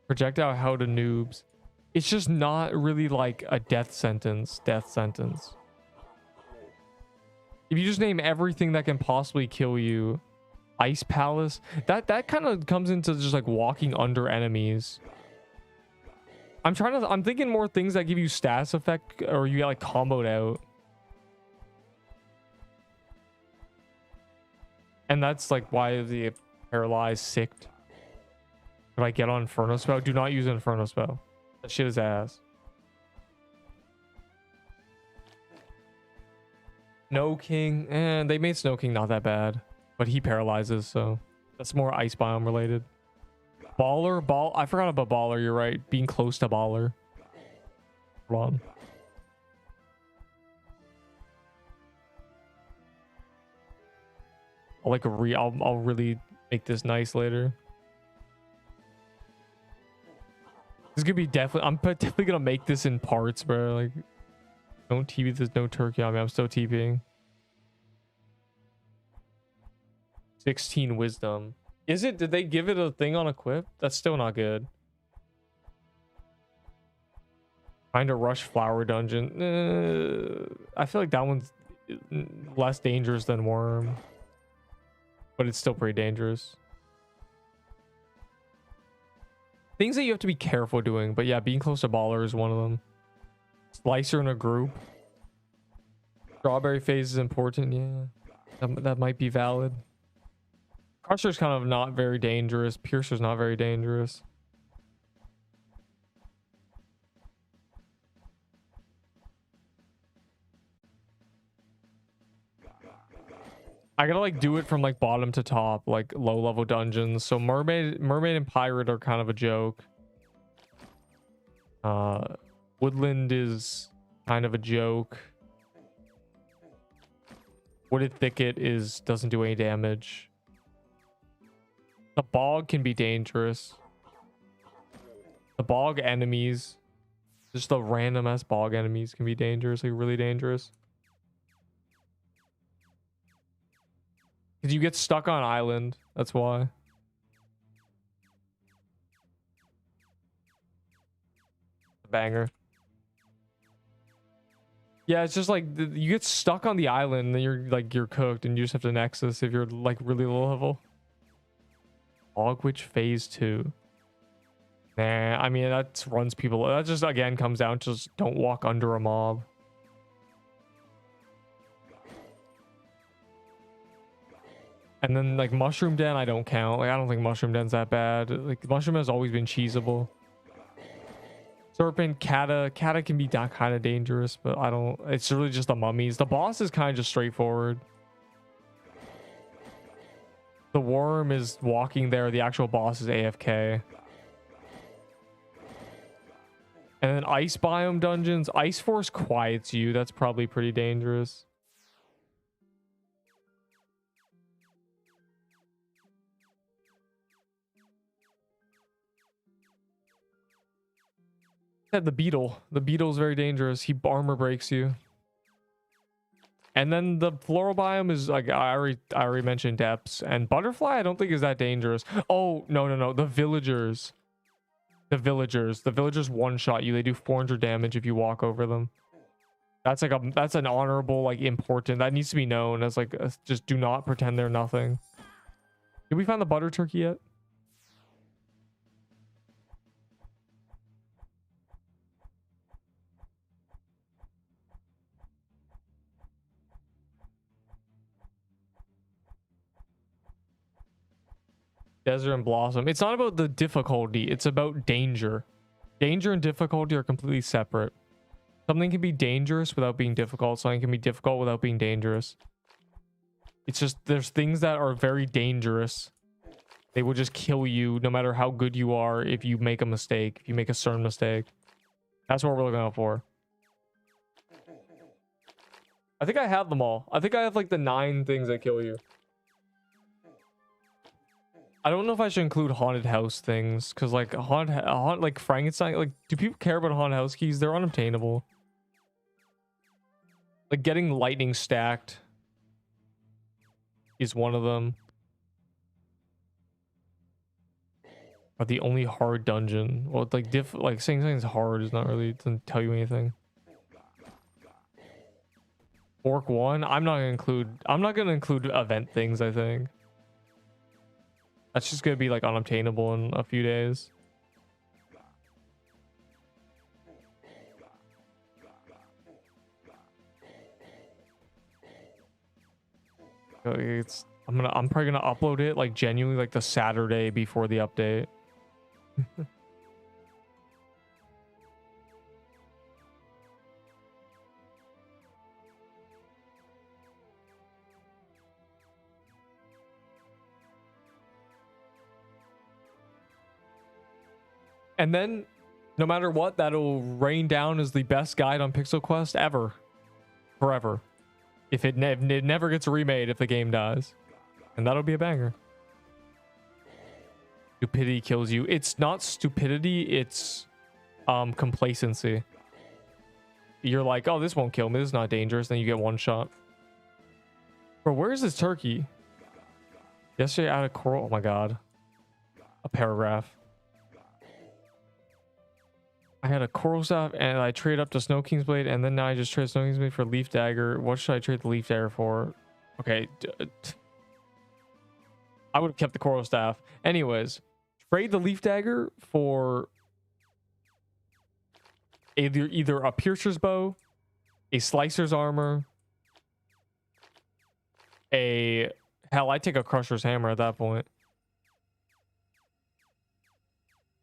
Projectile how to noobs. It's just not really like a death sentence. If you just name everything that can possibly kill you. Ice Palace. That kind of comes into just like walking under enemies. I'm thinking more things that give you status effect or you get like comboed out. And that's like why the paralyzed sicked. Could I get on Inferno Spell? Do not use Inferno Spell. That shit is ass. Snow King. And they made Snow King not that bad. But he paralyzes, so that's more ice biome related. Baller? I forgot about Baller, you're right. Being close to Baller. Hold on. I'll really make this nice later. This could be I'm definitely gonna make this in parts, bro. Like, don't TP. There's no turkey on me. I'm still TPing. 16 wisdom. Is it? Did they give it a thing on equip? That's still not good. Trying to rush flower dungeon. I feel like that one's less dangerous than worm, but it's still pretty dangerous. Things that you have to be careful doing, but yeah, being close to baller is one of them. Slicer in a group. Strawberry phase is important, yeah. That might be valid. Crusher's kind of not very dangerous. Piercer's not very dangerous. I gotta like do it from like bottom to top, like low level dungeons. So mermaid and pirate are kind of a joke. Woodland is kind of a joke. Wooded thicket doesn't do any damage. The bog can be dangerous. The bog enemies, just the random ass bog enemies can be dangerous, like really dangerous. Because you get stuck on island, that's why. Banger. Yeah, it's just like you get stuck on the island and then you're cooked and you just have to nexus if you're like really low level. Ogwitch phase 2. Nah, I mean that runs people. That just again comes down to just don't walk under a mob. And then like Mushroom Den, I don't count. Like I don't think Mushroom Den's that bad. Like Mushroom has always been cheesable. Serpent, Kata can be that kind of dangerous, but I don't. It's really just the mummies. The boss is kind of just straightforward. The worm is walking there. The actual boss is AFK. And then ice biome dungeons. Ice Force quiets you. That's probably pretty dangerous. The beetle. The beetle is very dangerous. He armor breaks you. And then the floral biome is like I already mentioned depths. And butterfly I don't think is that dangerous. Oh no. The villagers one shot you. They do 400 damage if you walk over them. That's like that's an honorable, like important, that needs to be known as like just do not pretend they're nothing. Did we find the butter turkey yet? Desert and Blossom. It's not about the difficulty. It's about danger. Danger and difficulty are completely separate. Something can be dangerous without being difficult. Something can be difficult without being dangerous. It's just there's things that are very dangerous. They will just kill you no matter how good you are if you make a mistake. If you make a certain mistake. That's what we're looking out for. I think I have them all. I think I have like the 9 things that kill you. I don't know if I should include haunted house things because like like Frankenstein, like do people care about haunted house keys? They're unobtainable. Like getting lightning stacked is one of them. Are the only hard dungeon. Well, like like saying something's hard is not really, doesn't tell you anything. Orc 1, I'm not gonna include event things, I think. That's just gonna be like unobtainable in a few days. I'm probably gonna upload it like genuinely like the Saturday before the update. And then, no matter what, that'll rain down as the best guide on Pixel Quest ever. Forever. If it never gets remade if the game dies. And that'll be a banger. Stupidity kills you. It's not stupidity, it's complacency. You're like, oh, this won't kill me. This is not dangerous. Then you get one shot. Bro, where is this turkey? Yesterday I had a coral. Oh my god. A paragraph. I had a coral staff and I traded up to Snow King's blade, and then now I just trade Snow King's blade for leaf dagger. What should I trade the leaf dagger for? Okay, I would have kept the coral staff. Anyways, trade the leaf dagger for either a piercer's bow, a slicer's armor, hell, I take a crusher's hammer at that point.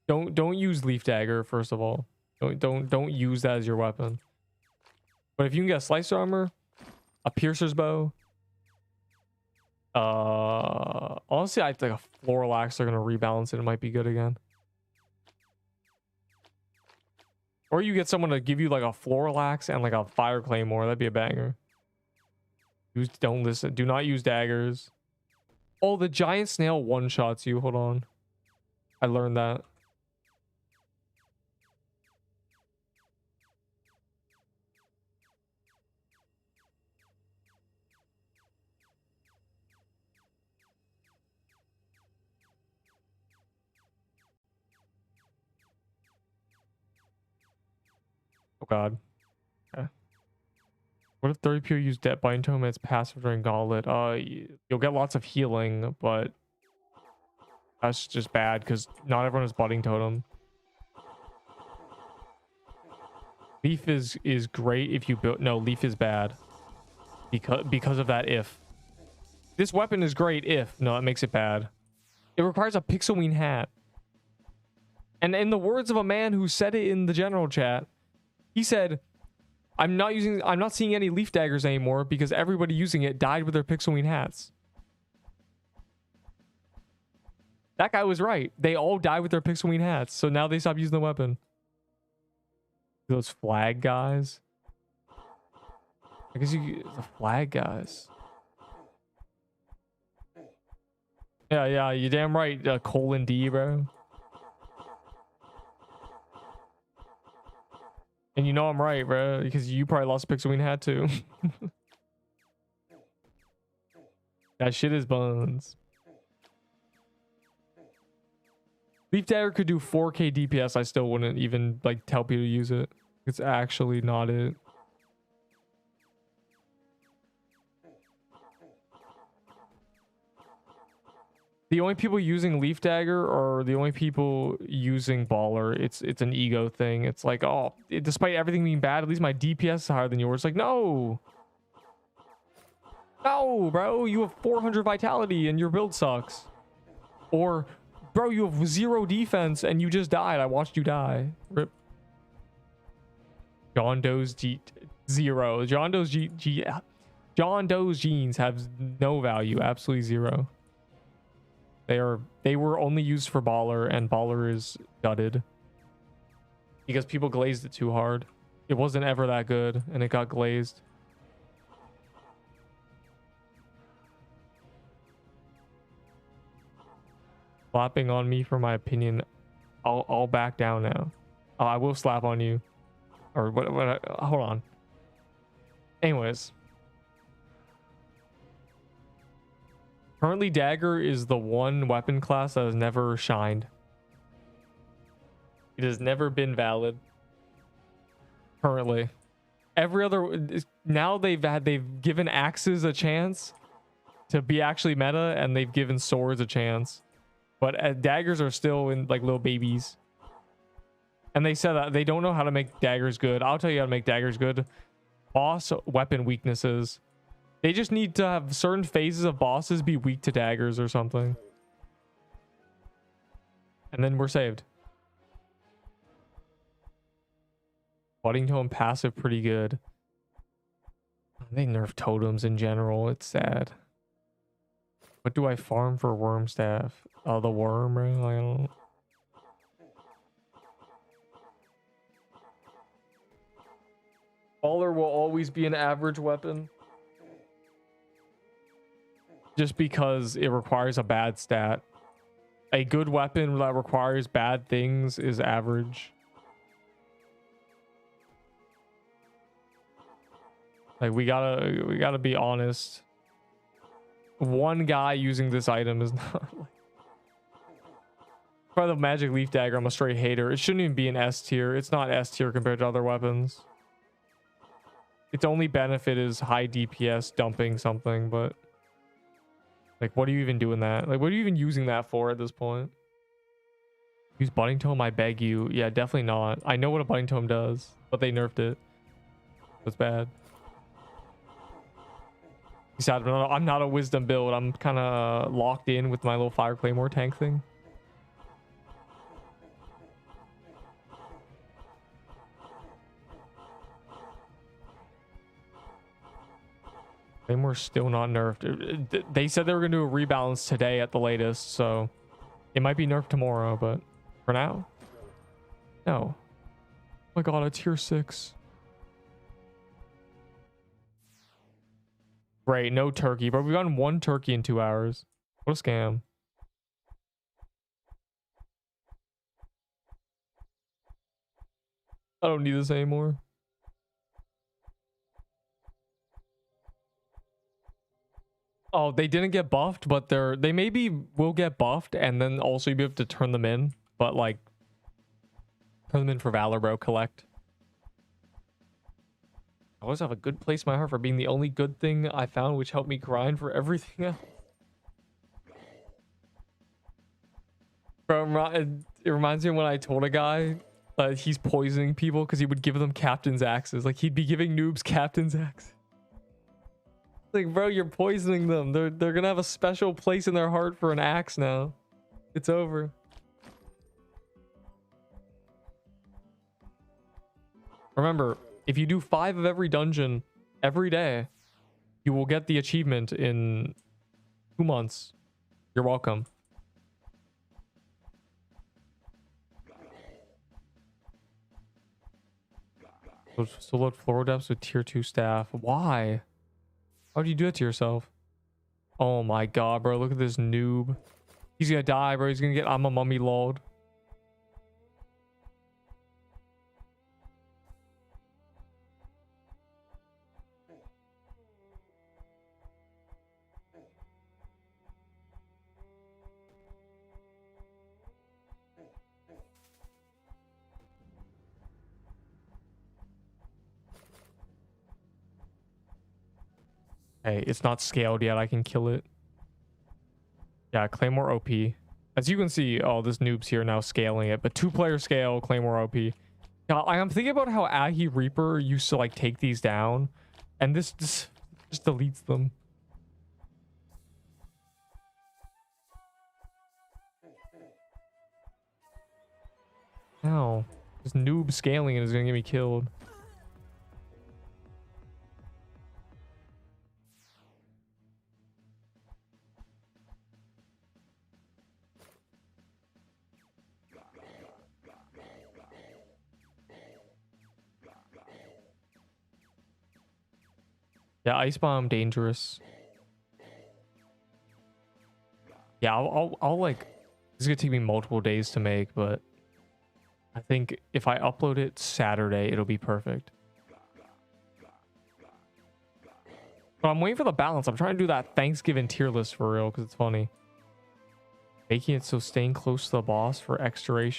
Don't use leaf dagger, first of all. Don't use that as your weapon. But if you can get a slicer armor, a piercer's bow, honestly, I think a floral axe are gonna rebalance it. It might be good again. Or you get someone to give you like a floral axe and like a fire claymore. That'd be a banger. Don't listen. Do not use daggers. Oh, the giant snail one-shots you. Hold on. I learned that. Oh god. Okay. What if 30 people use Debt Bind Tome and it's passive during Gauntlet? You'll get lots of healing, but that's just bad because not everyone has Budding Totem. Leaf is great if you build. No, Leaf is bad because of that. If this weapon is great, no, it makes it bad. It requires a Pixelween hat. And in the words of a man who said it in the general chat, he said, I'm not seeing any leaf daggers anymore because everybody using it died with their Pixelween hats. That guy was right. They all died with their Pixelween hats, so now they stop using the weapon. Those flag guys. I guess the flag guys. Yeah, you're damn right, colon D, bro. And you know I'm right, bro, because you probably lost a Pixelween hat too. That shit is buns. Leaf Dagger could do 4k DPS. I still wouldn't even like tell people to use it. It's actually not it. The only people using Leaf Dagger are the only people using Baller. It's an ego thing. It's like, oh, despite everything being bad, at least my DPS is higher than yours. Like, no. No, bro. You have 400 vitality and your build sucks. Or, bro, you have 0 defense and you just died. I watched you die. Rip. John Doe's 0. John Doe's genes have no value. Absolutely 0. They were only used for Baller, and Baller is gutted because people glazed it too hard. It wasn't ever that good, and it got glazed. Slapping on me for my opinion. I'll back down now. I will slap on you, or what? Hold on. Anyways. Currently, Dagger is the one weapon class that has never shined. It has never been valid. Currently. Every other... Now they've given axes a chance to be actually meta, and they've given swords a chance. But daggers are still in like little babies. And they said that they don't know how to make daggers good. I'll tell you how to make daggers good. Boss weapon weaknesses. They just need to have certain phases of bosses be weak to daggers or something. And then we're saved. Budding Tome passive pretty good. They nerf totems in general. It's sad. What do I farm for worm staff? Oh, the worm, right? I don't... Baller will always be an average weapon. Just because it requires a bad stat. A good weapon that requires bad things is average. Like we gotta be honest. One guy using this item is not like... By the magic leaf dagger, I'm a straight hater. It shouldn't even be an S tier. It's not S tier compared to other weapons. Its only benefit is high DPS dumping something, but like, what are you even doing that? Like, what are you even using that for at this point? Use budding tome, I beg you. Yeah, definitely not. I know what a budding tome does, but they nerfed it. That's bad. Besides, I'm not a wisdom build. I'm kind of locked in with my little fire claymore tank thing. Claymore's still not nerfed. They said they were going to do a rebalance today at the latest, so it might be nerfed tomorrow, but for now, no. Oh my god, a tier 6. Great, no turkey, but we've gotten 1 turkey in 2 hours. What a scam. I don't need this anymore. Oh, they didn't get buffed, but they maybe will get buffed, and then also you'll be able to turn them in, but like turn them in for Valor, bro. Collect. I always have a good place in my heart for being the only good thing I found, which helped me grind for everything else. Bro, it reminds me of when I told a guy he's poisoning people because he would give them captain's axes. Like, he'd be giving noobs captain's axes. Like, bro, you're poisoning them. They're gonna have a special place in their heart for an axe now. It's over. Remember, if you do 5 of every dungeon every day, you will get the achievement in 2 months. You're welcome. So load floor depths with tier 2 staff. Why? How do you do it to yourself? Oh my god, bro. Look at this noob. He's gonna die, bro. He's gonna get I'm a mummy lulled. Hey, it's not scaled yet. I can kill it. Yeah, Claymore OP. As you can see, oh, this noob's here now scaling it. But 2-player scale, Claymore OP. Now, I'm thinking about how Ahi Reaper used to, like, take these down. And this just deletes them. Ow. This noob scaling it is going to get me killed. Yeah, Ice Bomb dangerous. Yeah, I'll like, this is gonna take me multiple days to make, but I think if I upload it Saturday, it'll be perfect. But I'm waiting for the balance. I'm trying to do that Thanksgiving tier list for real because it's funny. Making it so staying close to the boss for extra.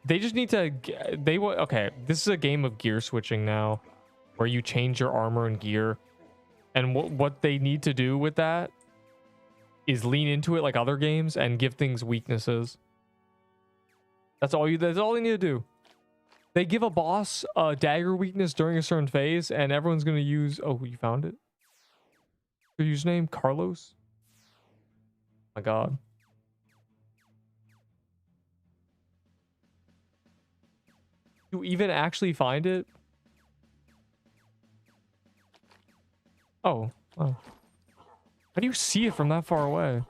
They just need to, okay, this is a game of gear switching now, where you change your armor and gear. And what they need to do with that is lean into it like other games and give things weaknesses. That's all they need to do. They give a boss a dagger weakness during a certain phase, and everyone's gonna use, oh, you found it? Your username? Carlos? Oh my god. You even actually find it? Oh. Oh. How do you see it from that far away?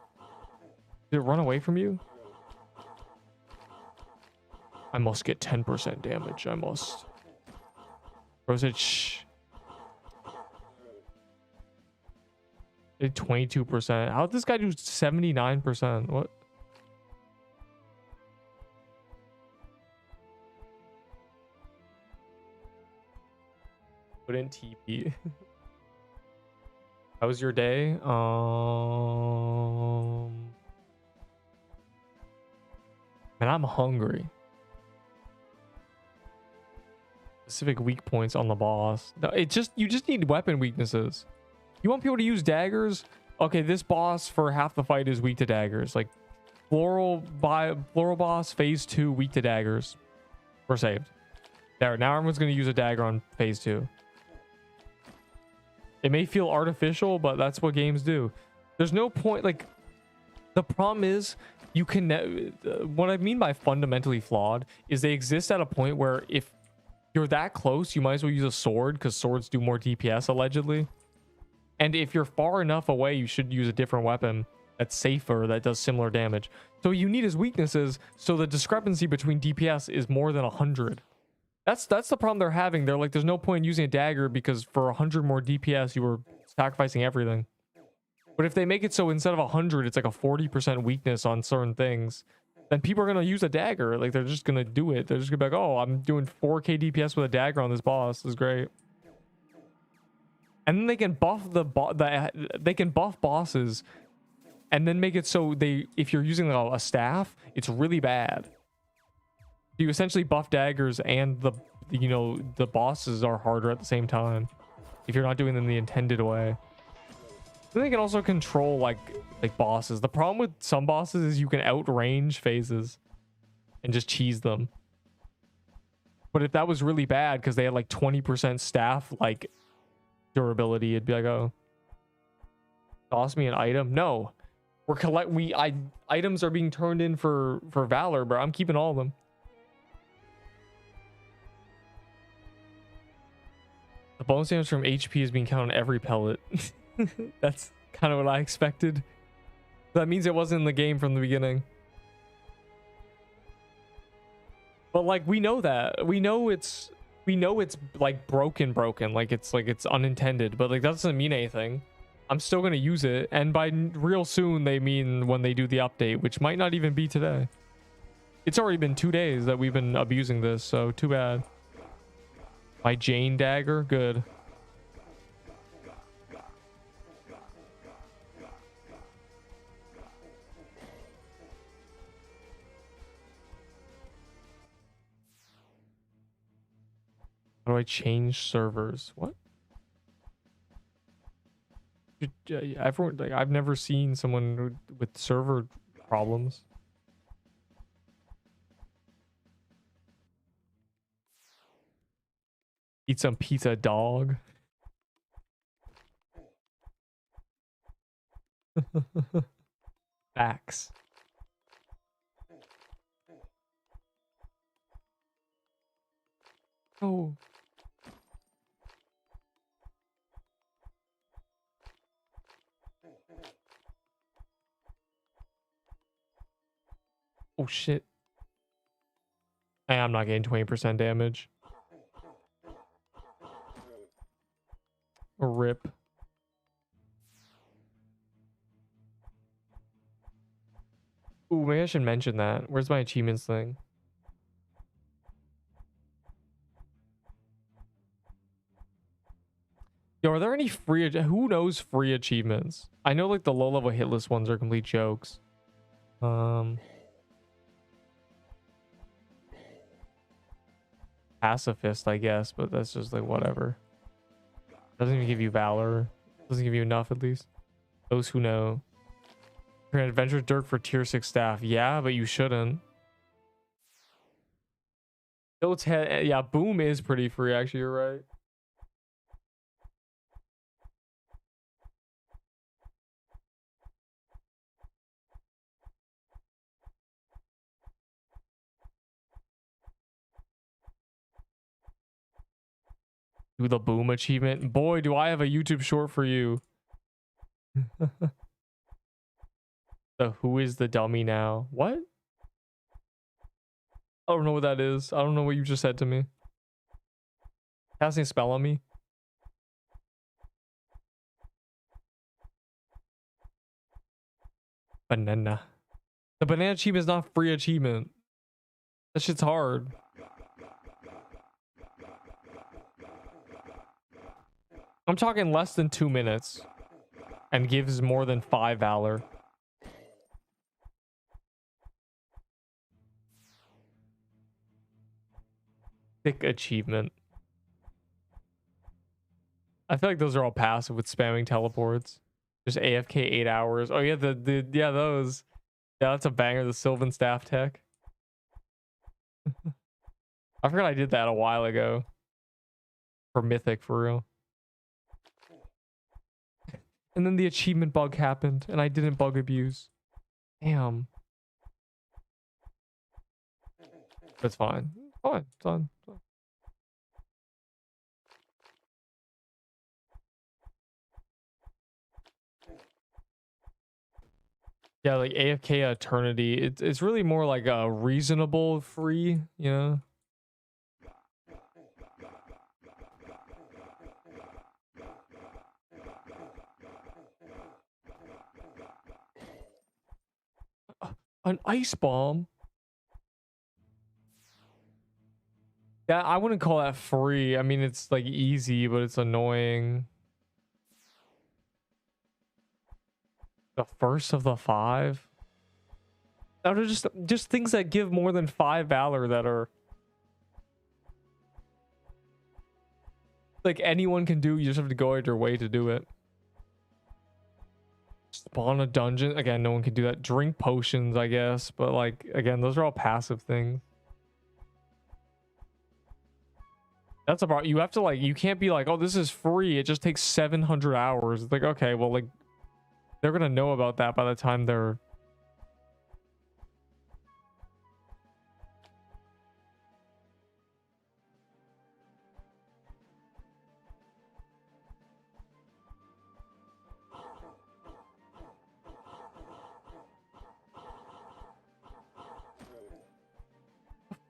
Did it run away from you? I must get 10% damage. I must. Or is it shh? It 22%. How did this guy do 79%? What? Put in TP. How was your day? And I'm hungry. Specific weak points on the boss. No, you just need weapon weaknesses. You want people to use daggers? Okay, this boss for half the fight is weak to daggers. Like floral boss phase 2 weak to daggers. We're saved. There, now everyone's gonna use a dagger on phase 2. It may feel artificial, but that's what games do. There's no point, like, the problem is you can, what I mean by fundamentally flawed is they exist at a point where if you're that close, you might as well use a sword because swords do more DPS allegedly. And if you're far enough away, you should use a different weapon that's safer, that does similar damage. So what you need is weaknesses, so the discrepancy between DPS is more than 100. That's the problem they're having. They're like, there's no point in using a dagger because for 100 more DPS, you were sacrificing everything. But if they make it so instead of 100, it's like a 40% weakness on certain things, then people are going to use a dagger. Like, they're just going to do it. They're just going to be like, oh, I'm doing 4k DPS with a dagger on this boss. This is great. And then they can buff they can buff bosses and then make it so if you're using a staff, it's really bad. You essentially buff daggers and the bosses are harder at the same time if you're not doing them the intended way. Then they can also control like bosses. The problem with some bosses is you can outrange phases and just cheese them. But if that was really bad because they had like 20% staff like durability, it'd be like, oh, toss me an item. No, items are being turned in for Valor, bro. I'm keeping all of them. The bonus damage from HP is being counted on every pellet. That's kind of what I expected. That means it wasn't in the game from the beginning. But like, we know that. We know it's like broken, like it's unintended, but like that doesn't mean anything. I'm still going to use it, and by real soon they mean when they do the update, which might not even be today. It's already been 2 days that we've been abusing this, so too bad. My Jane dagger, good. How do I change servers? What? Everyone, like, I've never seen someone with server problems. Eat some pizza, dog. Facts. Oh. Oh shit. I'm not getting 20% damage. Rip. Ooh, maybe I should mention that. Where's my achievements thing? Yo, are there any free... Who knows free achievements? I know like the low-level hit list ones are complete jokes. Pacifist, I guess, but that's just like whatever. Doesn't even give you Valor. Doesn't give you enough, at least. Those who know. You're an adventure Dirk for tier 6 staff. Yeah, but you shouldn't. Yeah, Boom is pretty free, actually, you're right. Do the Boom achievement. Boy, do I have a YouTube short for you. The who is the dummy now? What? I don't know what that is. I don't know what you just said to me. Casting a spell on me? Banana. The banana achievement is not free achievement. That shit's hard. I'm talking less than 2 minutes and gives more than 5 Valor. Thick achievement. I feel like those are all passive with spamming teleports. Just AFK 8 hours. Oh yeah, yeah, those. Yeah, that's a banger, the Sylvan Staff tech. I forgot I did that a while ago. For Mythic, for real. And then the achievement bug happened, and I didn't bug abuse. Damn. That's fine. Fine. It's fine. Yeah, like AFK Eternity. It's really more like a reasonable free, you know? An ice bomb? Yeah, I wouldn't call that free. I mean, it's like easy, but it's annoying. The first of the 5? That are just things that give more than 5 valor that are like anyone can do. You just have to go out your way to do it. Spawn a dungeon. Again, no one can do that. Drink potions, I guess. But like, again, those are all passive things. That's about, you have to like, you can't be like, oh, this is free. It just takes 700 hours. It's like, okay, well, like, they're going to know about that by the time they're...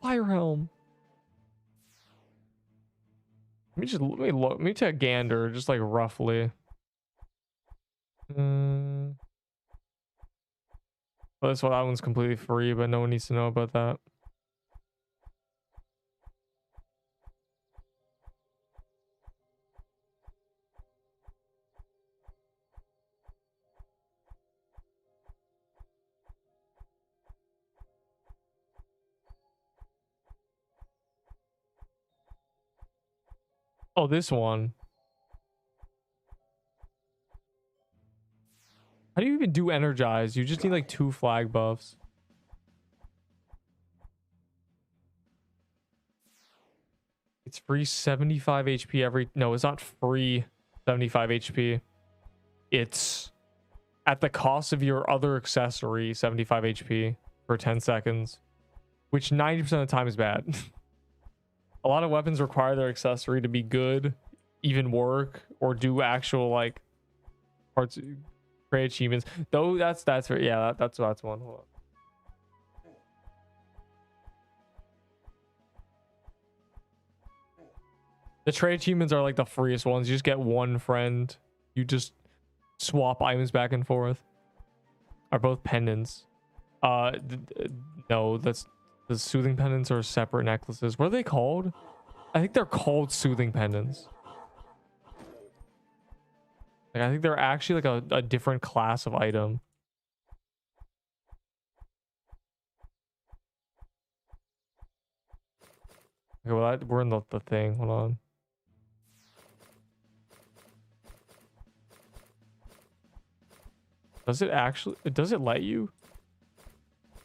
Fire helm. Let me take a gander, just like roughly. Oh, that's why that one's completely free, but no one needs to know about that. Oh, this one. How do you even do energize? You just need like 2 flag buffs. It's free 75 HP every... No, it's not free 75 HP. It's at the cost of your other accessory, 75 HP for 10 seconds. Which 90% of the time is bad. A lot of weapons require their accessory to be good, even work, or do actual like parts, create achievements. Though that's that's one. Hold on. The trade achievements are like the freest ones. You just get one friend. You just swap items back and forth. Are both pendants? No, that's the soothing pendants are separate necklaces. What are they called? I think they're called soothing pendants. Like I think they're actually like a different class of item. Okay, well we're in the thing. Hold on. Does it actually? Does it let you?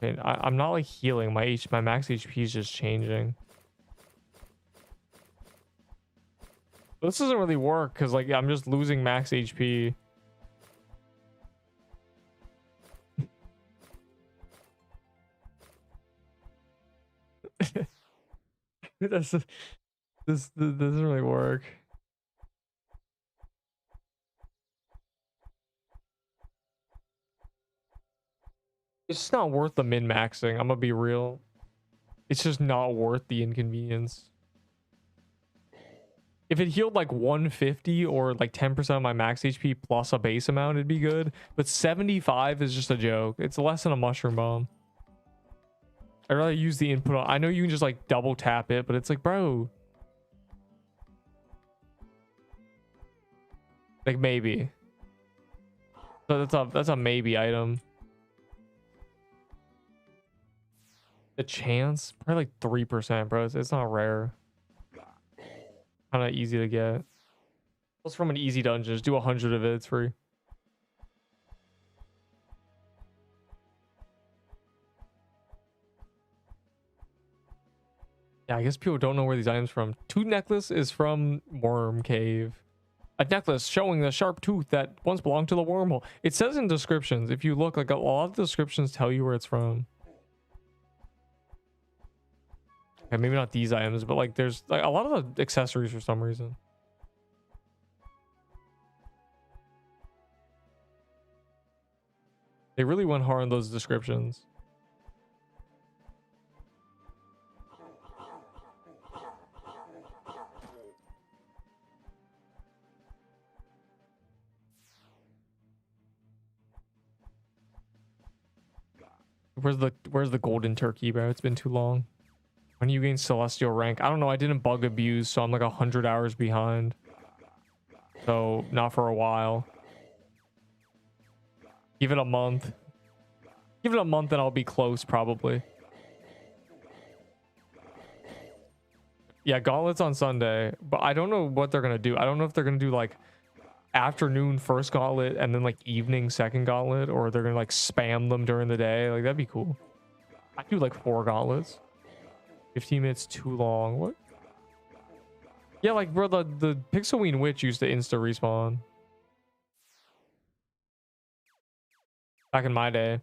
Okay, I'm not like healing. My max HP is just changing. This doesn't really work because like I'm just losing max HP. This doesn't really work. It's just not worth the min-maxing. I'm gonna be real. It's just not worth the inconvenience. If it healed like 150 or like 10% of my max HP plus a base amount, it'd be good. But 75 is just a joke. It's less than a mushroom bomb. I'd rather use the input on. I know you can just like double tap it, but it's like, bro. Like maybe. So that's a maybe item. The chance? Probably like 3%, bro. It's not rare. kind of easy to get. Plus from an easy dungeon, just do 100 of it, it's free. Yeah, I guess people don't know where these items from. Tooth necklace is from Worm Cave. A necklace showing the sharp tooth that once belonged to the wormhole. It says in descriptions. If you look, like a lot of the descriptions tell you where it's from. Okay, maybe not these items, but like there's like a lot of the accessories for some reason. They really went hard on those descriptions. Where's the golden turkey, bro? It's been too long. When you gain celestial rank, I don't know. I didn't bug abuse, so I'm like 100 hours behind. So not for a while. Give it a month. Give it a month and I'll be close probably. Yeah, gauntlets on Sunday, but I don't know what they're gonna do. I don't know if they're gonna do like afternoon first gauntlet and then like evening second gauntlet, or they're gonna like spam them during the day. Like that'd be cool. I do like 4 gauntlets. 15 minutes too long. What? Yeah, like bro, the Pixelween witch used to insta respawn back in my day.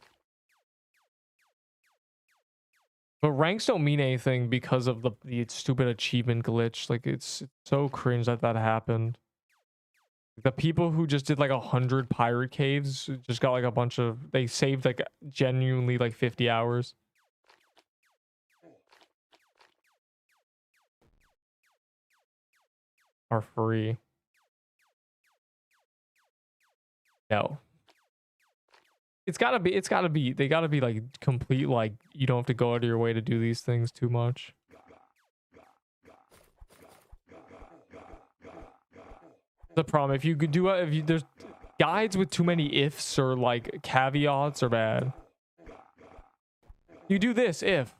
But ranks don't mean anything because of the stupid achievement glitch. Like it's so cringe that that happened. The people who just did like 100 pirate caves just got like a bunch of, they saved like genuinely like 50 hours. Are free. No. It's gotta be, they gotta be like complete, like you don't have to go out of your way to do these things too much. The problem, if you could do it, if you, there's guides with too many ifs or like caveats are bad. You do this if.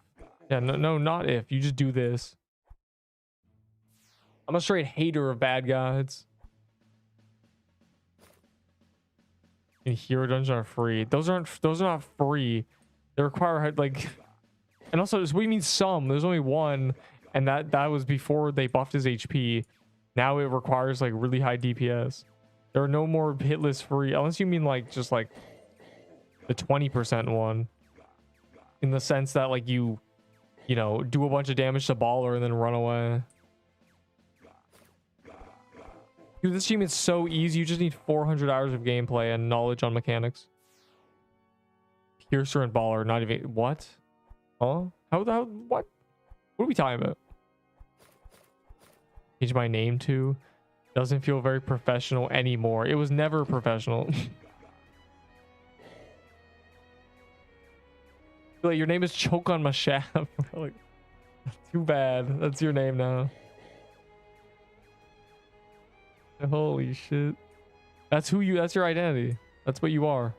Yeah, no, not if. You just do this. I'm a straight hater of bad guides. And hero dungeons are free. Those are not free. They require like, and also what do you mean some? There's only one, and that was before they buffed his HP. Now it requires like really high DPS. There are no more hitless free, unless you mean like just like the 20% one, in the sense that like you know, do a bunch of damage to Baller and then run away. Dude, this team is so easy. You just need 400 hours of gameplay and knowledge on mechanics. Piercer and Baller, not even, what? Huh? How what? What are we talking about? Change my name to. Doesn't feel very professional anymore. It was never professional. Like, your name is Choke on my shaft. Like, too bad. That's your name now. Holy shit. That's who you, that's your identity. That's what you are.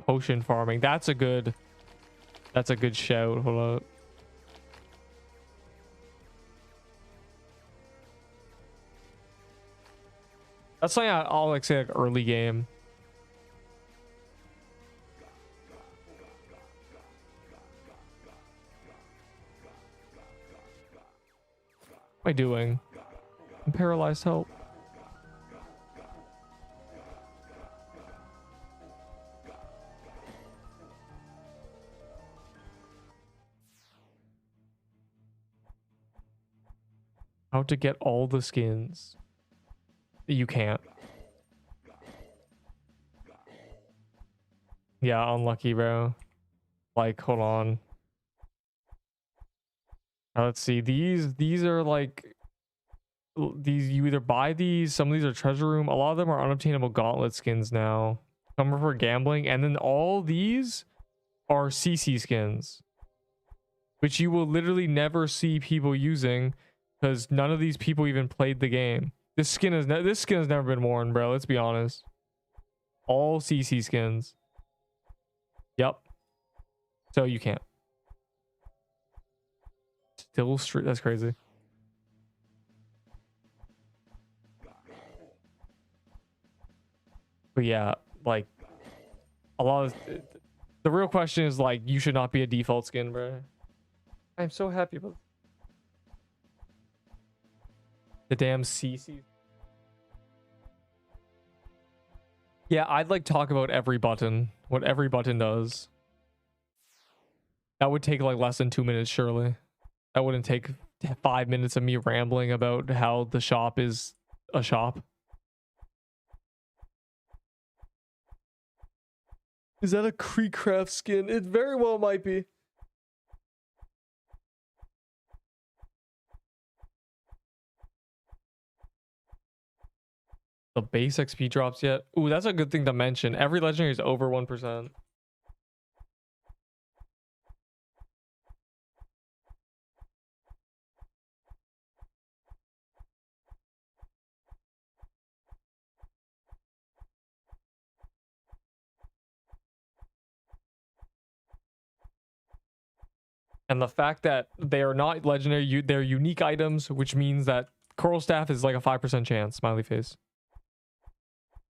Potion farming. That's a good shout. Hold up. That's like I'll like say like early game. What am I doing? I'm paralyzed. Help. How to get all the skins. You can't. Yeah, unlucky, bro. Like, hold on. Let's see. These are like, these, you either buy these, some of these are treasure room, a lot of them are unobtainable gauntlet skins now. Some are for gambling, and then all these are CC skins, which you will literally never see people using because none of these people even played the game. This skin has never been worn, bro. Let's be honest. All CC skins. Yep. So you can't. Still street. That's crazy. But yeah, like a lot of the real question is like you should not be a default skin, bro. I'm so happy about the damn CC. Yeah, I'd like talk about every button, what every button does. That would take like less than 2 minutes, surely. That wouldn't take 5 minutes of me rambling about how the shop is a shop. Is that a Creekcraft skin? It very well might be. The base XP drops yet? Ooh, that's a good thing to mention. Every legendary is over 1%. And the fact that they are not legendary, they're unique items, which means that Coral Staff is like a 5% chance. Smiley face.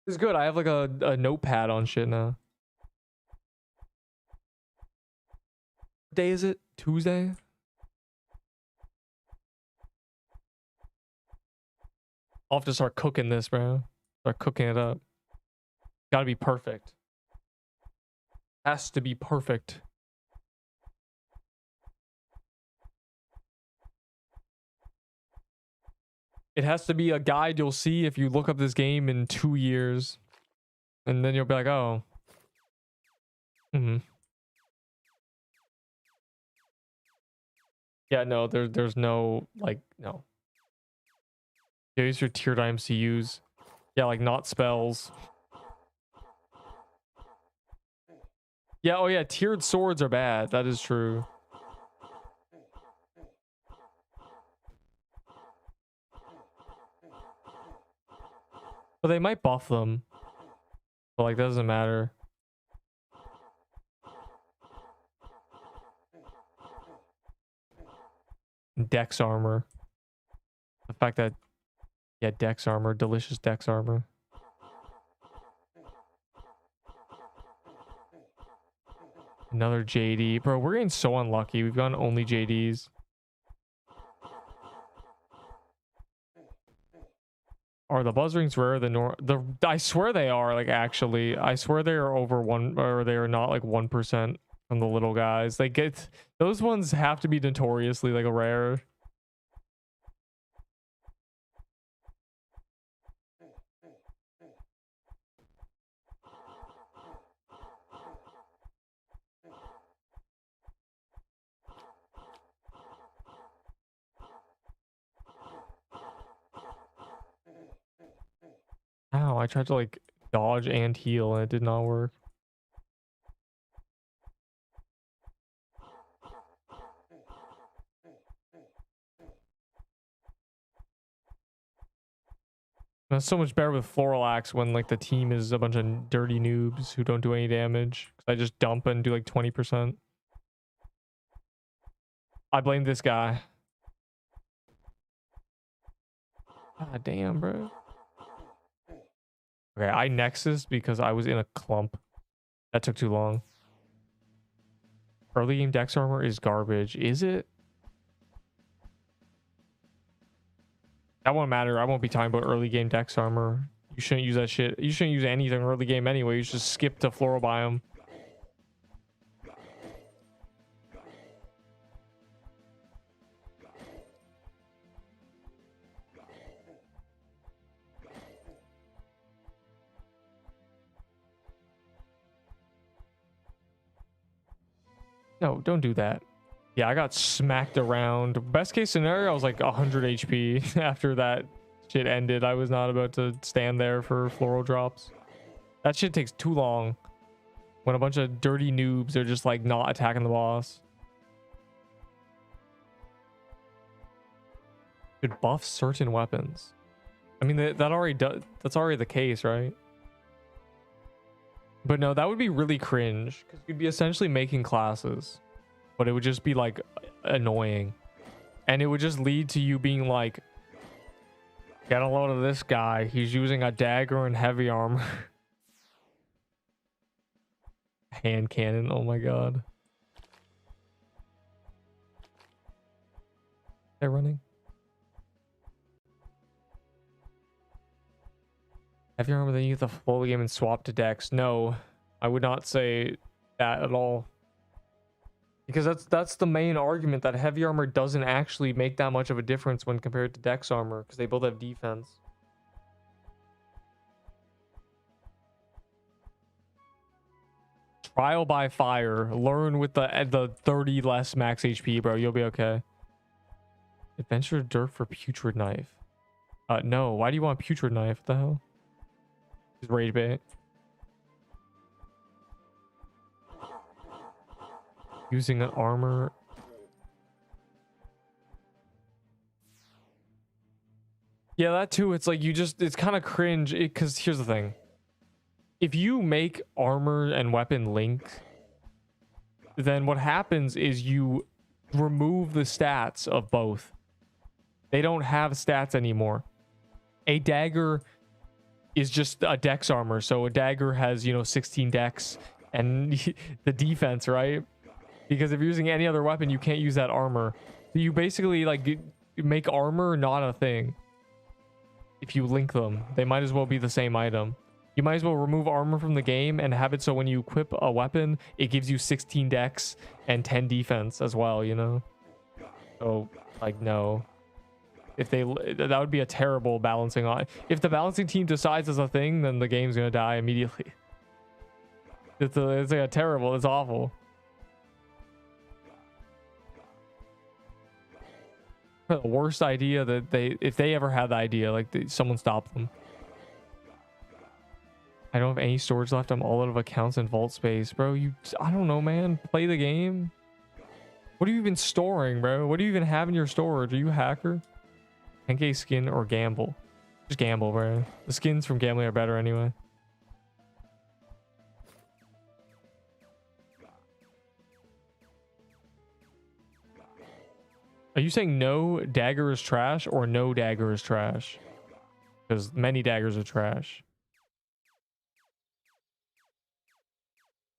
It's good. I have like a notepad on shit now. What day is it? Tuesday? I'll have to start cooking this, bro. Start cooking it up. Gotta be perfect. Has to be perfect. It has to be a guide you'll see if you look up this game in 2 years. And then you'll be like, oh. Yeah, no, there's no, like, no. Yeah, these are tiered IMCUs. Yeah, like not spells. Yeah, oh yeah, tiered swords are bad. That is true. But they might buff them. But like, that doesn't matter. Dex armor. The fact that, yeah, Dex armor, delicious Dex armor. Another JD. Bro, we're getting so unlucky. We've gotten only JDs. Are the buzz rings rare? I swear they are, like, actually. I swear they are over 1, or they are not like 1% from the little guys. They get, those ones have to be notoriously like a rare. Ow, I tried to like dodge and heal and it did not work. That's so much better with Floral Axe when like the team is a bunch of dirty noobs who don't do any damage. I just dump and do like 20%. I blame this guy. God damn, bro. Okay, I Nexus because I was in a clump. That took too long. Early game Dex armor is garbage. Is it? That won't matter. I won't be talking about early game Dex armor. You shouldn't use that shit. You shouldn't use anything early game anyway. You should just skip to floral biome. No, don't do that. Yeah, I got smacked around. Best case scenario, I was like 100 HP after that shit ended. I was not about to stand there for floral drops. That shit takes too long when a bunch of dirty noobs are just like not attacking the boss. Could buff certain weapons. I mean, that already does. That's already the case, right? But no, that would be really cringe because you'd be essentially making classes, but it would just be like annoying, and it would just lead to you being like, get a load of this guy. He's using a dagger and heavy armor. Hand cannon. Oh my god. They're running. Heavy armor, then you get the full game and swap to dex. No, I would not say that at all. Because that's the main argument, that heavy armor doesn't actually make that much of a difference when compared to dex armor, because they both have defense. Trial by fire. Learn with the 30 less max HP, bro. You'll be okay. Adventure dirt for putrid knife. No. Why do you want putrid knife? What the hell? Just rage bait. Using an armor. Yeah, that too. It's like it's kind of cringe because here's the thing. If you make armor and weapon linked, then what happens is you remove the stats of both. They don't have stats anymore. A dagger is just a dex armor, so a dagger has 16 dex and the defense, right? Because if you're using any other weapon, you can't use that armor. So you basically like make armor not a thing. If you link them, they might as well be the same item. You might as well remove armor from the game and have it so when you equip a weapon, it gives you 16 dex and 10 defense as well, So like, no. That would be a terrible balancing on. If the balancing team decides as a thing, then the game's gonna die immediately. It's like a terrible. It's awful. The worst idea that if they ever had the idea, like someone stopped them. I don't have any storage left. I'm all out of accounts and vault space, bro. I don't know, man. Play the game. What are you even storing, bro? What do you even have in your storage? Are you a hacker? 10k skin or gamble? Just gamble, bro. The skins from gambling are better anyway. Are you saying no dagger is trash or no dagger is trash? Because many daggers are trash.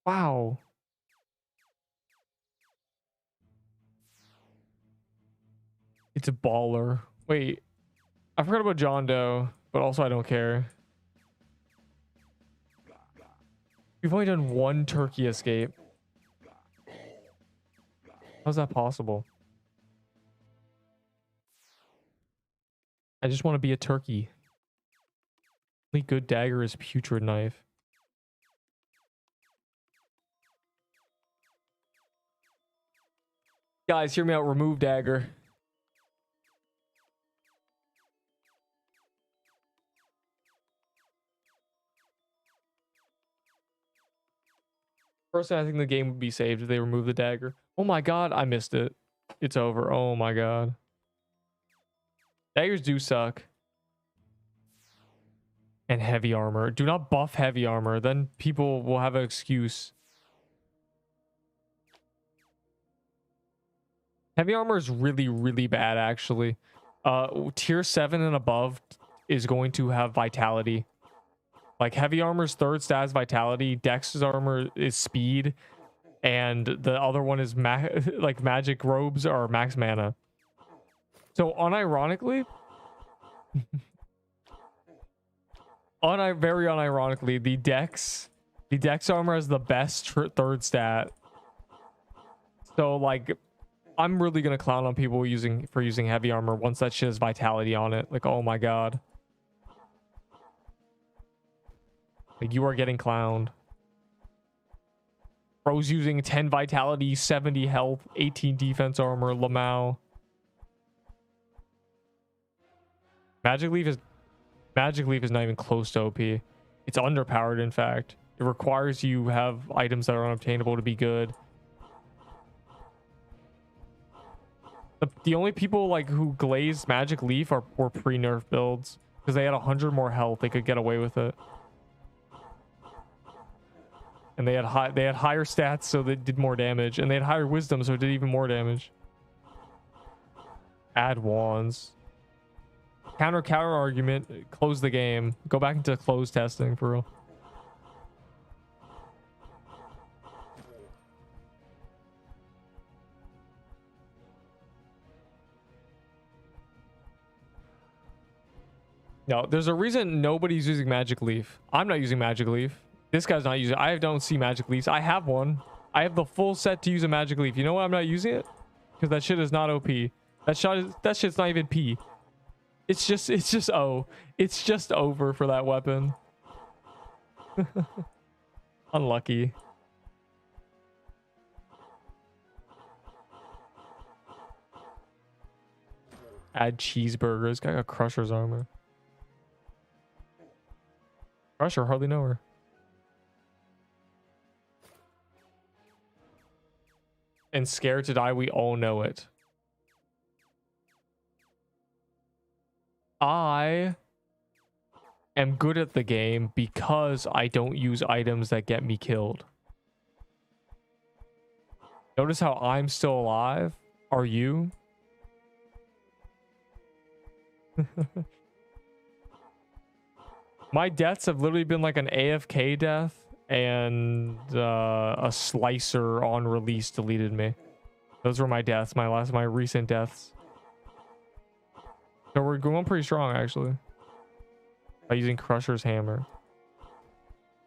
Wow. It's a baller. Wait, I forgot about John Doe, but also I don't care. We've only done one turkey escape. How's that possible? I just want to be a turkey. Only good dagger is putrid knife. Guys, hear me out. Remove dagger. Personally, I think the game would be saved if they remove the dagger. Oh my god, I missed it. It's over. Oh my god. Daggers do suck. And heavy armor. Do not buff heavy armor. Then people will have an excuse. Heavy armor is really, really bad, actually. Tier 7 and above is going to have vitality. Like, heavy armor's third stat is vitality. Dex's armor is speed. And the other one is like magic robes are max mana. So, unironically... very unironically, the dex armor is the best third stat. So, like... I'm really gonna clown on people using heavy armor once that shit has vitality on it. Like, oh my god. Like, you are getting clowned. Bro's using 10 vitality, 70 health, 18 defense armor, Lamau. Magic Leaf is not even close to OP. It's underpowered, in fact. It requires you have items that are unobtainable to be good. The only people like who glazed Magic Leaf were pre-nerf builds because they had 100 more health. They could get away with it. And they had higher stats, so they did more damage, and they had higher wisdom, so it did even more damage. Add wands. Counter argument. Close the game. Go back into closed testing for real. No, there's a reason nobody's using Magic Leaf. I'm not using Magic Leaf. This guy's not using it. I don't see Magic Leafs. I have one. I have the full set to use a Magic Leaf. You know why I'm not using it? Because that shit is not OP. That shit's not even P. It's just O. It's just over for that weapon. Unlucky. Add cheeseburgers. Guy got Crusher's armor. Crusher, hardly know her. And scared to die, we all know it. I am good at the game because I don't use items that get me killed. Notice how I'm still alive? Are you? My deaths have literally been like an AFK death and a slicer on release deleted me. Those were my deaths, my recent deaths. So we're going pretty strong actually. By using Crusher's hammer.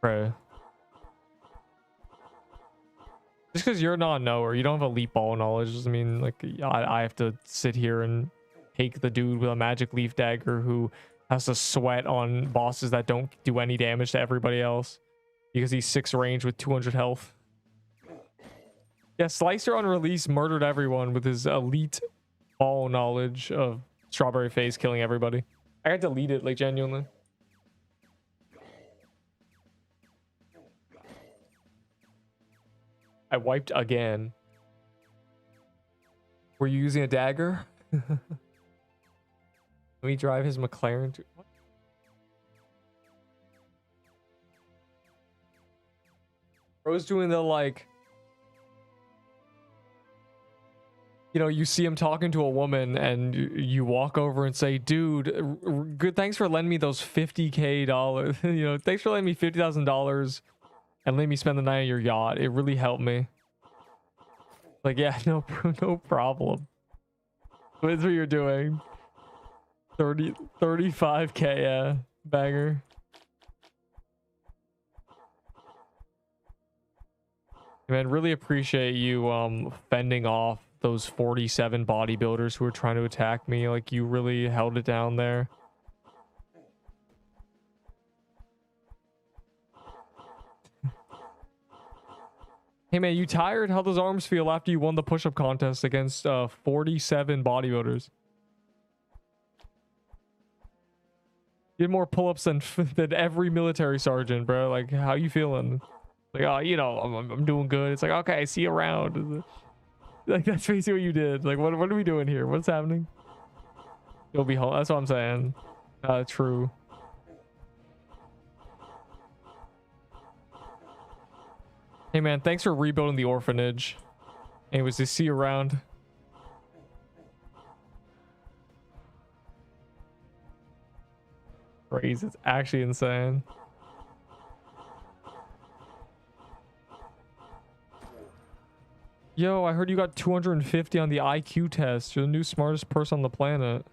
Bro. Just because you're not a knower, you don't have elite ball knowledge doesn't mean like I have to sit here and take the dude with a magic leaf dagger who has to sweat on bosses that don't do any damage to everybody else because he's 6 range with 200 health. Yeah, Slicer on release murdered everyone with his elite ball knowledge of Strawberry Face killing everybody. I got deleted, like, genuinely. I wiped again. Were you using a dagger? Let me drive his McLaren to... What? Bro's doing the, like... You know, you see him talking to a woman and you walk over and say, dude, good, thanks for lending me those $50,000. You know, thanks for lending me $50,000 and letting me spend the night on your yacht. It really helped me. Like, yeah, no problem. That's what you're doing. 35K, yeah. Banger. Man, really appreciate you fending off those 47 bodybuilders who were trying to attack me. Like, you really held it down there. Hey man, you tired? How those arms feel after you won the push-up contest against 47 bodybuilders? You did more pull-ups than every military sergeant, bro. Like, how you feeling? Like, oh, you know, I'm doing good. It's like, okay, see you around. Like, that's basically what you did. Like, what are we doing here? What's happening? You'll be home. That's what I'm saying. True. Hey man, thanks for rebuilding the orphanage. Anyways, to see you around. Crazy. It's actually insane. Yo, I heard you got 250 on the IQ test. You're the new smartest person on the planet.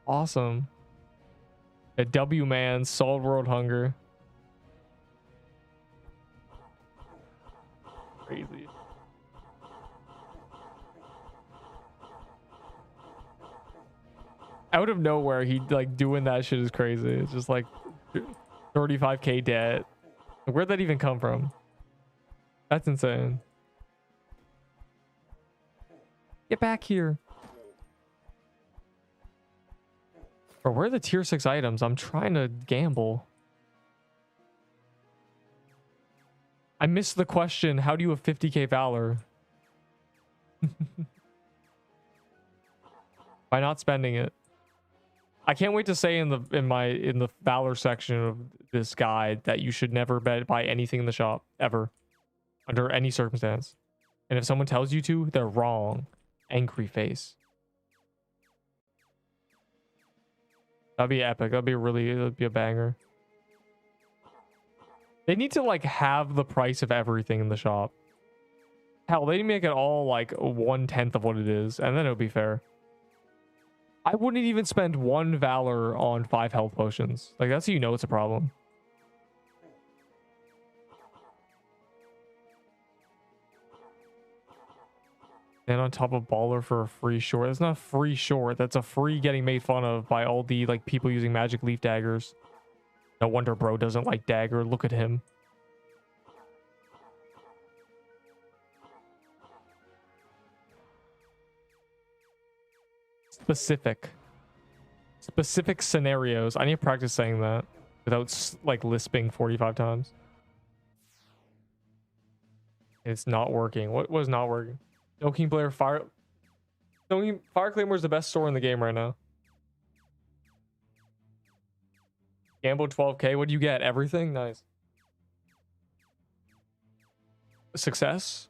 Awesome. A W man, solved world hunger. Crazy. Out of nowhere, he like doing that shit is crazy. It's just like 35K debt. Where'd that even come from? That's insane. Get back here. Bro, where are the tier 6 items? I'm trying to gamble. I missed the question. How do you have 50K Valor? By not spending it. I can't wait to say in the Valor section of this guide that you should never buy anything in the shop ever, under any circumstance. And if someone tells you to, they're wrong. Angry face. That'd be epic. That'd be a banger. They need to like have the price of everything in the shop. Hell, they make it all like 1/10 of what it is, and then it would be fair. I wouldn't even spend 1 Valor on 5 health potions. Like, that's how you know it's a problem. And on top of Baller for a free short. That's not a free short. That's a free getting made fun of by all the like people using magic leaf daggers. No wonder bro doesn't like dagger. Look at him. Specific scenarios. I need to practice saying that without like lisping 45 times. It's not working. What was not working? No King player Fire Claymore is the best sword in the game right now. Gamble 12k. What do you get? Everything? Nice. Success.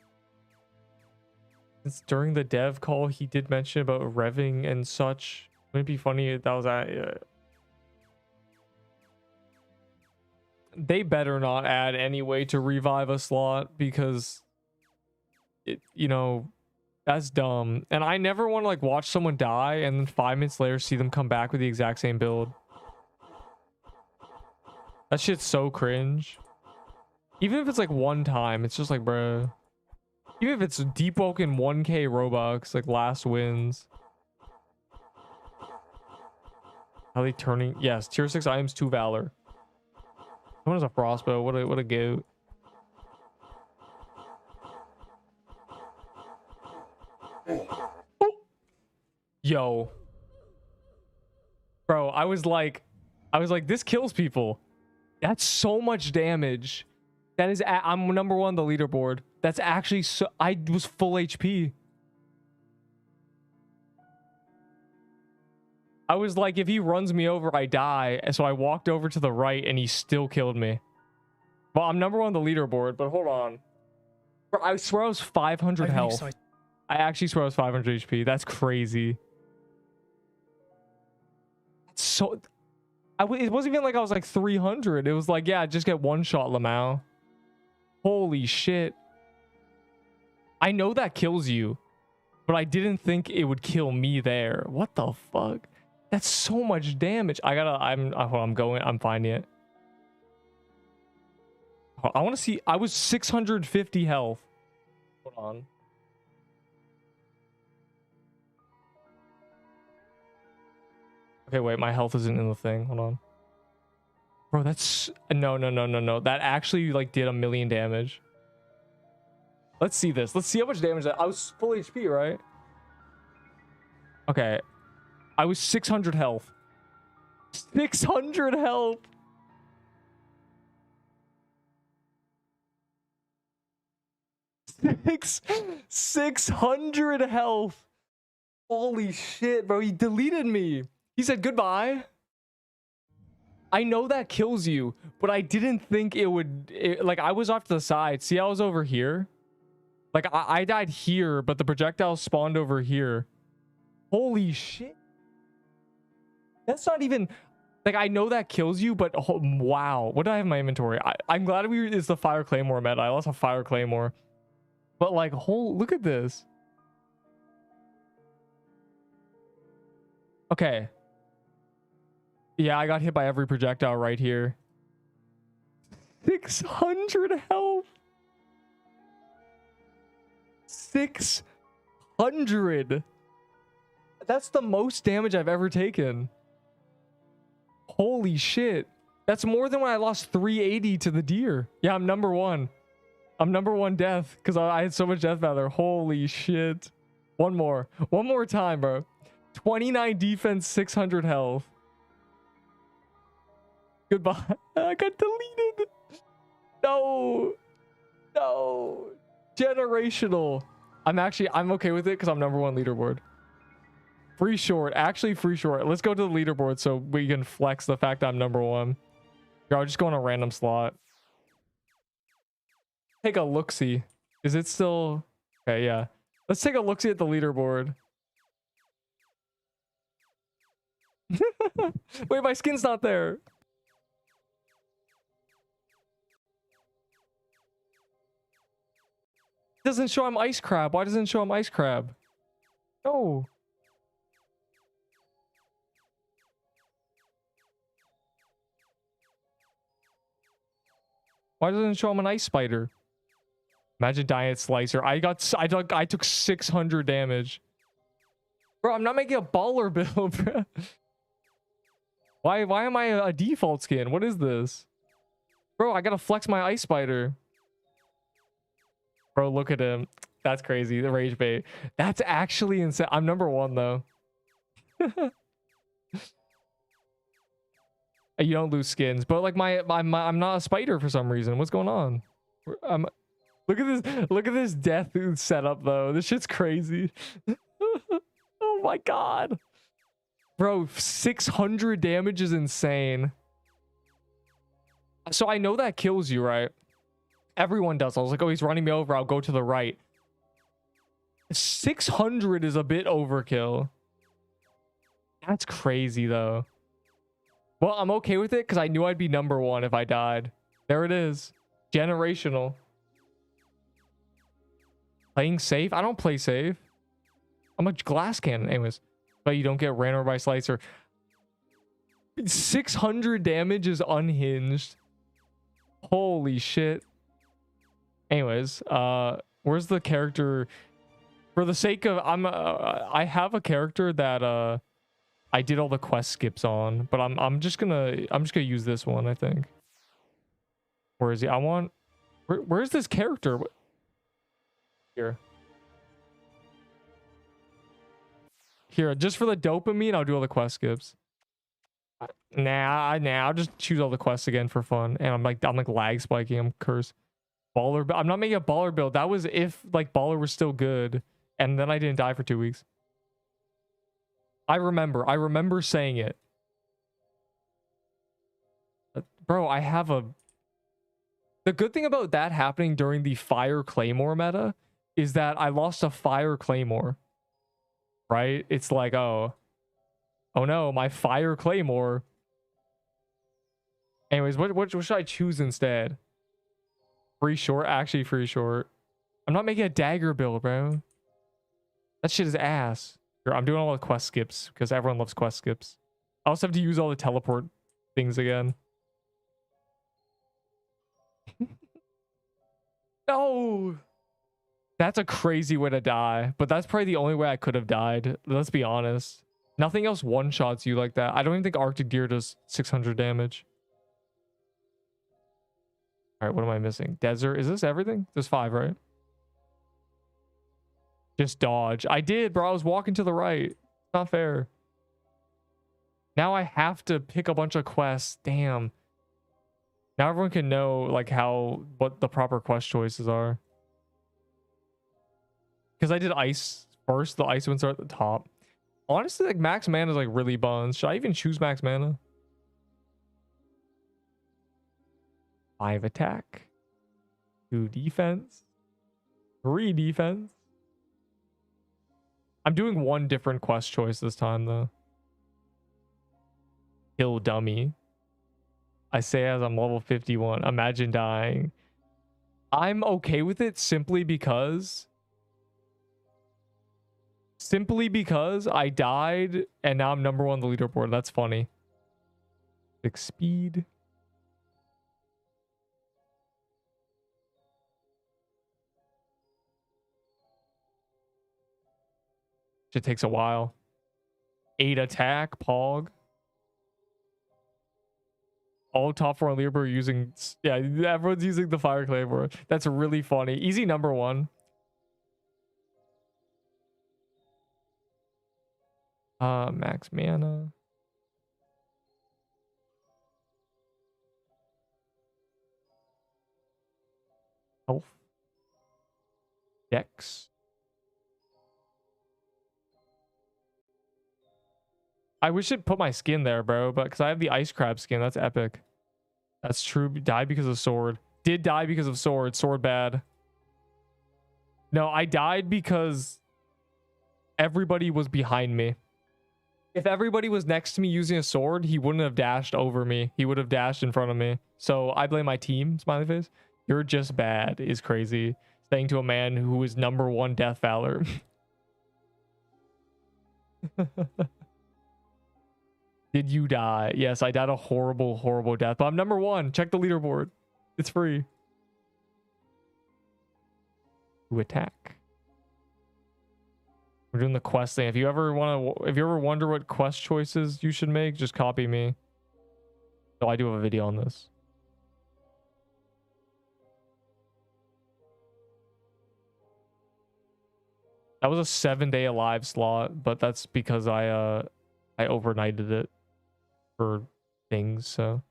It's during the dev call he did mention about revving and such. Wouldn't it be funny if that was at they better not add any way to revive a slot, because it, you know, that's dumb. And I never want to like watch someone die and then 5 minutes later see them come back with the exact same build. That shit's so cringe. Even if it's like one time, it's just like, bruh. Even if it's Deepwoken 1k Robux, like last wins. Are they turning? Yes, tier 6 items 2 Valor. Someone has a frostbow. What a goat. Oh. Yo. Bro, I was like, this kills people. That's so much damage. That is, I'm number 1 on the leaderboard. That's actually so, I was full HP. I was like, if he runs me over, I die. And so I walked over to the right and he still killed me. Well, I'm number 1 on the leaderboard, but hold on. Bro, I swear I was 500 health. I actually swear I was 500 HP. That's crazy. That's so... it wasn't even like I was like 300. It was like, yeah, just get one shot, Lamau. Holy shit. I know that kills you, but I didn't think it would kill me there. What the fuck? That's so much damage. I'm finding it. I want to see. I was 650 health. Hold on. Okay, wait, my health isn't in the thing. Hold on. Bro, that's... No. That actually, like, did 1,000,000 damage. Let's see this. Let's see how much damage that... I was full HP, right? Okay. I was 600 health. 600 health! Six hundred health! Holy shit, bro. He deleted me. He said goodbye. I know that kills you, but I didn't think it would... like, I was off to the side. See, I was over here. Like, I died here, but the projectile spawned over here. Holy shit. That's not even... Like, I know that kills you, but... Oh, wow. What do I have in my inventory? I'm glad it's the Fire Claymore meta. I lost a Fire Claymore. But, like, look at this. Okay. Yeah, I got hit by every projectile right here. 600 health. 600. That's the most damage I've ever taken. Holy shit. That's more than when I lost 380 to the deer. Yeah, I'm number 1. I'm number 1 death because I had so much death valor. Holy shit. One more time, bro. 29 defense, 600 health. Goodbye. I got deleted. No. Generational. I'm okay with it because I'm number 1 leaderboard. Free short. Actually, free short. Let's go to the leaderboard so we can flex the fact I'm number one. Here, I'll just go on a random slot. Take a look-see. Is it still... Okay, yeah. Let's take a look-see at the leaderboard. Wait, my skin's not there. It doesn't show I'm ice crab. Why doesn't it show I'm ice crab? No. Why doesn't it show I'm an ice spider? Imagine dying at Slicer. I took 600 damage. Bro, I'm not making a baller build, bro. Why am I a default skin? What is this? Bro, I gotta flex my ice spider. Bro, look at him. That's crazy. The rage bait. That's actually insane. I'm number one though. You don't lose skins, but like I'm not a spider for some reason. What's going on? Look at this death setup though. This shit's crazy. Oh my god. Bro, 600 damage is insane. So I know that kills you, right? Everyone does. I was like, oh, he's running me over. I'll go to the right. 600 is a bit overkill. That's crazy though. Well, I'm okay with it because I knew I'd be number one if I died. There it is. Generational. Playing safe? I don't play safe. I'm a glass cannon. Anyways. But you don't get ran over by Slicer. 600 damage is unhinged. Holy shit. Anyways, where's the character? For the sake of... I have a character that... I did all the quest skips on, but I'm just gonna use this one, I think. Where is he? I want... Where's this character? Here. Here, just for the dopamine, I'll do all the quest skips. Nah, I'll just choose all the quests again for fun. And I'm like lag spiking. I'm cursed. Baller. I'm not making a baller build. That was if like baller was still good, and then I didn't die for 2 weeks. I remember saying it. Bro, I have a... The good thing about that happening during the Fire Claymore meta is that I lost a Fire Claymore. Right? It's like, oh no, my Fire Claymore. Anyways, what should I choose instead? Free short? Actually, free short. I'm not making a dagger build, bro. That shit is ass. Here, I'm doing all the quest skips because everyone loves quest skips. I also have to use all the teleport things again. No! That's a crazy way to die, but that's probably the only way I could have died. Let's be honest. Nothing else one-shots you like that. I don't even think Arctic Deer does 600 damage. All right, what am I missing? Desert. Is this everything? There's 5, right? Just dodge. I did, bro. I was walking to the right. It's not fair. Now I have to pick a bunch of quests. Damn. Now everyone can know like what the proper quest choices are. Because I did ice first. The ice ones are at the top. Honestly, like max mana is like really buns. Should I even choose max mana? 5 attack. 2 defense. 3 defense. I'm doing 1 different quest choice this time though. Kill dummy. I say as I'm level 51. Imagine dying. I'm okay with it simply because I died and now I'm number 1 on the leaderboard. That's funny. 6 speed. It takes a while. 8 attack, Pog. All top 4 on leaderboard are using... Yeah, everyone's using the Fire Claymore. That's really funny. Easy number 1. Max mana. Health. Dex. I wish it put my skin there, bro, but because I have the ice crab skin, that's epic. That's true. Died because of sword. Did die because of sword. Sword bad. No, I died because everybody was behind me. If everybody was next to me using a sword, he wouldn't have dashed over me. He would have dashed in front of me. So I blame my team, smiley face. You're just bad is crazy. Saying to a man who is #1 Death Valor. Did you die? Yes, I died a horrible, horrible death. But I'm #1. Check the leaderboard. It's free. To attack. We're doing the quest thing. If you ever wonder what quest choices you should make, just copy me. So I do have a video on this. That was a 7-day alive slot, but that's because I overnighted it for things, so.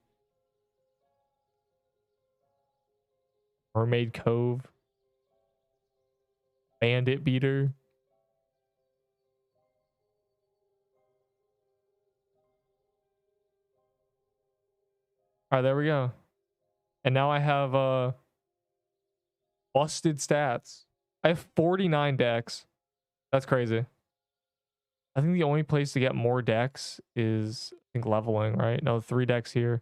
Mermaid Cove. Bandit Beater. All right, there we go. And now I have busted stats. I have 49 decks. That's crazy. I think the only place to get more decks is, I think, leveling, right? No, 3 decks here.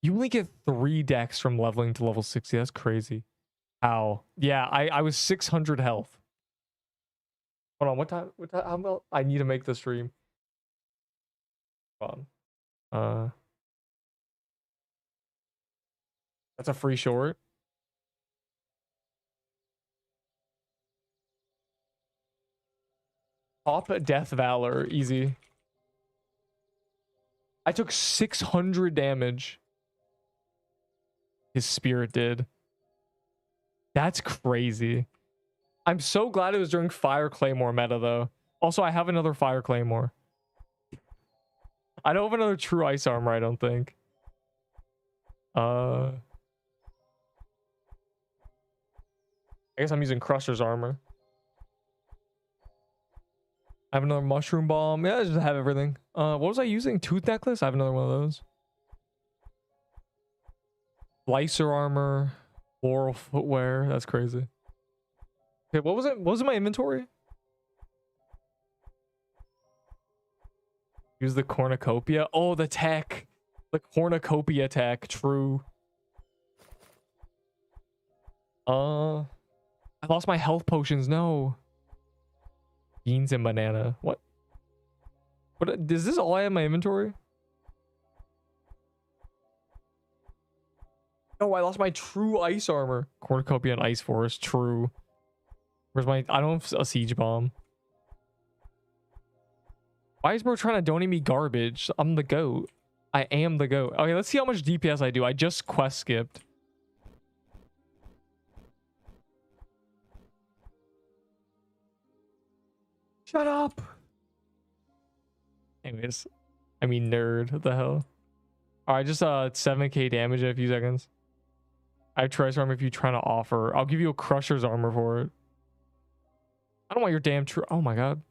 You only get 3 decks from leveling to level 60. That's crazy. How? Yeah, I was 600 health. Hold on, what time? How about I need to make the stream? Hold on. That's a free short. Top Death Valor, easy. I took 600 damage. His spirit did. That's crazy. I'm so glad it was during Fire Claymore meta, though. Also, I have another Fire Claymore. I don't have another True Ice Armor, I don't think. I guess I'm using Crusher's Armor. I have another Mushroom Bomb. Yeah, I just have everything. What was I using? Tooth Necklace? I have another one of those. Slicer Armor. Floral Footwear. That's crazy. Okay, what was it? What was in my inventory? Use the Cornucopia. Oh, the tech. The Cornucopia tech. True. I lost my health potions. No. Beans and banana. What? What? Is this all I have in my inventory? No, I lost my true ice armor. Cornucopia and Ice Forest. True. Where's my... I don't have a siege bomb. Why is bro trying to donate me garbage? I'm the goat. I am the goat. Okay, let's see how much DPS I do. I just quest skipped. Shut up. Anyways, I mean nerd. What the hell? All right, just 7k damage in a few seconds. I have Trice Armor if you're trying to offer. I'll give you a Crusher's Armor for it. I don't want your damn true. Oh my god.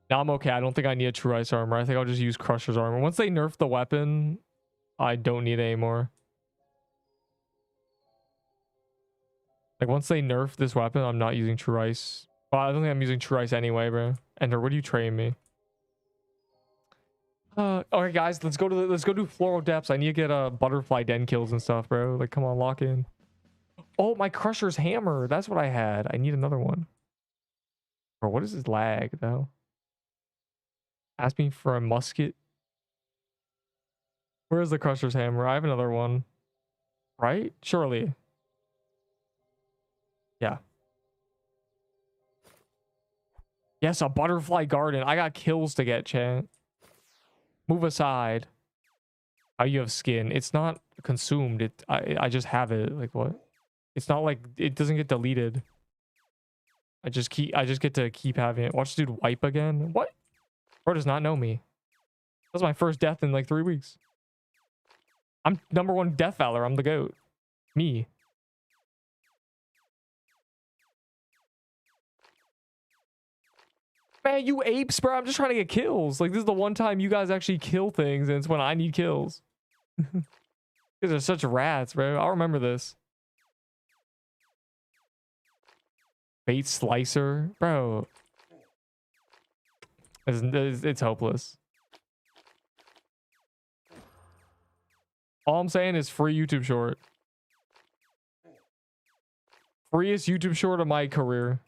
Now I'm okay. I don't think I need a True Ice Armor. I think I'll just use Crusher's Armor. Once they nerf the weapon, I don't need it anymore. Like, once they nerf this weapon, I'm not using True Ice. Well, I don't think I'm using True Ice anyway, bro. Ender, what are you trading me? Okay, guys, let's go do Floral Depths. I need to get butterfly den kills and stuff, bro. Like, come on, lock in. Oh, my Crusher's Hammer. That's what I had. I need another one. Bro, what is this lag, though? Ask me for a musket. Where is the Crusher's Hammer? I have another one. Right? Surely. Yeah. Yes, a butterfly garden. I got kills to get, chat. Move aside. How you have skin? It's not consumed. I just have it. Like, what? It's not like it doesn't get deleted. I just get to keep having it. Watch this dude wipe again. What? Bro does not know me. That was my first death in like 3 weeks. I'm #1 Death Valor. I'm the GOAT. Me. Man, you apes, bro. I'm just trying to get kills. Like, this is the one time you guys actually kill things, and it's when I need kills. These are such rats, bro. I'll remember this. Bait slicer, bro. It's hopeless. All I'm saying is free YouTube short. Freest YouTube short of my career.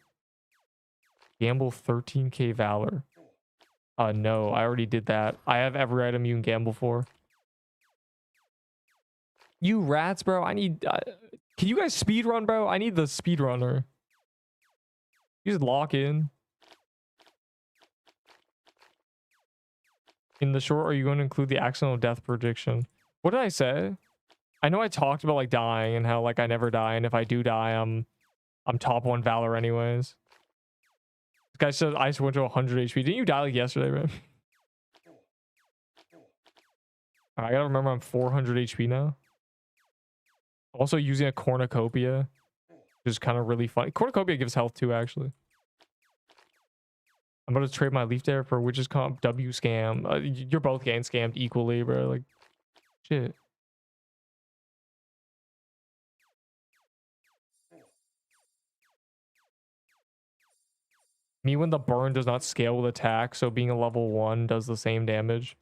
Gamble 13k Valor. No, I already did that. I have every item you can gamble for. You rats, bro. I need... can you guys speed run, bro? I need the speedrunner. You just lock in. In the short, are you going to include the accidental death prediction? What did I say? I know I talked about like dying and how like I never die, and if I do die, I'm top 1 Valor anyways. This guy said I just went to 100 HP. Didn't you die like yesterday, man? I gotta remember I'm 400 HP now. Also using a cornucopia, which is kind of really funny. Cornucopia gives health too, actually. I'm about to trade my leaf there for witches comp W scam. You're both getting scammed equally, bro. Like, shit. Me when the burn does not scale with attack, so being a level 1 does the same damage.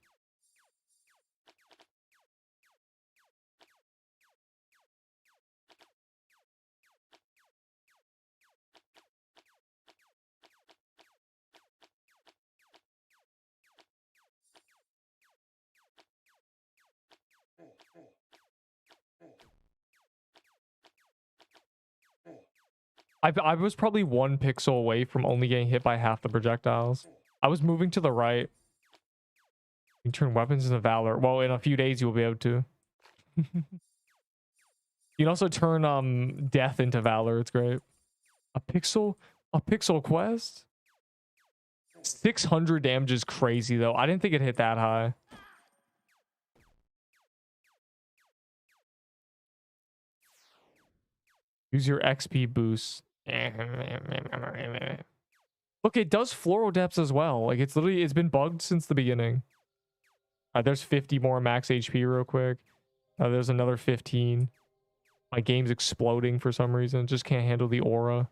I was probably 1 pixel away from only getting hit by half the projectiles. I was moving to the right. You can turn weapons into Valor. Well, in a few days you will be able to. You can also turn death into Valor. It's great. A pixel quest? 600 damage is crazy though. I didn't think it hit that high. Use your XP boost. Look, it does floral depths as well. Like it's been bugged since the beginning. There's 50 more max HP real quick. There's another 15. My game's exploding for some reason. Just can't handle the aura.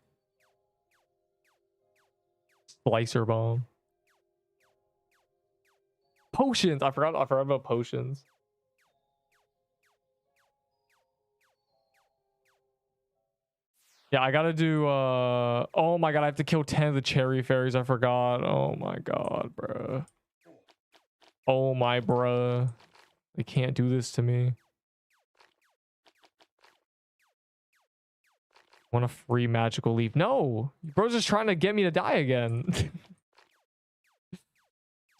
Slicer bomb. Potions. I forgot about potions. Yeah, I gotta do oh my god, I have to kill 10 of the cherry fairies. I forgot. Oh my god, bruh. Oh my bruh. They can't do this to me. Want a free magical leaf? No! Bro's just trying to get me to die again.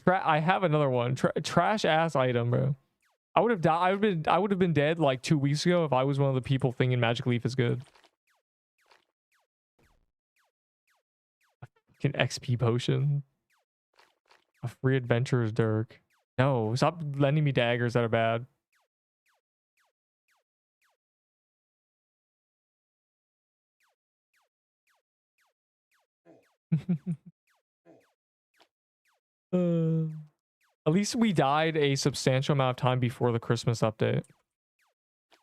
I have another one. Trash ass item, bro. I would have died. I would have been dead like 2 weeks ago if I was one of the people thinking magic leaf is good. An XP potion. A free adventurer's dirk. No, stop lending me daggers that are bad. At least we died a substantial amount of time before the Christmas update.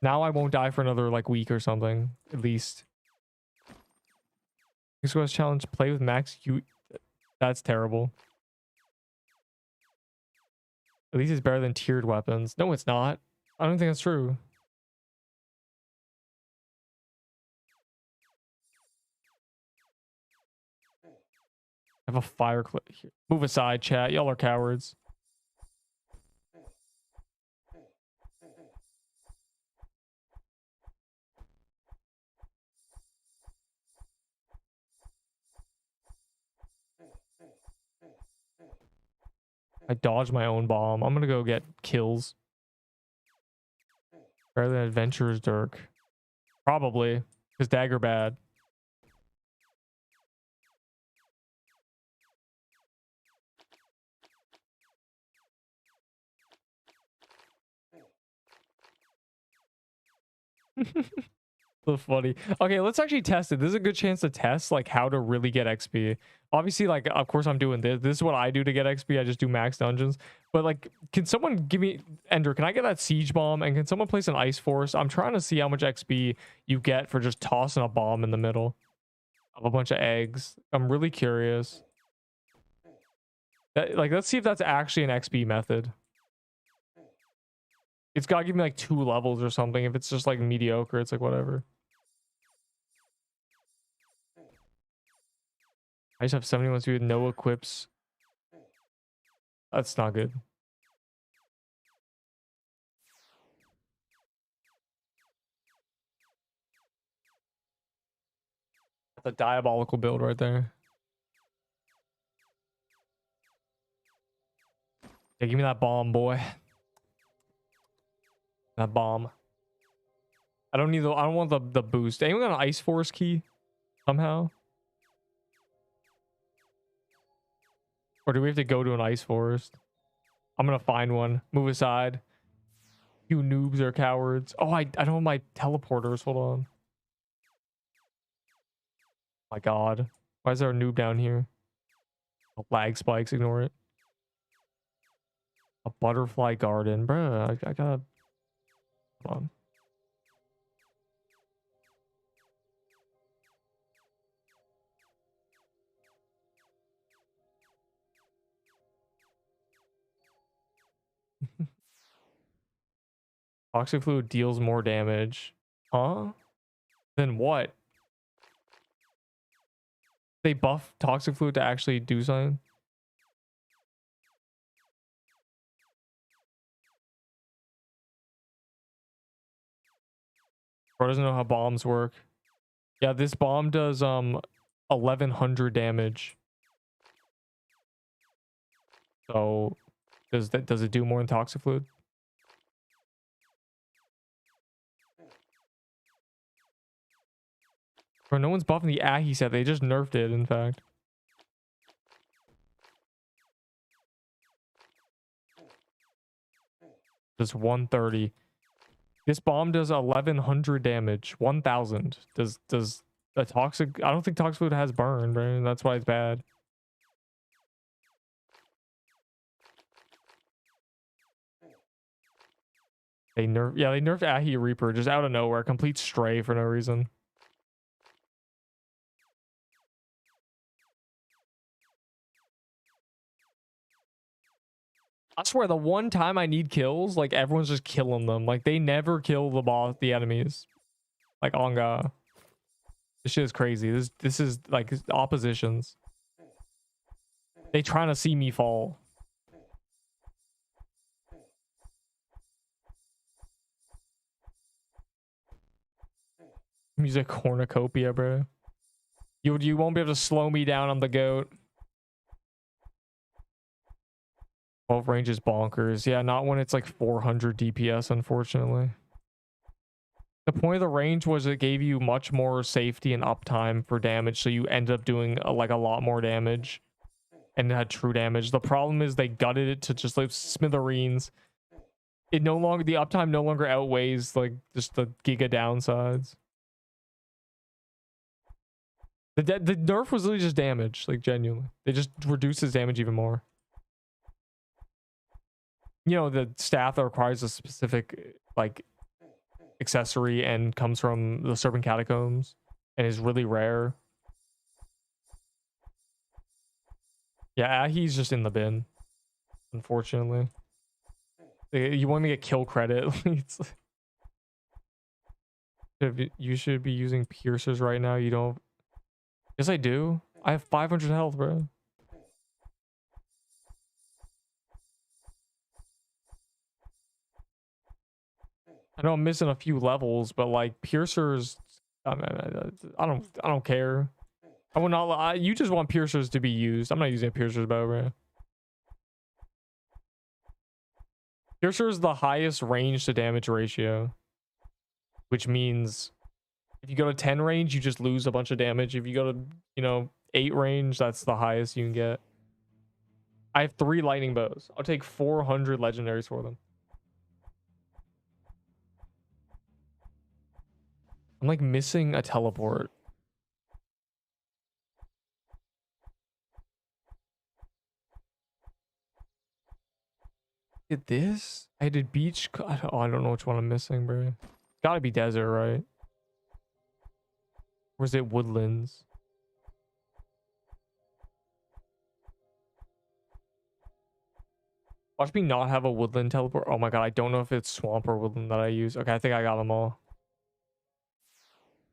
Now I won't die for another like week or something, at least. Next quest challenge, play with max Q. That's terrible. At least it's better than tiered weapons. No, it's not. I don't think that's true. I have a fire clip here. Move aside, chat. Y'all are cowards. I dodged my own bomb. I'm gonna go get kills. Better than adventurer's dirk. Probably. Because dagger bad. So funny. Okay, let's actually test it. This is a good chance to test like how to really get XP. Obviously, like of course I'm doing this. This is what I do to get XP. I just do max dungeons. But like, can someone give me Ender? Can I get that siege bomb? And can someone place an ice force? I'm trying to see how much XP you get for just tossing a bomb in the middle of a bunch of eggs. I'm really curious. Like, let's see if that's actually an XP method. It's gotta give me like 2 levels or something. If it's just like mediocre, it's like whatever. I just have 71 speed with no equips. That's not good. That's a diabolical build right there. Yeah, give me that bomb, boy. That bomb. I don't need the. I don't want the boost. Anyone got an ice force key? Somehow? Or do we have to go to an ice forest? I'm gonna find one. Move aside. You noobs are cowards. Oh, I don't have my teleporters. Hold on. My God. Why is there a noob down here? Oh, lag spikes. Ignore it. A butterfly garden. Bruh, I gotta... Hold on. Toxic fluid deals more damage. Huh? Then what? They buff toxic fluid to actually do something? Bro doesn't know how bombs work. Yeah, this bomb does 1100 damage. So does it do more than toxic fluid? Bro, no one's buffing the Ahi set. They just nerfed it, in fact. Just 130. This bomb does 1100 damage. 1000. Does a toxic... I don't think toxic fluid has burn, right? That's why it's bad. They nerfed Ahi Reaper just out of nowhere. Complete stray for no reason. I swear, the one time I need kills, like everyone's just killing them. Like they never kill the enemies. Like on God. This shit is crazy. This is like oppositions. They trying to see me fall. Music cornucopia, bro. You won't be able to slow me down. I'm the goat. 12 range is bonkers. Yeah, not when it's like 400 DPS, unfortunately. The point of the range was it gave you much more safety and uptime for damage, so you ended up doing like a lot more damage and it had true damage. The problem is they gutted it to just like smithereens. It no longer, the uptime no longer outweighs like just the giga downsides. The nerf was literally just damage, like genuinely. They just reduces damage even more. You know, the staff that requires a specific like accessory and comes from the Serpent Catacombs and is really rare. Yeah, he's just in the bin, unfortunately. You want me to get kill credit? You should be using piercers right now. You don't. Yes, I do. I have 500 health, bro. I know I'm missing a few levels, but like piercers, I don't care. I will not. You just want piercers to be used. I'm not using a piercers bow, bro. Piercer is the highest range to damage ratio, which means if you go to 10 range, you just lose a bunch of damage. If you go to 8 range, that's the highest you can get. I have 3 lightning bows. I'll take 400 legendaries for them. I'm like missing a teleport. Did this? I did beach. Oh, I don't know which one I'm missing, bro. It's gotta be desert, right? Or is it woodlands? Watch me not have a woodland teleport. Oh my god, I don't know if it's swamp or woodland that I use. Okay, I think I got them all.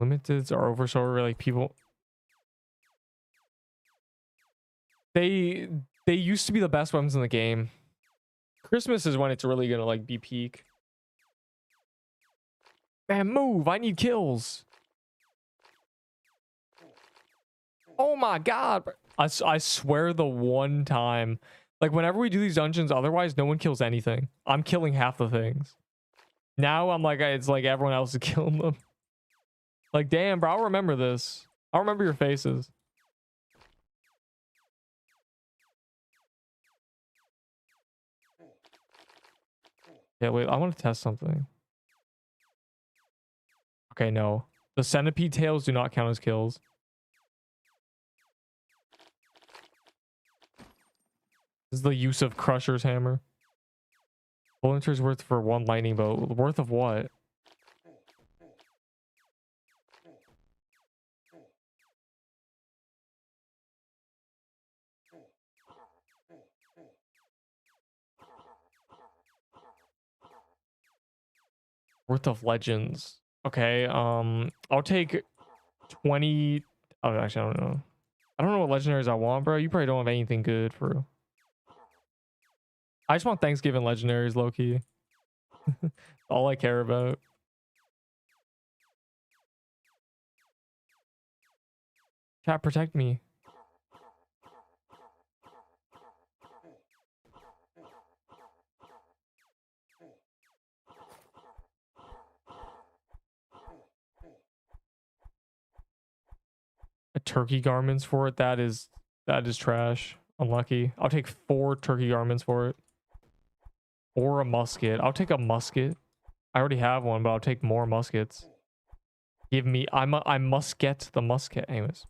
Limiteds are over, so we're like people. They used to be the best weapons in the game. Christmas is when it's really gonna like be peak. Man, move! I need kills. Oh my god! I swear the one time, like whenever we do these dungeons, otherwise no one kills anything. I'm killing half the things. Now I'm like, it's like everyone else is killing them. Like, damn, bro, I'll remember this. I'll remember your faces. Yeah, wait, I want to test something. Okay, no. The centipede tails do not count as kills. This is the use of Crusher's hammer. Volunteer's worth for one lightning bolt. Worth of what? Worth of legends. Okay, I'll take 20. Oh, actually, I don't know. I don't know what legendaries I want, bro. You probably don't have anything good for. I just want Thanksgiving legendaries, low-key. All I care about. Chat, protect me. Turkey garments for it. That is trash. Unlucky. I'll take 4 turkey garments for it. Or a musket. I'll take a musket. I already have one, but I'll take more muskets. Give me. I must get the musket. Anyways.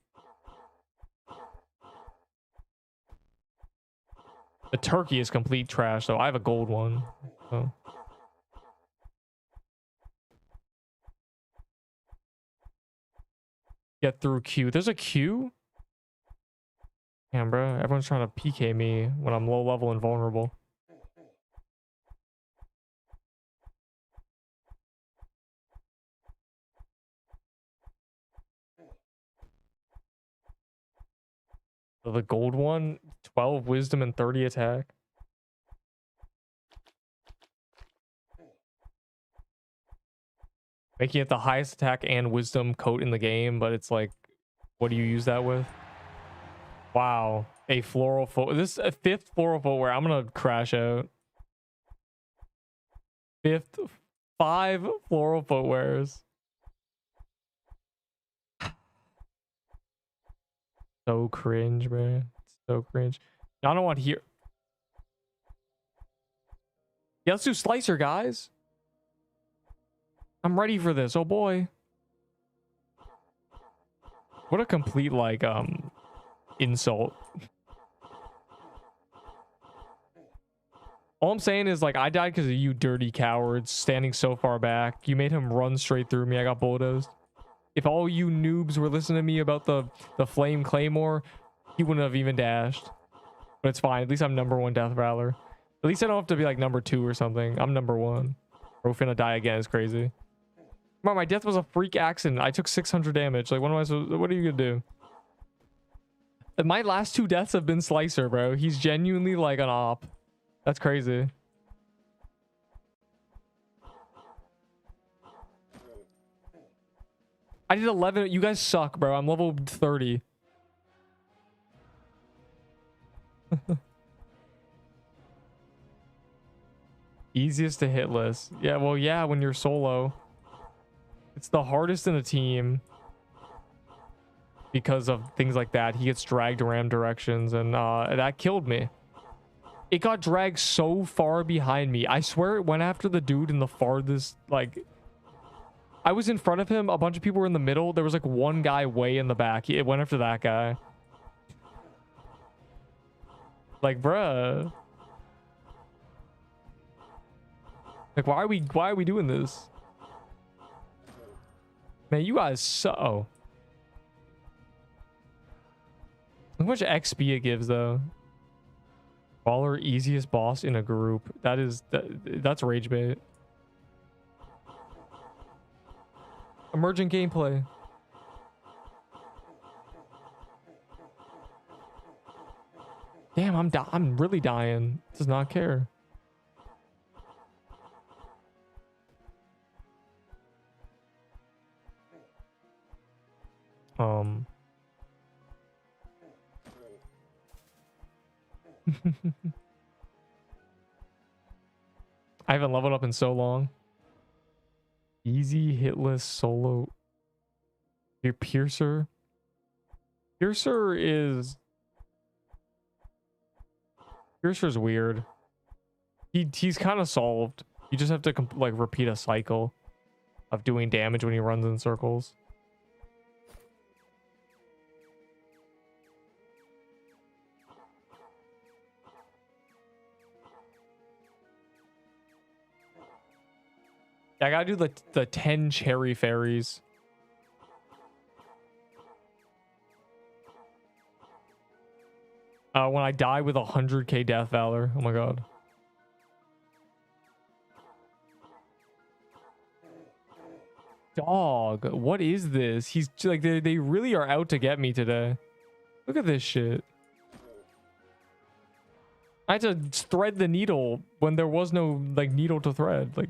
The turkey is complete trash, though. I have a gold one. So. Get through queue. There's a queue? Damn, bro. Everyone's trying to PK me when I'm low level and vulnerable. So the gold one, 12 wisdom and 30 attack. Making it the highest attack and wisdom coat in the game, but it's like, what do you use that with? Wow, a floral foot. This is a 5th floral footwear. I'm gonna crash out. 5 floral footwears. So cringe, bro. So cringe. I don't want here. Yeah, let's do Slicer, guys. I'm ready for this. Oh boy. What a complete like insult. All I'm saying is like I died because of you dirty cowards standing so far back. You made him run straight through me. I got bulldozed. If all you noobs were listening to me about the flame claymore, he wouldn't have even dashed. But it's fine. At least I'm #1 Death Valor. At least I don't have to be like #2 or something. I'm #1. We're finna die again. It's crazy. Bro, my death was a freak accident. I took 600 damage. Like, what are you gonna do? And my last 2 deaths have been Slicer, bro. He's genuinely like an op. That's crazy. I did 11. You guys suck, bro. I'm level 30. Easiest to hit list. Yeah, well, yeah, when you're solo. It's the hardest in a team because of things like that. He gets dragged around directions, and that killed me. It got dragged so far behind me. I swear it went after the dude in the farthest, like, I was in front of him. A bunch of people were in the middle. There was like one guy way in the back. It went after that guy. Like, bruh. Like, why are we doing this? Man, you guys so. How much XP it gives though. Valor easiest boss in a group. That's rage bait. Emergent gameplay. Damn, I'm really dying. Does not care. I haven't leveled up in so long. Easy hitless solo. Your Piercer. Piercer's weird. He's kind of solved. You just have to like repeat a cycle of doing damage when he runs in circles. I gotta do the 10 cherry fairies. When I die with 100k death valor. Oh my god. Dog, what is this? He's like, they really are out to get me today. Look at this shit. I had to thread the needle when there was no like needle to thread. Like,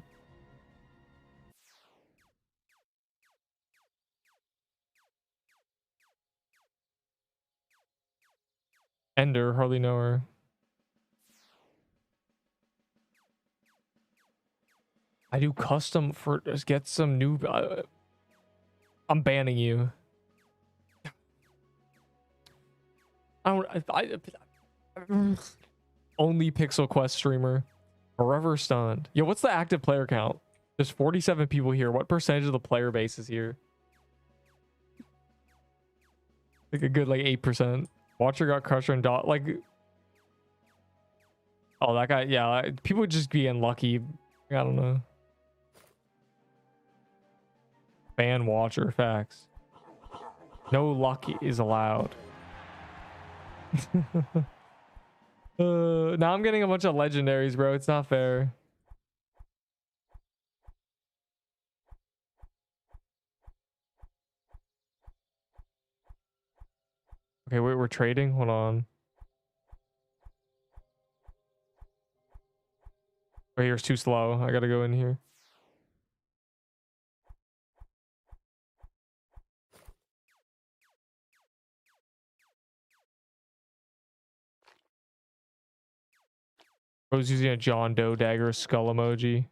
Ender, hardly know her. I do custom for just get some new. I'm banning you. Only Pixel Quest streamer. Forever stunned. Yo, what's the active player count? There's 47 people here. What percentage of the player base is here? Like a good like 8%. Watcher got Crusher and Dot. Like, oh, that guy. Yeah, people would just be unlucky. I don't know. Ban Watcher. Facts. No luck is allowed. Now I'm getting a bunch of legendaries, bro. It's not fair. Okay, wait, we're trading. Hold on. Right here's too slow. I gotta go in here. I was using a John Doe dagger skull emoji.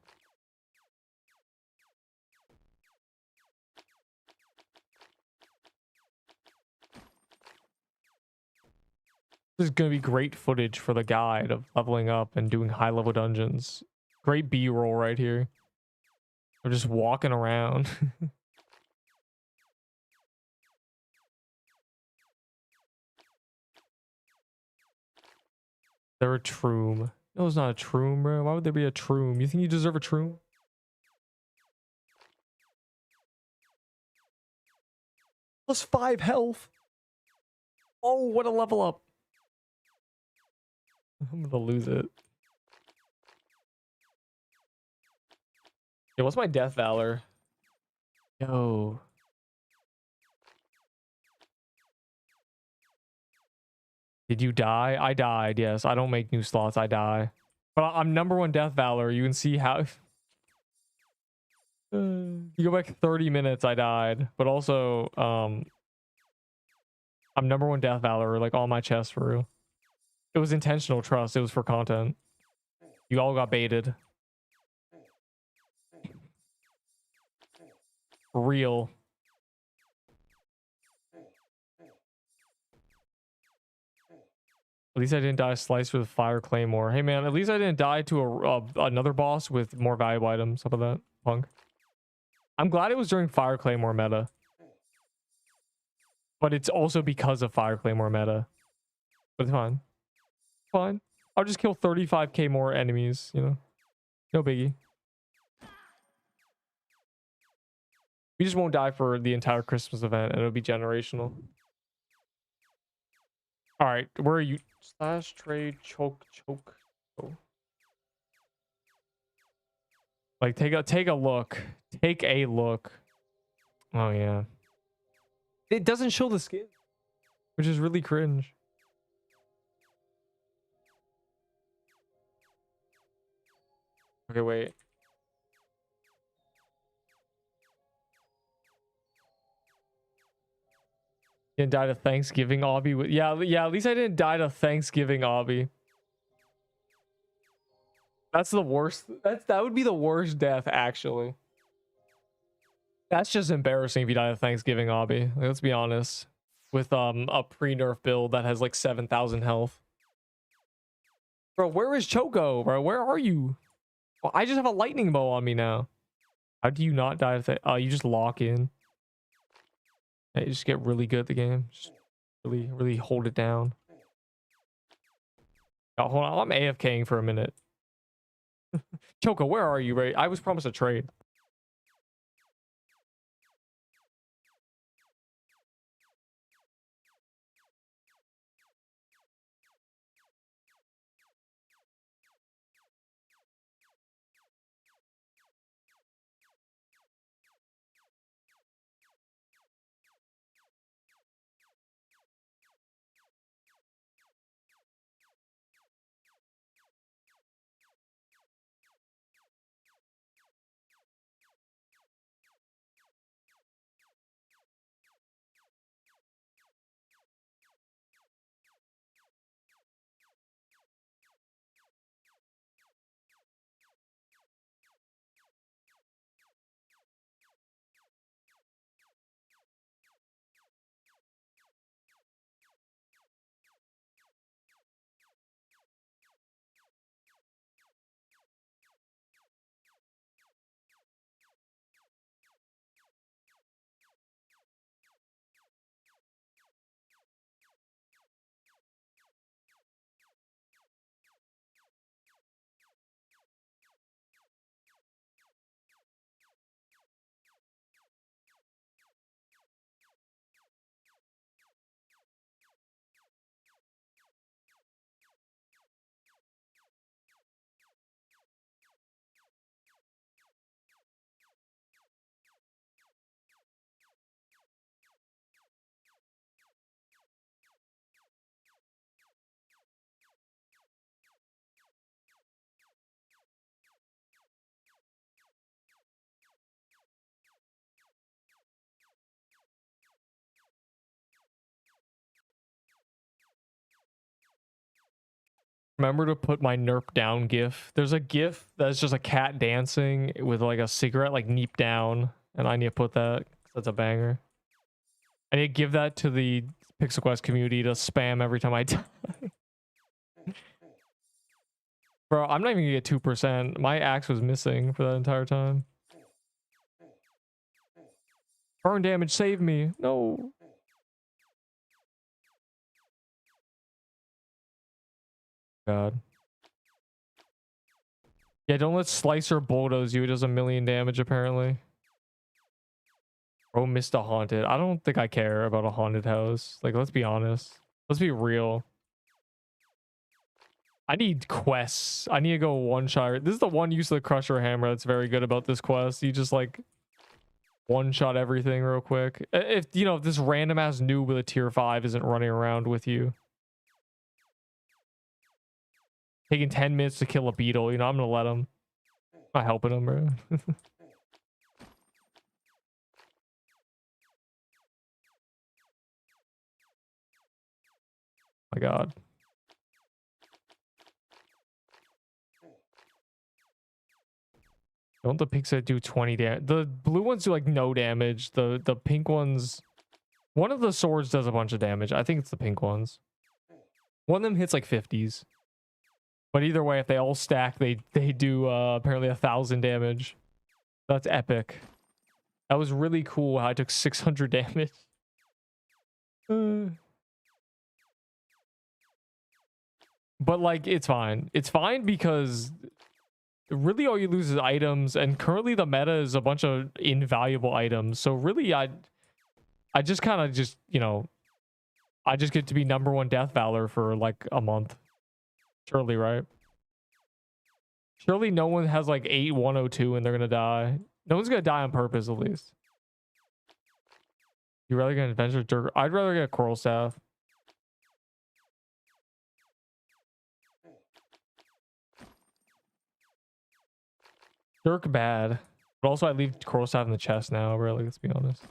This is going to be great footage for the guide of leveling up and doing high level dungeons. Great B-roll right here. I'm just walking around. They're a troom. No, it's not a troom, bro. Why would there be a troom? You think you deserve a troom? Plus 5 health. Oh, what a level up. I'm gonna lose it. Yeah, what's my death valor? Yo. Did you die? I died, yes. I don't make new slots, I die. But I'm #1 death valor. You can see how... you go back 30 minutes, I died. But also, I'm #1 death valor, like all my chests for real. It was intentional, trust. It was for content. You all got baited. Real. At least I didn't die sliced with fire claymore. Hey man, at least I didn't die to another boss with more valuable items. How about that, punk? I'm glad it was during Fire Claymore meta. But it's also because of Fire Claymore meta. But it's fine. Fine. I'll just kill 35k more enemies, you know. No biggie. We just won't die for the entire Christmas event, and it'll be generational. All right, where are you? Slash trade choke. Oh. Like take a look. Take a look. Oh yeah. It doesn't show the skin, which is really cringe. Okay, wait. Didn't die to Thanksgiving obby. Yeah, at least I didn't die to Thanksgiving obby. That's the worst. That would be the worst death, actually. That's just embarrassing if you die to Thanksgiving obby. Like, let's be honest. With a pre-nerf build that has like 7,000 health. Bro, where is Choco, bro? Where are you? Well, I just have a lightning bow on me now. How do you not die to you just lock in. Yeah, you just get really good at the game. Just really hold it down. Oh, hold on, I'm AFKing for a minute. Choco, where are you, right? I was promised a trade. Remember to put my Nerp down gif. There's a gif that's just a cat dancing with like a cigarette like neep down, and I need to put that. That's a banger. I need to give that to the Pixel Quest community to spam every time I die. Bro, I'm not even gonna get 2%. My axe was missing for that entire time. Burn damage, save me. No. God. Yeah, don't let Slicer bulldoze you. It does a million damage, apparently. Bro missed a haunted. I don't think I care about a haunted house. Like, let's be honest. Let's be real. I need quests. I need to go one-shot. This is the one use of the Crusher Hammer that's very good about this quest. You just, like, one-shot everything real quick. If, you know, if this random-ass noob with a tier 5 isn't running around with you. Taking 10 minutes to kill a beetle, you know, I'm gonna let him. I'm not helping him, bro. My God. Don't the pink set do 20 damage? The blue ones do like no damage. The pink ones, one of the swords does a bunch of damage. I think it's the pink ones. One of them hits like 50s. But either way, if they all stack, they do apparently 1,000 damage. That's epic. That was really cool how I took 600 damage. But like, it's fine. It's fine because really all you lose is items, and currently the meta is a bunch of invaluable items. So really, I just kind of just, you know, I just get to be #1 Death Valor for like a month. Surely, right? Surely no one has like 8-102 and they're gonna die. No one's gonna die on purpose, at least. You rather get an adventure Dirk? I'd rather get a coral staff. Dirk bad. But also I leave coral staff in the chest now, bro. Like, let's be honest.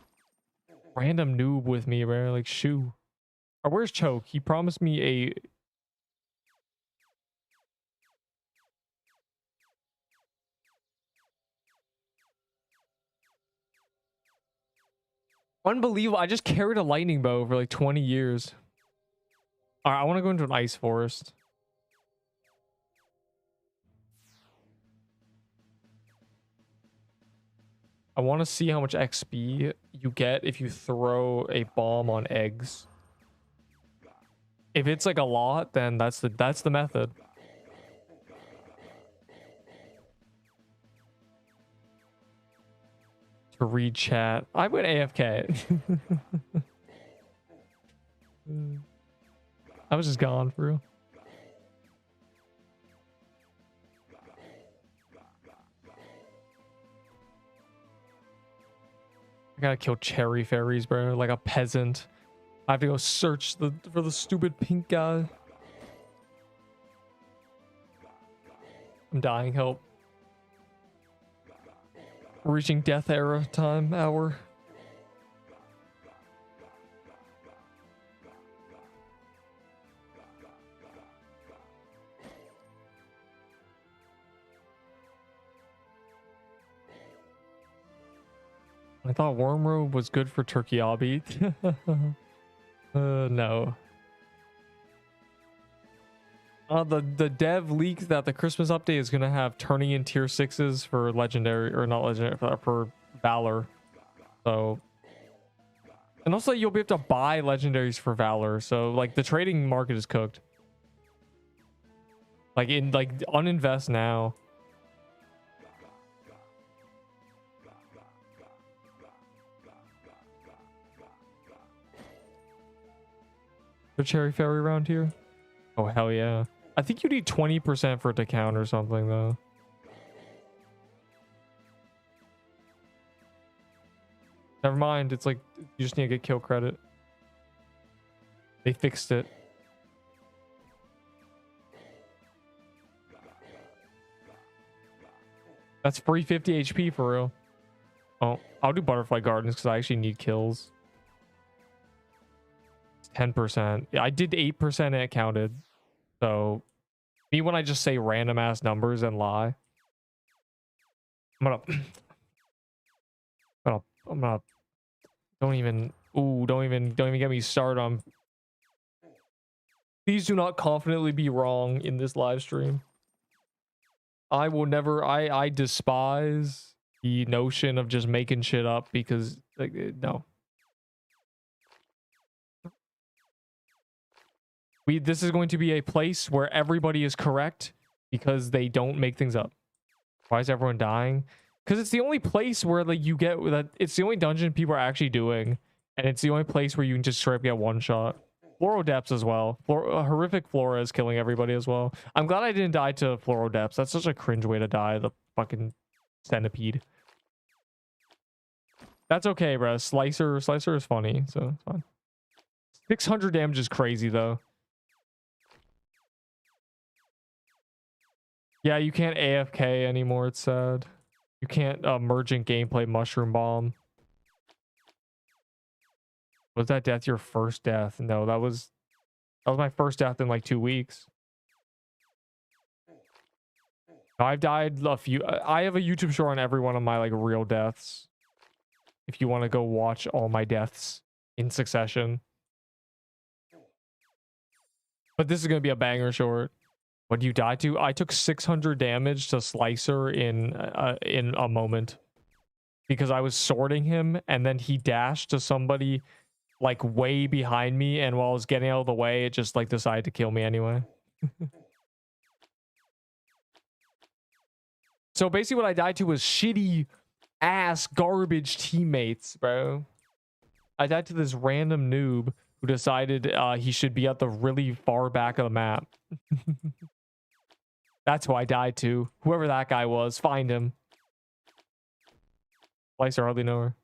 Random noob with me, bro. Like, shoo. Or where's Choke? He promised me a... Unbelievable. I just carried a lightning bow for like 20 years. Alright, I want to go into an ice forest. I want to see how much XP you get if you throw a bomb on eggs. If it's like a lot, then that's the method. To read chat. I went AFK. I was just gone for real. I gotta kill cherry fairies, bro, like a peasant. I have to go search for the stupid pink guy. I'm dying, help. Reaching death era time hour. I thought Wormrobe was good for Turkey Obby. No. The dev leaks that the Christmas update is gonna have turning in tier 6s for legendary, or not legendary, for Valor. So, and also you'll be able to buy legendaries for Valor. So like the trading market is cooked. Like uninvest now. The cherry fairy around here? Oh hell yeah. I think you need 20% for it to count or something though. Never mind, it's like you just need to get kill credit. They fixed it. That's free 50 HP for real. Oh, I'll do butterfly gardens because I actually need kills. 10%. I did 8% and it counted. So me when I just say random ass numbers and lie. I'm gonna don't even get me started on. Please do not confidently be wrong in this live stream. I will never. I despise the notion of just making shit up because like no. This is going to be a place where everybody is correct because they don't make things up. Why is everyone dying? Because it's the only place where like you get that. It's the only dungeon people are actually doing, and it's the only place where you can just straight up get one shot. Floral depths as well. Horrific flora is killing everybody as well. I'm glad I didn't die to floral depths. That's such a cringe way to die. The fucking centipede. That's okay, bro. Slicer is funny, so it's fine. 600 damage is crazy though. Yeah, you can't AFK anymore, it's sad. You can't emergent gameplay mushroom bomb. Was that death your first death? No, that was my first death in like 2 weeks. I've died a few. I have a YouTube show on every one of my like real deaths. If you want to go watch all my deaths in succession. But this is going to be a banger short. What do you die to? I took 600 damage to Slicer in a moment. because I was sorting him, and then he dashed to somebody like way behind me, and while I was getting out of the way, it just like decided to kill me anyway. So basically what I died to was shitty ass garbage teammates, bro. I died to this random noob who decided he should be at the really far back of the map. That's who I died to. Whoever that guy was, find him. Slicer, hardly know her.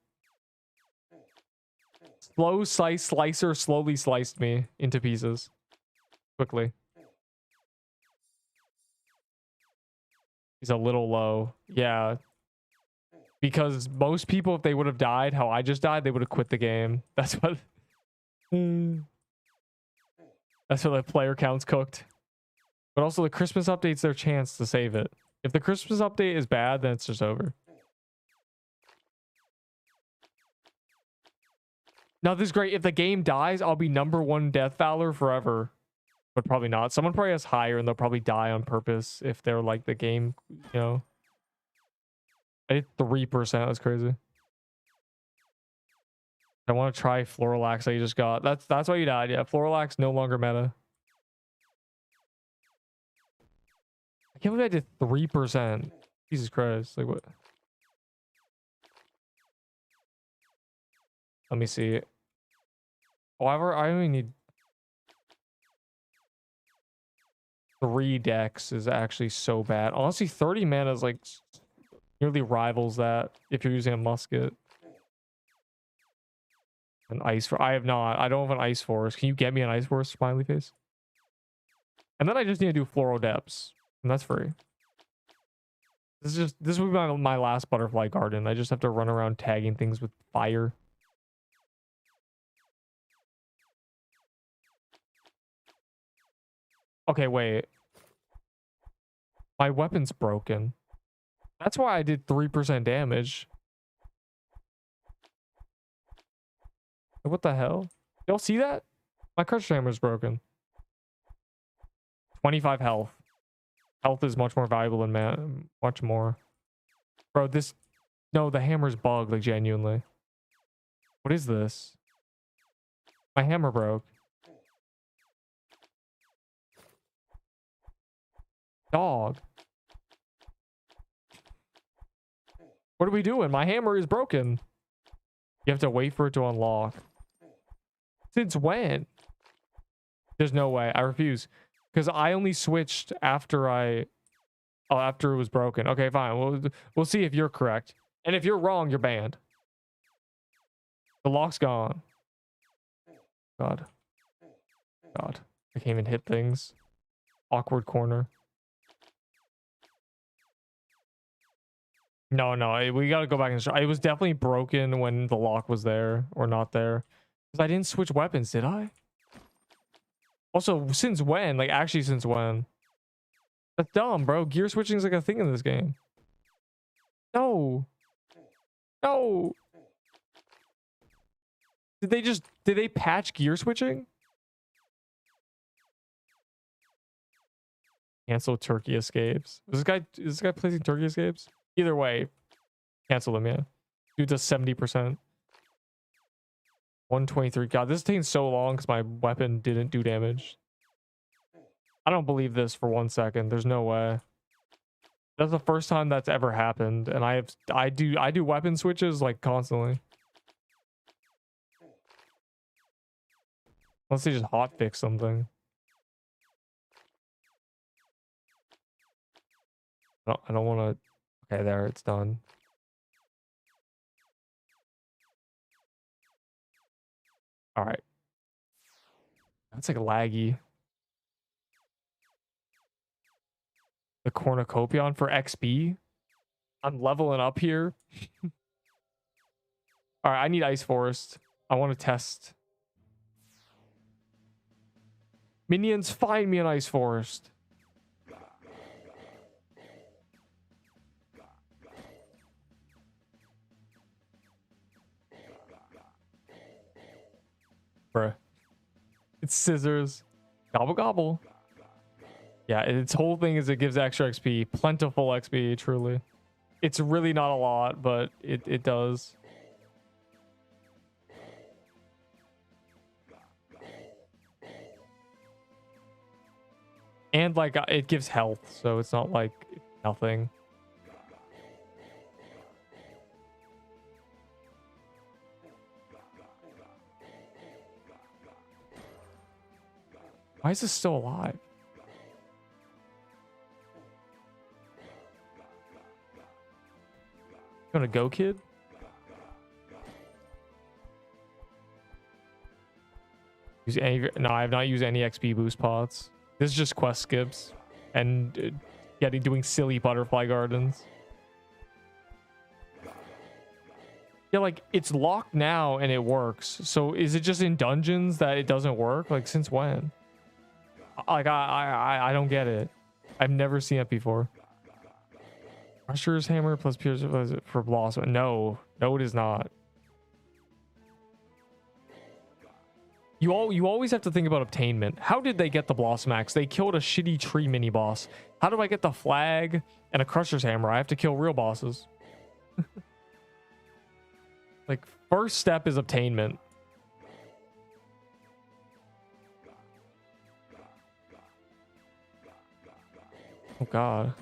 Slow slice slicer slowly sliced me into pieces. Quickly. He's a little low. Yeah. Because most people, if they would have died how I just died, they would have quit the game. That's what... That's what the player count's cooked. But also the Christmas update's their chance to save it. If the Christmas update is bad, then it's just over. Now this is great. If the game dies, I'll be #1 Death Valor forever. But probably not. Someone probably has higher and they'll probably die on purpose if they're like the game, you know. I did 3%. That's crazy. I want to try Floralax that you just got. That's why you died. Yeah, Floralax no longer meta. I can't believe I did 3%. Jesus Christ. Like what? Let me see. However, I only need 3 decks is actually so bad. Honestly, 30 mana is like nearly rivals that if you're using a musket. An ice for I don't have an ice forest. Can you get me an ice forest, smiley face? And then I just need to do floral depths. And that's free. This will be my last butterfly garden. I just have to run around tagging things with fire. Okay, wait. My weapon's broken. That's why I did 3% damage. What the hell? Y'all see that? My crush hammer's broken. 25 health. Health is much more valuable than man. Much more. Bro, this... No, the hammer's bugged, like, genuinely. What is this? My hammer broke. Dog. What are we doing? My hammer is broken. You have to wait for it to unlock. Since when? There's no way. I refuse. Because I only switched after after it was broken. Okay, fine. We'll see if you're correct. And if you're wrong, you're banned. The lock's gone. God. God. I can't even hit things. Awkward corner. No, we gotta go back and it was definitely broken when the lock was there or not there. Because I didn't switch weapons, did I? Also, since when? Like, actually, since when? That's dumb, bro. Gear switching is like a thing in this game. No. No. Did they patch gear switching? Cancel turkey escapes. Is this guy placing turkey escapes? Either way, cancel them, yeah. Dude does 70%. 123. God, this is taking so long because my weapon didn't do damage. I don't believe this for 1 second. There's no way. That's the first time that's ever happened, and I do weapon switches like constantly. Unless they just hotfix something. I don't want to. Okay, there, it's done. All right. That's like laggy. The cornucopion for XP. I'm leveling up here. All right, I need ice forest. I want to test. Minions, find me an ice forest. Bruh. It's scissors. Gobble gobble. Yeah, its whole thing is it gives extra XP. Plentiful XP, truly. It's really not a lot, but it does. And like it gives health, so it's not like nothing. Why is this still alive? Gonna go, kid? Use any? No, I have not used any XP boost pots. This is just quest skips and doing silly butterfly gardens. Yeah, like it's locked now and it works. So is it just in dungeons that it doesn't work? Like since when? Like I don't get it. I've never seen it before. Crusher's hammer plus pierce for blossom. No, it is not. You always have to think about obtainment. How did they get the blossom axe? They killed a shitty tree mini boss. How do I get the flag and a crusher's hammer? I have to kill real bosses. Like first step is obtainment. Oh god.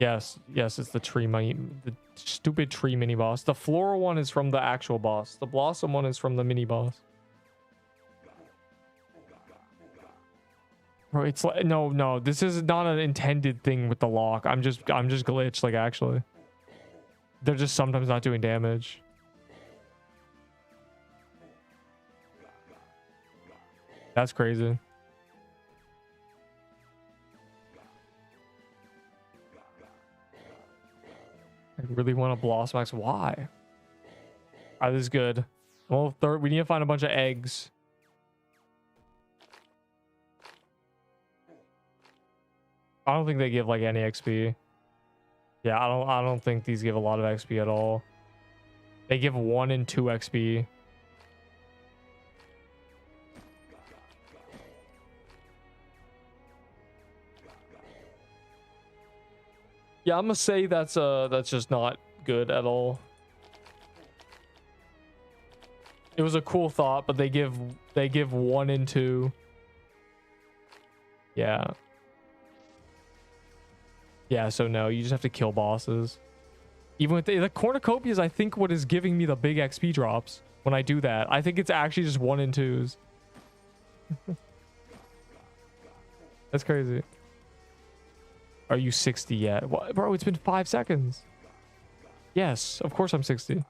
Yes, it's the the stupid tree mini boss. The floral one is from the actual boss. The blossom one is from the mini boss. Bro, it's like no, this is not an intended thing with the lock. I'm just glitched, like actually. They're just sometimes not doing damage. That's crazy. I really want a blossom axe. Why? Alright, this is good. Well, third, we need to find a bunch of eggs. I don't think they give like any XP. Yeah, I don't think these give a lot of XP at all. They give 1 and 2 XP. Yeah, I'm gonna say that's just not good at all. It was a cool thought, but they give 1 and 2. Yeah. Yeah, so no, you just have to kill bosses. Even with the cornucopias, I think what is giving me the big XP drops when I do that. I think it's actually just 1 and 2s. That's crazy. Are you 60 yet? What, bro, it's been 5 seconds. Yes, of course I'm 60.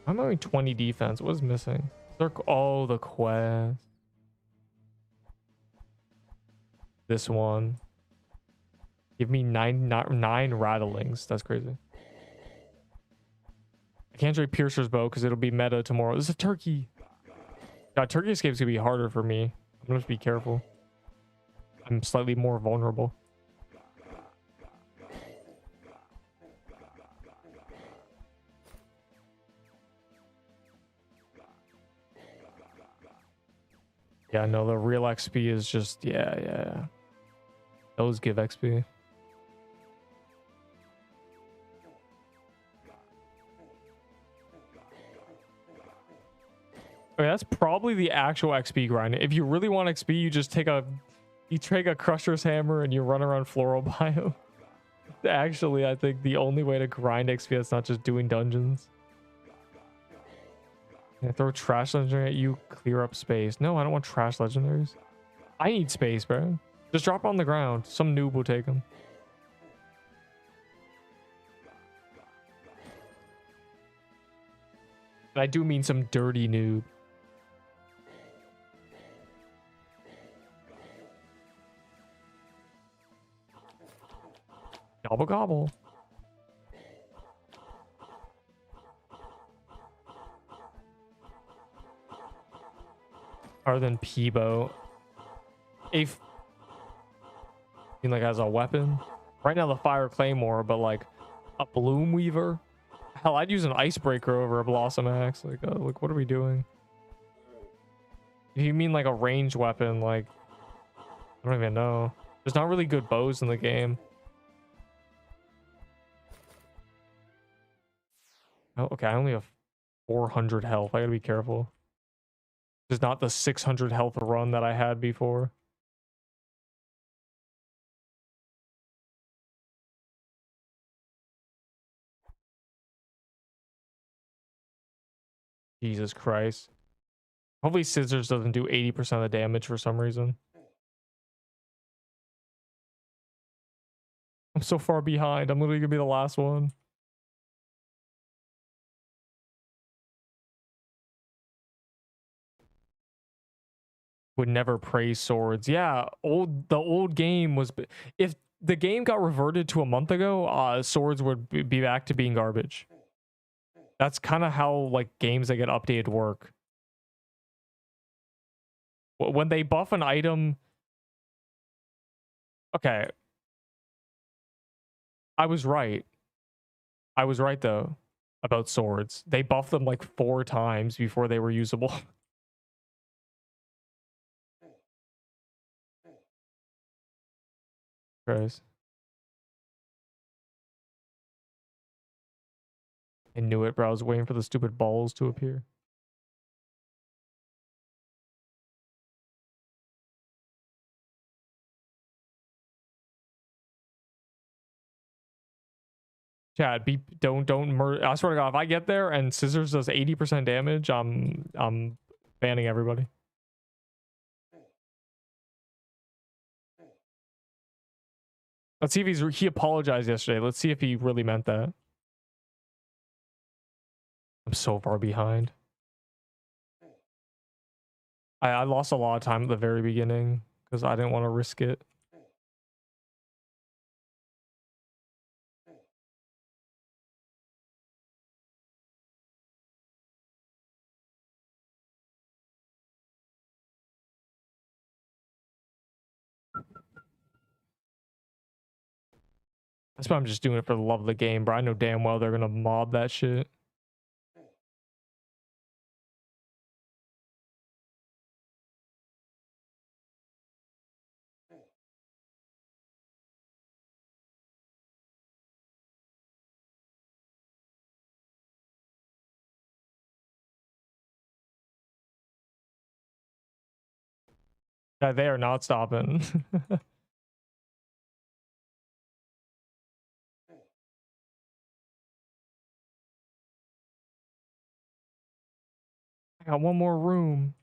I'm only 20 defense. What is missing? Oh, the quest. This one. Give me nine rattlings. That's crazy. I can't trade Piercer's bow because it'll be meta tomorrow. This is a turkey. God, turkey escape's gonna be harder for me. I'm gonna have to be careful. I'm slightly more vulnerable. Yeah, no, the real XP is just yeah. Those give XP. Okay, that's probably the actual XP grind. If you really want XP, you just take a crusher's hammer and you run around floral biome. Actually, I think the only way to grind XP that's not just doing dungeons. Yeah, throw trash legendary at you, clear up space. No, I don't want trash legendaries. I need space, bro. Just drop it on the ground. Some noob will take them. And I do mean some dirty noob. Gobble gobble. Other than Peebo. Like as a weapon. Right now the fire claymore, but like a bloom weaver. Hell, I'd use an icebreaker over a blossom axe. Like what are we doing? If you mean like a ranged weapon, like I don't even know. There's not really good bows in the game. Oh, okay, I only have 400 health. I gotta be careful. It's not the 600 health run that I had before. Jesus Christ. Hopefully scissors doesn't do 80% of the damage for some reason. I'm so far behind. I'm literally gonna be the last one. Would never praise swords. Yeah, the old game was, if the game got reverted to a month ago, swords would be back to being garbage. That's kind of how like games that get updated work. When they buff an item, okay, I was right though about swords. They buffed them like 4 times before they were usable. Christ. I knew it, bro. I was waiting for the stupid balls to appear. Chad, don't murder. I swear to God, if I get there and scissors does 80% damage, I'm banning everybody. Let's see if he apologized yesterday. Let's see if he really meant that. I'm so far behind. I lost a lot of time at the very beginning because I didn't want to risk it. That's why I'm just doing it for the love of the game, bro. I know damn well they're gonna mob that shit. Yeah, they are not stopping. I got one more room.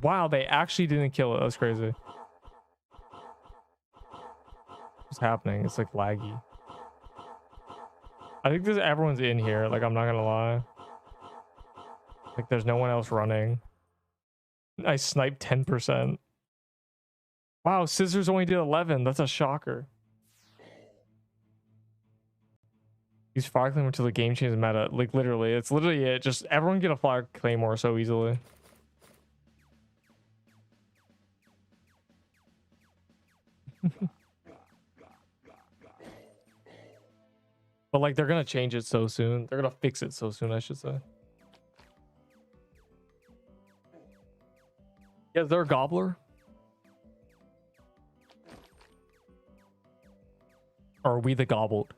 Wow, they actually didn't kill it. That's crazy. What's happening? It's like laggy. I think everyone's in here. Like, I'm not gonna lie. Like, there's no one else running. I sniped 10%. Wow, scissors only did 11. That's a shocker. Use fire claymore until the game changes meta. Like, literally, it's literally it. Just everyone get a fire claymore so easily. But like, they're gonna change it so soon. They're gonna fix it so soon, I should say. Yeah, they're a gobbler. Or are we the gobbled?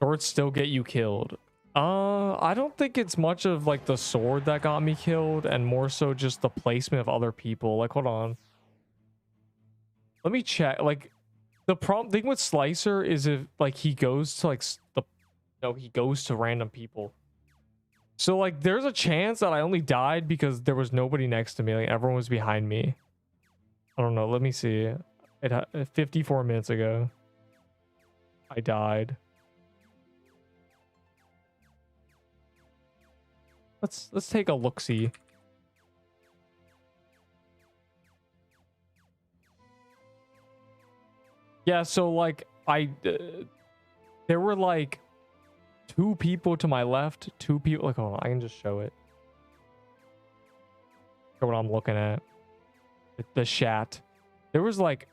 Swords still get you killed. I don't think it's much of like the sword that got me killed, and more so just the placement of other people. Like, hold on. Let me check. Like, the problem thing with Slicer is if like he goes to like he goes to random people. So like there's a chance that I only died because there was nobody next to me. Like everyone was behind me. I don't know. Let me see. 54 minutes ago, I died. Let's take a look-see. Yeah, so like there were like 2 people to my left, 2 people. Like, hold on, I can just show it. Show what I'm looking at. The chat. There was like,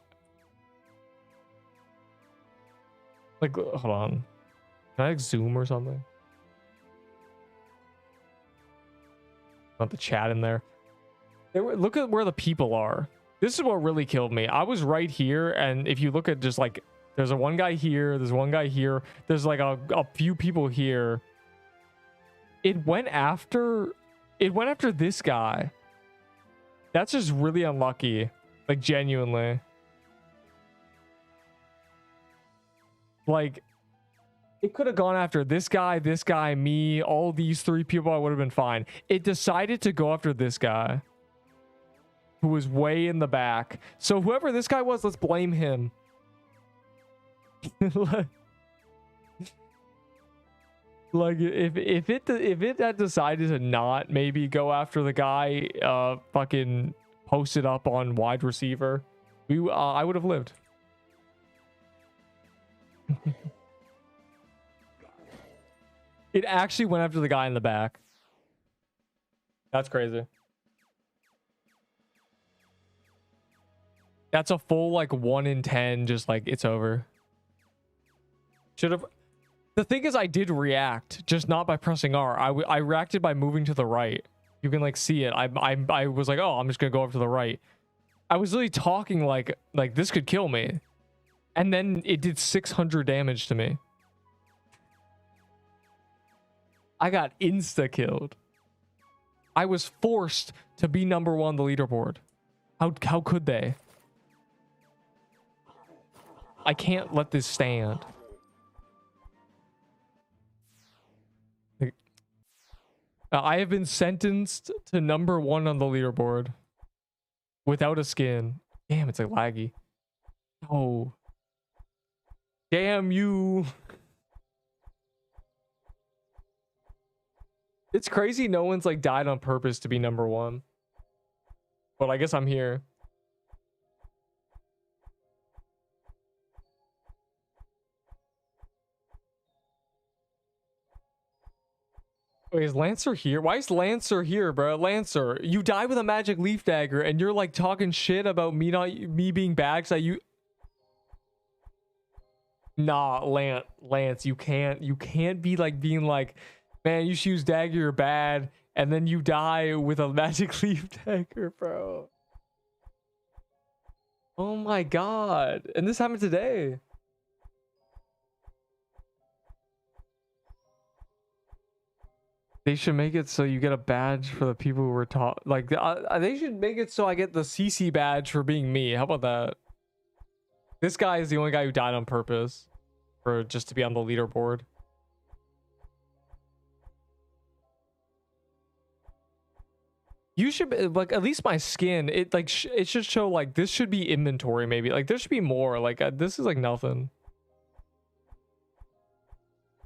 hold on. Can I like zoom or something? Not the chat in there. Look at where the people are. This is what really killed me. I was right here, and if you look at just like, there's one guy here, there's one guy here, there's like a few people here. It went after this guy. That's just really unlucky. Like, genuinely. Like, it could have gone after this guy, me, all these 3 people. I would have been fine. It decided to go after this guy, who was way in the back. So whoever this guy was, let's blame him. Like, if it had decided to not maybe go after the guy fucking posted up on wide receiver, I would have lived. It actually went after the guy in the back. That's crazy. That's a full like 1 in 10, just like it's over. Should have. The thing is, I did react, just not by pressing R. I reacted by moving to the right. You can like see it. I was like, oh, I'm just gonna go up to the right. I was really talking like this could kill me, and then it did 600 damage to me. I got insta killed. I was forced to be #1 on the leaderboard. How could they? I can't let this stand. I have been sentenced to #1 on the leaderboard without a skin. Damn, it's like laggy. Oh. Damn you. It's crazy no one's like died on purpose to be #1. But I guess I'm here. Wait, is Lancer here? Why is Lancer here, bro? Lancer, you die with a magic leaf dagger, and you're like talking shit about me being bad because Nah, Lance, you can't be like being like, man, you should use dagger, you're bad, and then you die with a magic leaf dagger, bro. Oh my god. And this happened today. They should make it so you get a badge for the people who were taught. Like, they should make it so I get the CC badge for being me. How about that? This guy is the only guy who died on purpose, for just to be on the leaderboard. You should like, at least my skin. It like it should show like this should be inventory maybe. Like there should be more. Like this is like nothing.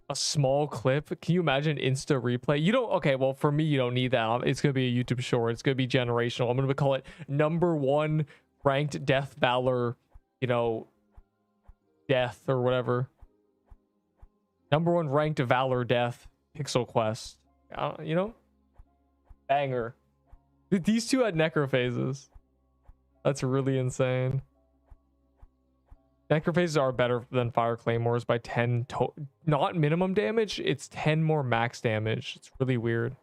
A small clip. Can you imagine insta replay? You don't. Okay, well for me you don't need that. It's gonna be a YouTube short. It's gonna be generational. I'm gonna call it #1 ranked death Valor, you know, death or whatever. #1 ranked Valor death pixel quest. You know, banger. These two had necrophases. That's really insane. Necrophases are better than fire claymores by 10 not minimum damage, it's 10 more max damage. It's really weird.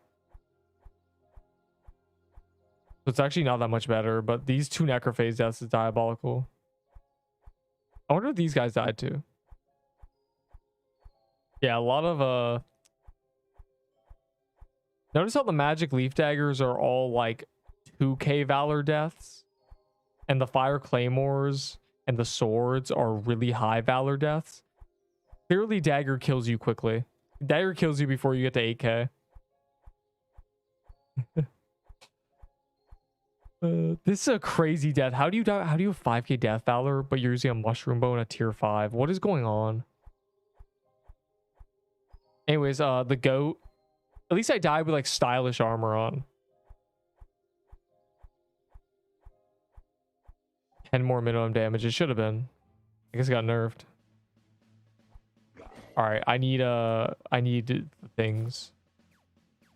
So it's actually not that much better, but these 2 necrophase deaths is diabolical. I wonder if these guys died too. Yeah, a lot of notice how the magic leaf daggers are all like 2k Valor deaths, and the fire claymores and the swords are really high Valor deaths. Clearly dagger kills you quickly. Dagger kills you before you get to 8k. This is a crazy death. How do you die? How do you have 5k death Valor but you're using a mushroom bow and a tier 5? What is going on? Anyways, the goat. At least I died with like stylish armor on. 10 more minimum damage. It should have been. I guess it got nerfed. All right, I need things.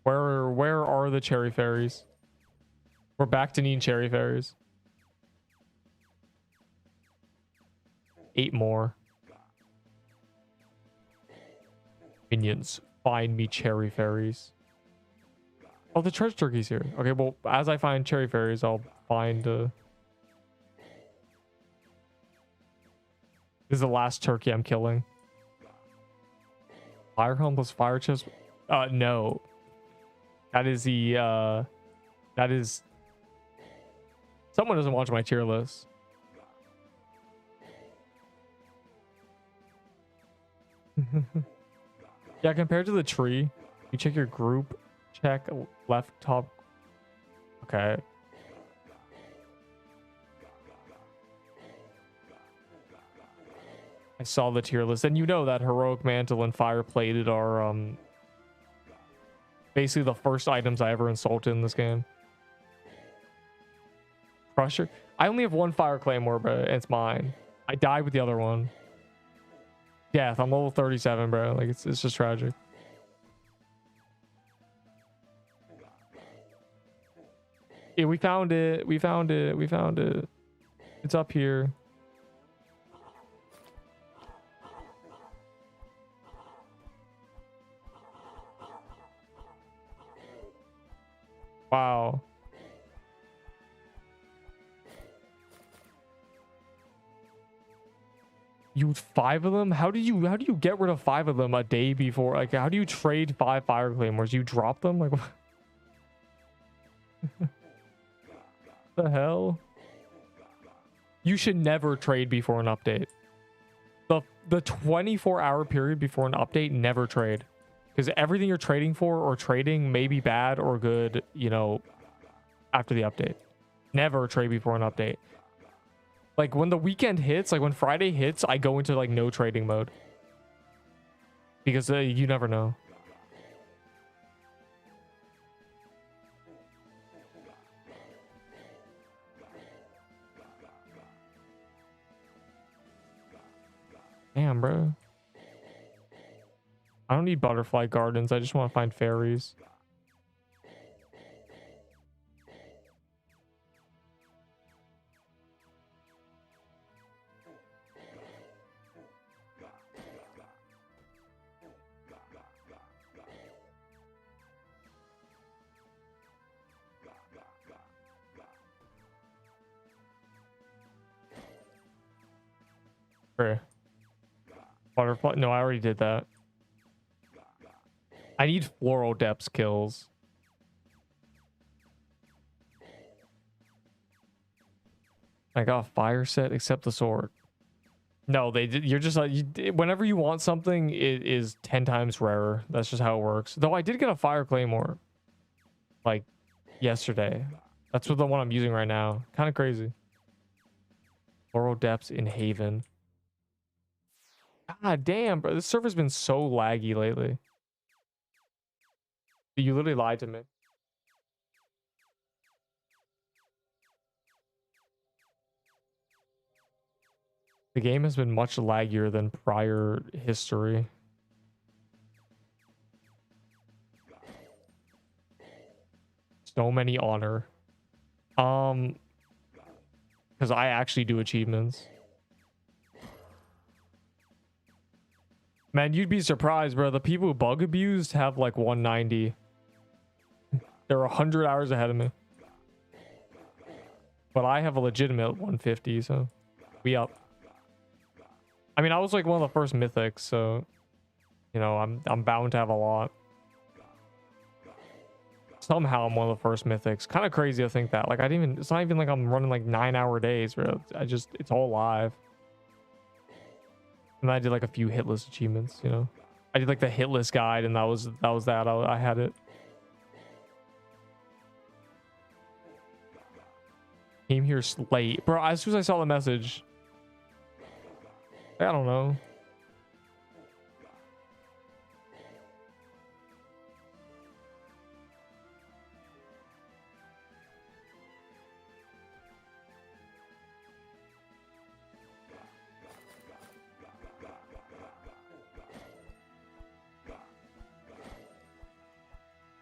Where are the cherry fairies? We're back to needing cherry fairies. 8 more. Minions, find me cherry fairies. Oh, the treasure turkey's here. Okay, well, as I find cherry fairies, I'll find this is the last turkey I'm killing. Fire helm plus fire chest. No. That is the that is someone doesn't watch my tier list. Yeah, compared to the tree, you check your group, check left top. Okay. I saw the tier list, and you know that heroic mantle and fire plated are basically the first items I ever insulted in this game. Crusher. I only have one fire claymore, bro. It's mine. I died with the other one. Death. I'm level 37, bro. Like it's just tragic. Yeah, we found it. We found it. We found it. It's up here. Wow. You 5 of them? How do you get rid of 5 of them a day before? Like, how do you trade 5 fire claymores? You drop them? Like, what the hell? You should never trade before an update. The 24-hour period before an update, never trade. Because everything you're trading for or trading may be bad or good, you know, after the update. Never trade before an update. Like, when the weekend hits, like when Friday hits, I go into like no trading mode. Because you never know. Damn, bro. I don't need butterfly gardens. I just want to find fairies. Where? Butterfly? No, I already did that. I need floral depths kills. I got a fire set except the sword. No, they did. You're just like, whenever you want something, it is 10 times rarer. That's just how it works. Though I did get a fire claymore like yesterday. That's what the one I'm using right now. Kind of crazy. Floral depths in Haven. God damn, bro. This server's been so laggy lately. You literally lied to me. The game has been much laggier than prior history. So many honor. Because I actually do achievements. Man, you'd be surprised, bro. The people who bug abused have like 190. They're 100 hours ahead of me. But I have a legitimate 150, so we up. I mean, I was like one of the first mythics, so you know, I'm bound to have a lot. Somehow I'm one of the first mythics. Kind of crazy to think that. Like I didn't even, it's not even like I'm running like 9-hour days, bro. It's all live. And I did like a few hitless achievements, you know. I did like the hitless guide, and that was that. I had it. Came here late, bro. As soon as I saw the message, I don't know.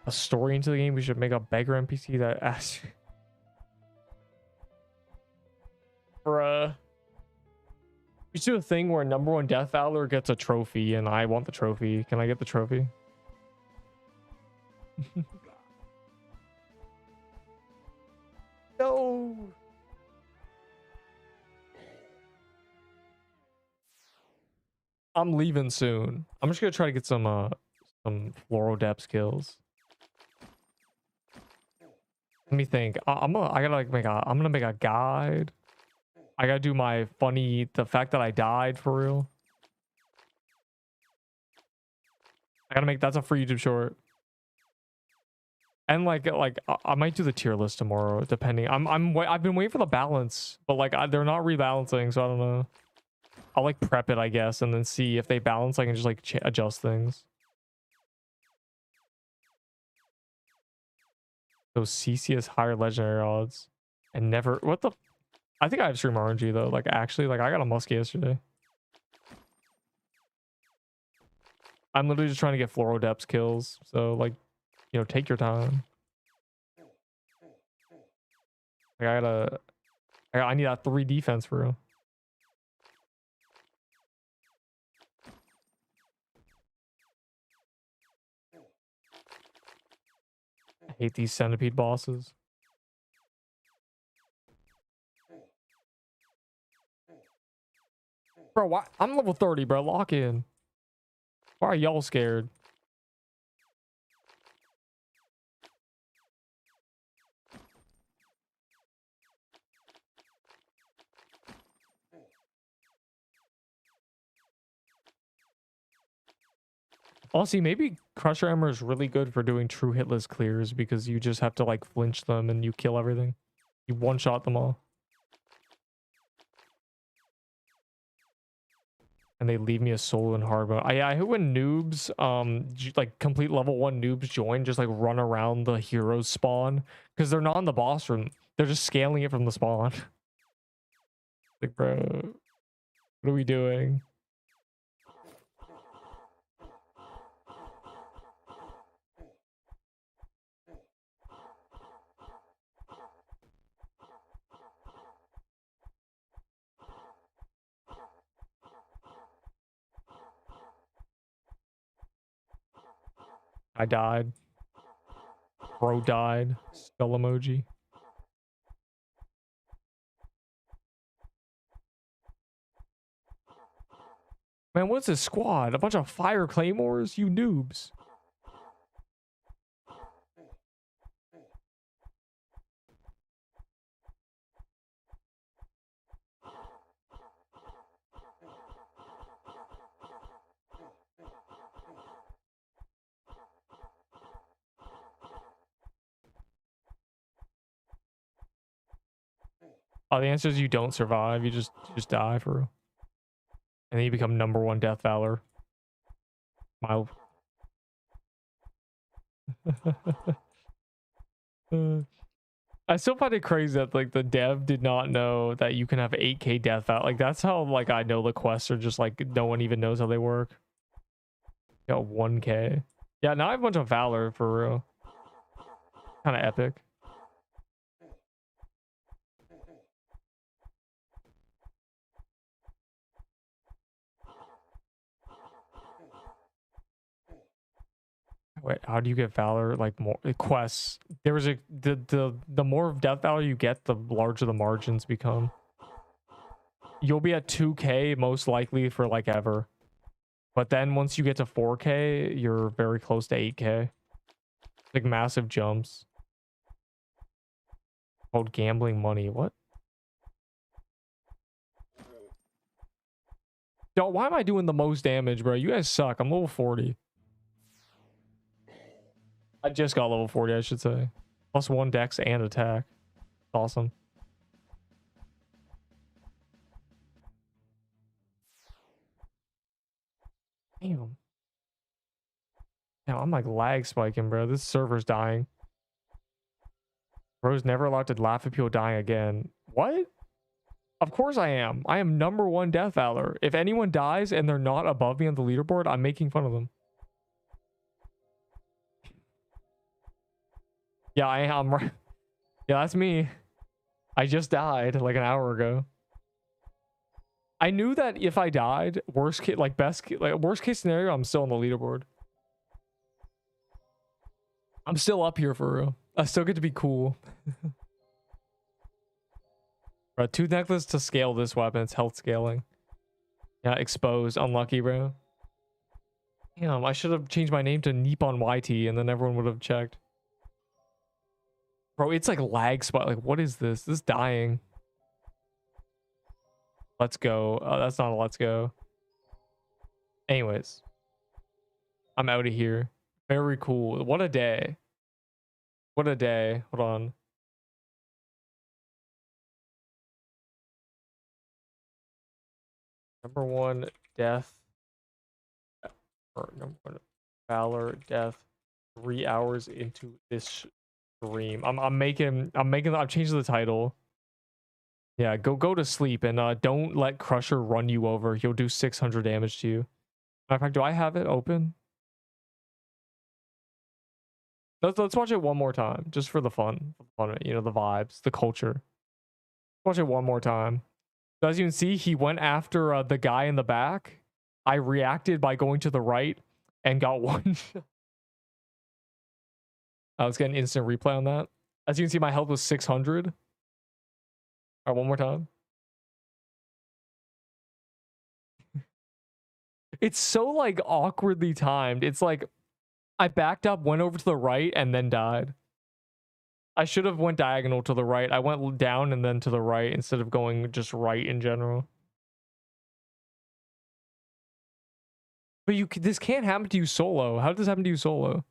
a story into the game. We should make a beggar NPC that asks for we should do a thing where number one Death Valor gets a trophy, and I want the trophy. Can I get the trophy? No. I'm leaving soon. I'm just gonna try to get some floral depth kills. Let me think. I'm gonna make a guide. I gotta do my funny, the fact that I died for real. I gotta make, that's a free YouTube short. And like I might do the tier list tomorrow, depending. I've been waiting for the balance, but like they're not rebalancing, so I don't know. I'll like prep it, I guess, and then see if they balance. I can just like adjust things. So CC has higher legendary odds, and never. What the? I think I have stream RNG though. Like actually, like I got a muskie yesterday. I'm literally just trying to get floral depths kills. So like, you know, take your time. Like I need that 3 defense for real. I hate these centipede bosses. Bro, why? I'm level 30, bro. Lock in. Why are y'all scared? Also, maybe Crusher Hammer is really good for doing true hitless clears because you just have to like flinch them and you kill everything. You one-shot them all. And they leave me a soul in hard mode. I hate when noobs, like complete level 1 noobs join, just like run around the hero's spawn. Because they're not in the boss room. They're just scaling it from the spawn. Like, bro, what are we doing? I died. Bro died. Skull emoji. Man, what's this squad? A bunch of fire claymores? You noobs. Oh, the answer is you don't survive. You just die for real. And then you become number 1 Death Valor. Mild. I still find it crazy that like the dev did not know that you can have 8k Death Valor. Like that's how like I know the quests are just like no one even knows how they work. Yo, 1k. Yeah, now I have a bunch of Valor for real. Kind of epic. Wait, how do you get Valor? Like more quests. There was the more Death Valor you get, the larger the margins become. You'll be at 2k most likely for like ever. But then once you get to 4k, you're very close to 8k. Like massive jumps. Called gambling money. What? Yo, why am I doing the most damage, bro? You guys suck. I'm level 40. I just got level 40, I should say. Plus 1 dex and attack. Awesome. Damn. Now I'm like lag spiking, bro. This server's dying. Bro's never allowed to laugh at people dying again. What? Of course I am. I am number 1 Death Valor. If anyone dies and they're not above me on the leaderboard, I'm making fun of them. Yeah, I'm right. Yeah, that's me. I just died like an hour ago. I knew that if I died, worst case, like worst case scenario, I'm still on the leaderboard. I'm still up here for real. I still get to be cool. Bro, tooth necklace to scale this weapon. It's health scaling. Yeah, exposed. Unlucky, bro. Damn, I should have changed my name to Nippon YT and then everyone would have checked. Bro, it's like lag spot. Like, what is this? This is dying. Let's go. Oh, that's not a let's go. Anyways, I'm out of here. Very cool. What a day. What a day. Hold on. Number 1, death. Or number 1, Valor, death. 3 hours into this stream. I'm changing the title. Yeah, go to sleep and don't let Crusher run you over. He'll do 600 damage to you. Matter of fact, do I have it open? Let's watch it one more time, just for the fun of it, you know, the vibes, the culture. Watch it one more time. So as you can see, he went after the guy in the back. I reacted by going to the right and got one. Let's get an instant replay on that. As you can see, my health was 600. All right, one more time. It's so like awkwardly timed. It's like I backed up, went over to the right, and then died. I should have went diagonal to the right. I went down and then to the right instead of going just right in general. But this can't happen to you solo. How did this happen to you solo?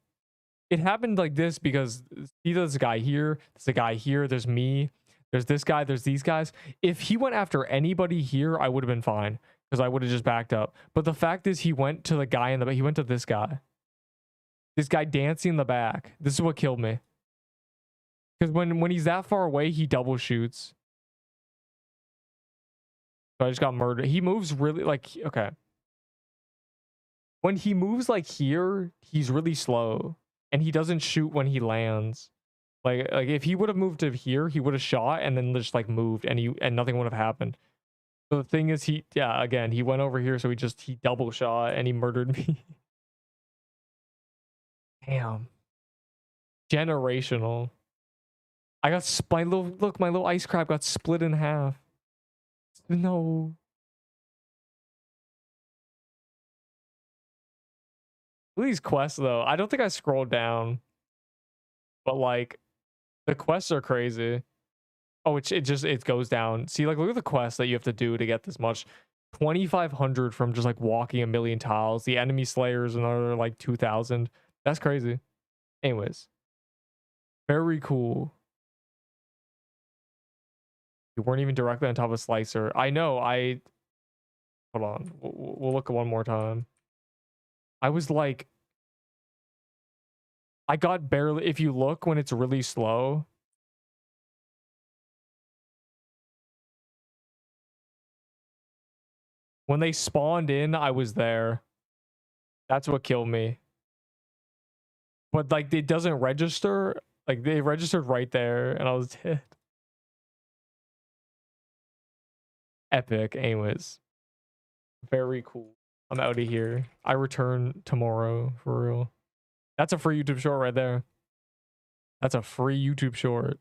It happened like this because see, there's a guy here, there's a guy here, there's me, there's this guy, there's these guys. If he went after anybody here, I would have been fine because I would have just backed up. But the fact is, he went to the guy in the back. He went to this guy. This guy dancing in the back. This is what killed me. Because when he's that far away, he double shoots. So I just got murdered. He moves really like, okay. When he moves like here, he's really slow. And he doesn't shoot when he lands. Like if he would have moved to here, he would have shot and then just like moved and nothing would have happened. So the thing is, again, he went over here, so he double shot and he murdered me. Damn. Generational. I got my little ice crab got split in half. No. Look at these quests though. I don't think I scrolled down. But like the quests are crazy. Oh, it goes down. See, like look at the quests that you have to do to get this much. 2,500 from just like walking a million tiles. The enemy slayers another like 2,000. That's crazy. Anyways. Very cool. You weren't even directly on top of a slicer. I know. Hold on. We'll look one more time. I was like, I got barely. If you look when it's really slow. When they spawned in, I was there. That's what killed me. But like it doesn't register. Like they registered right there and I was dead. Epic. Anyways. Very cool. I'm out of here. I return tomorrow for real. That's a free YouTube short right there. That's a free YouTube short.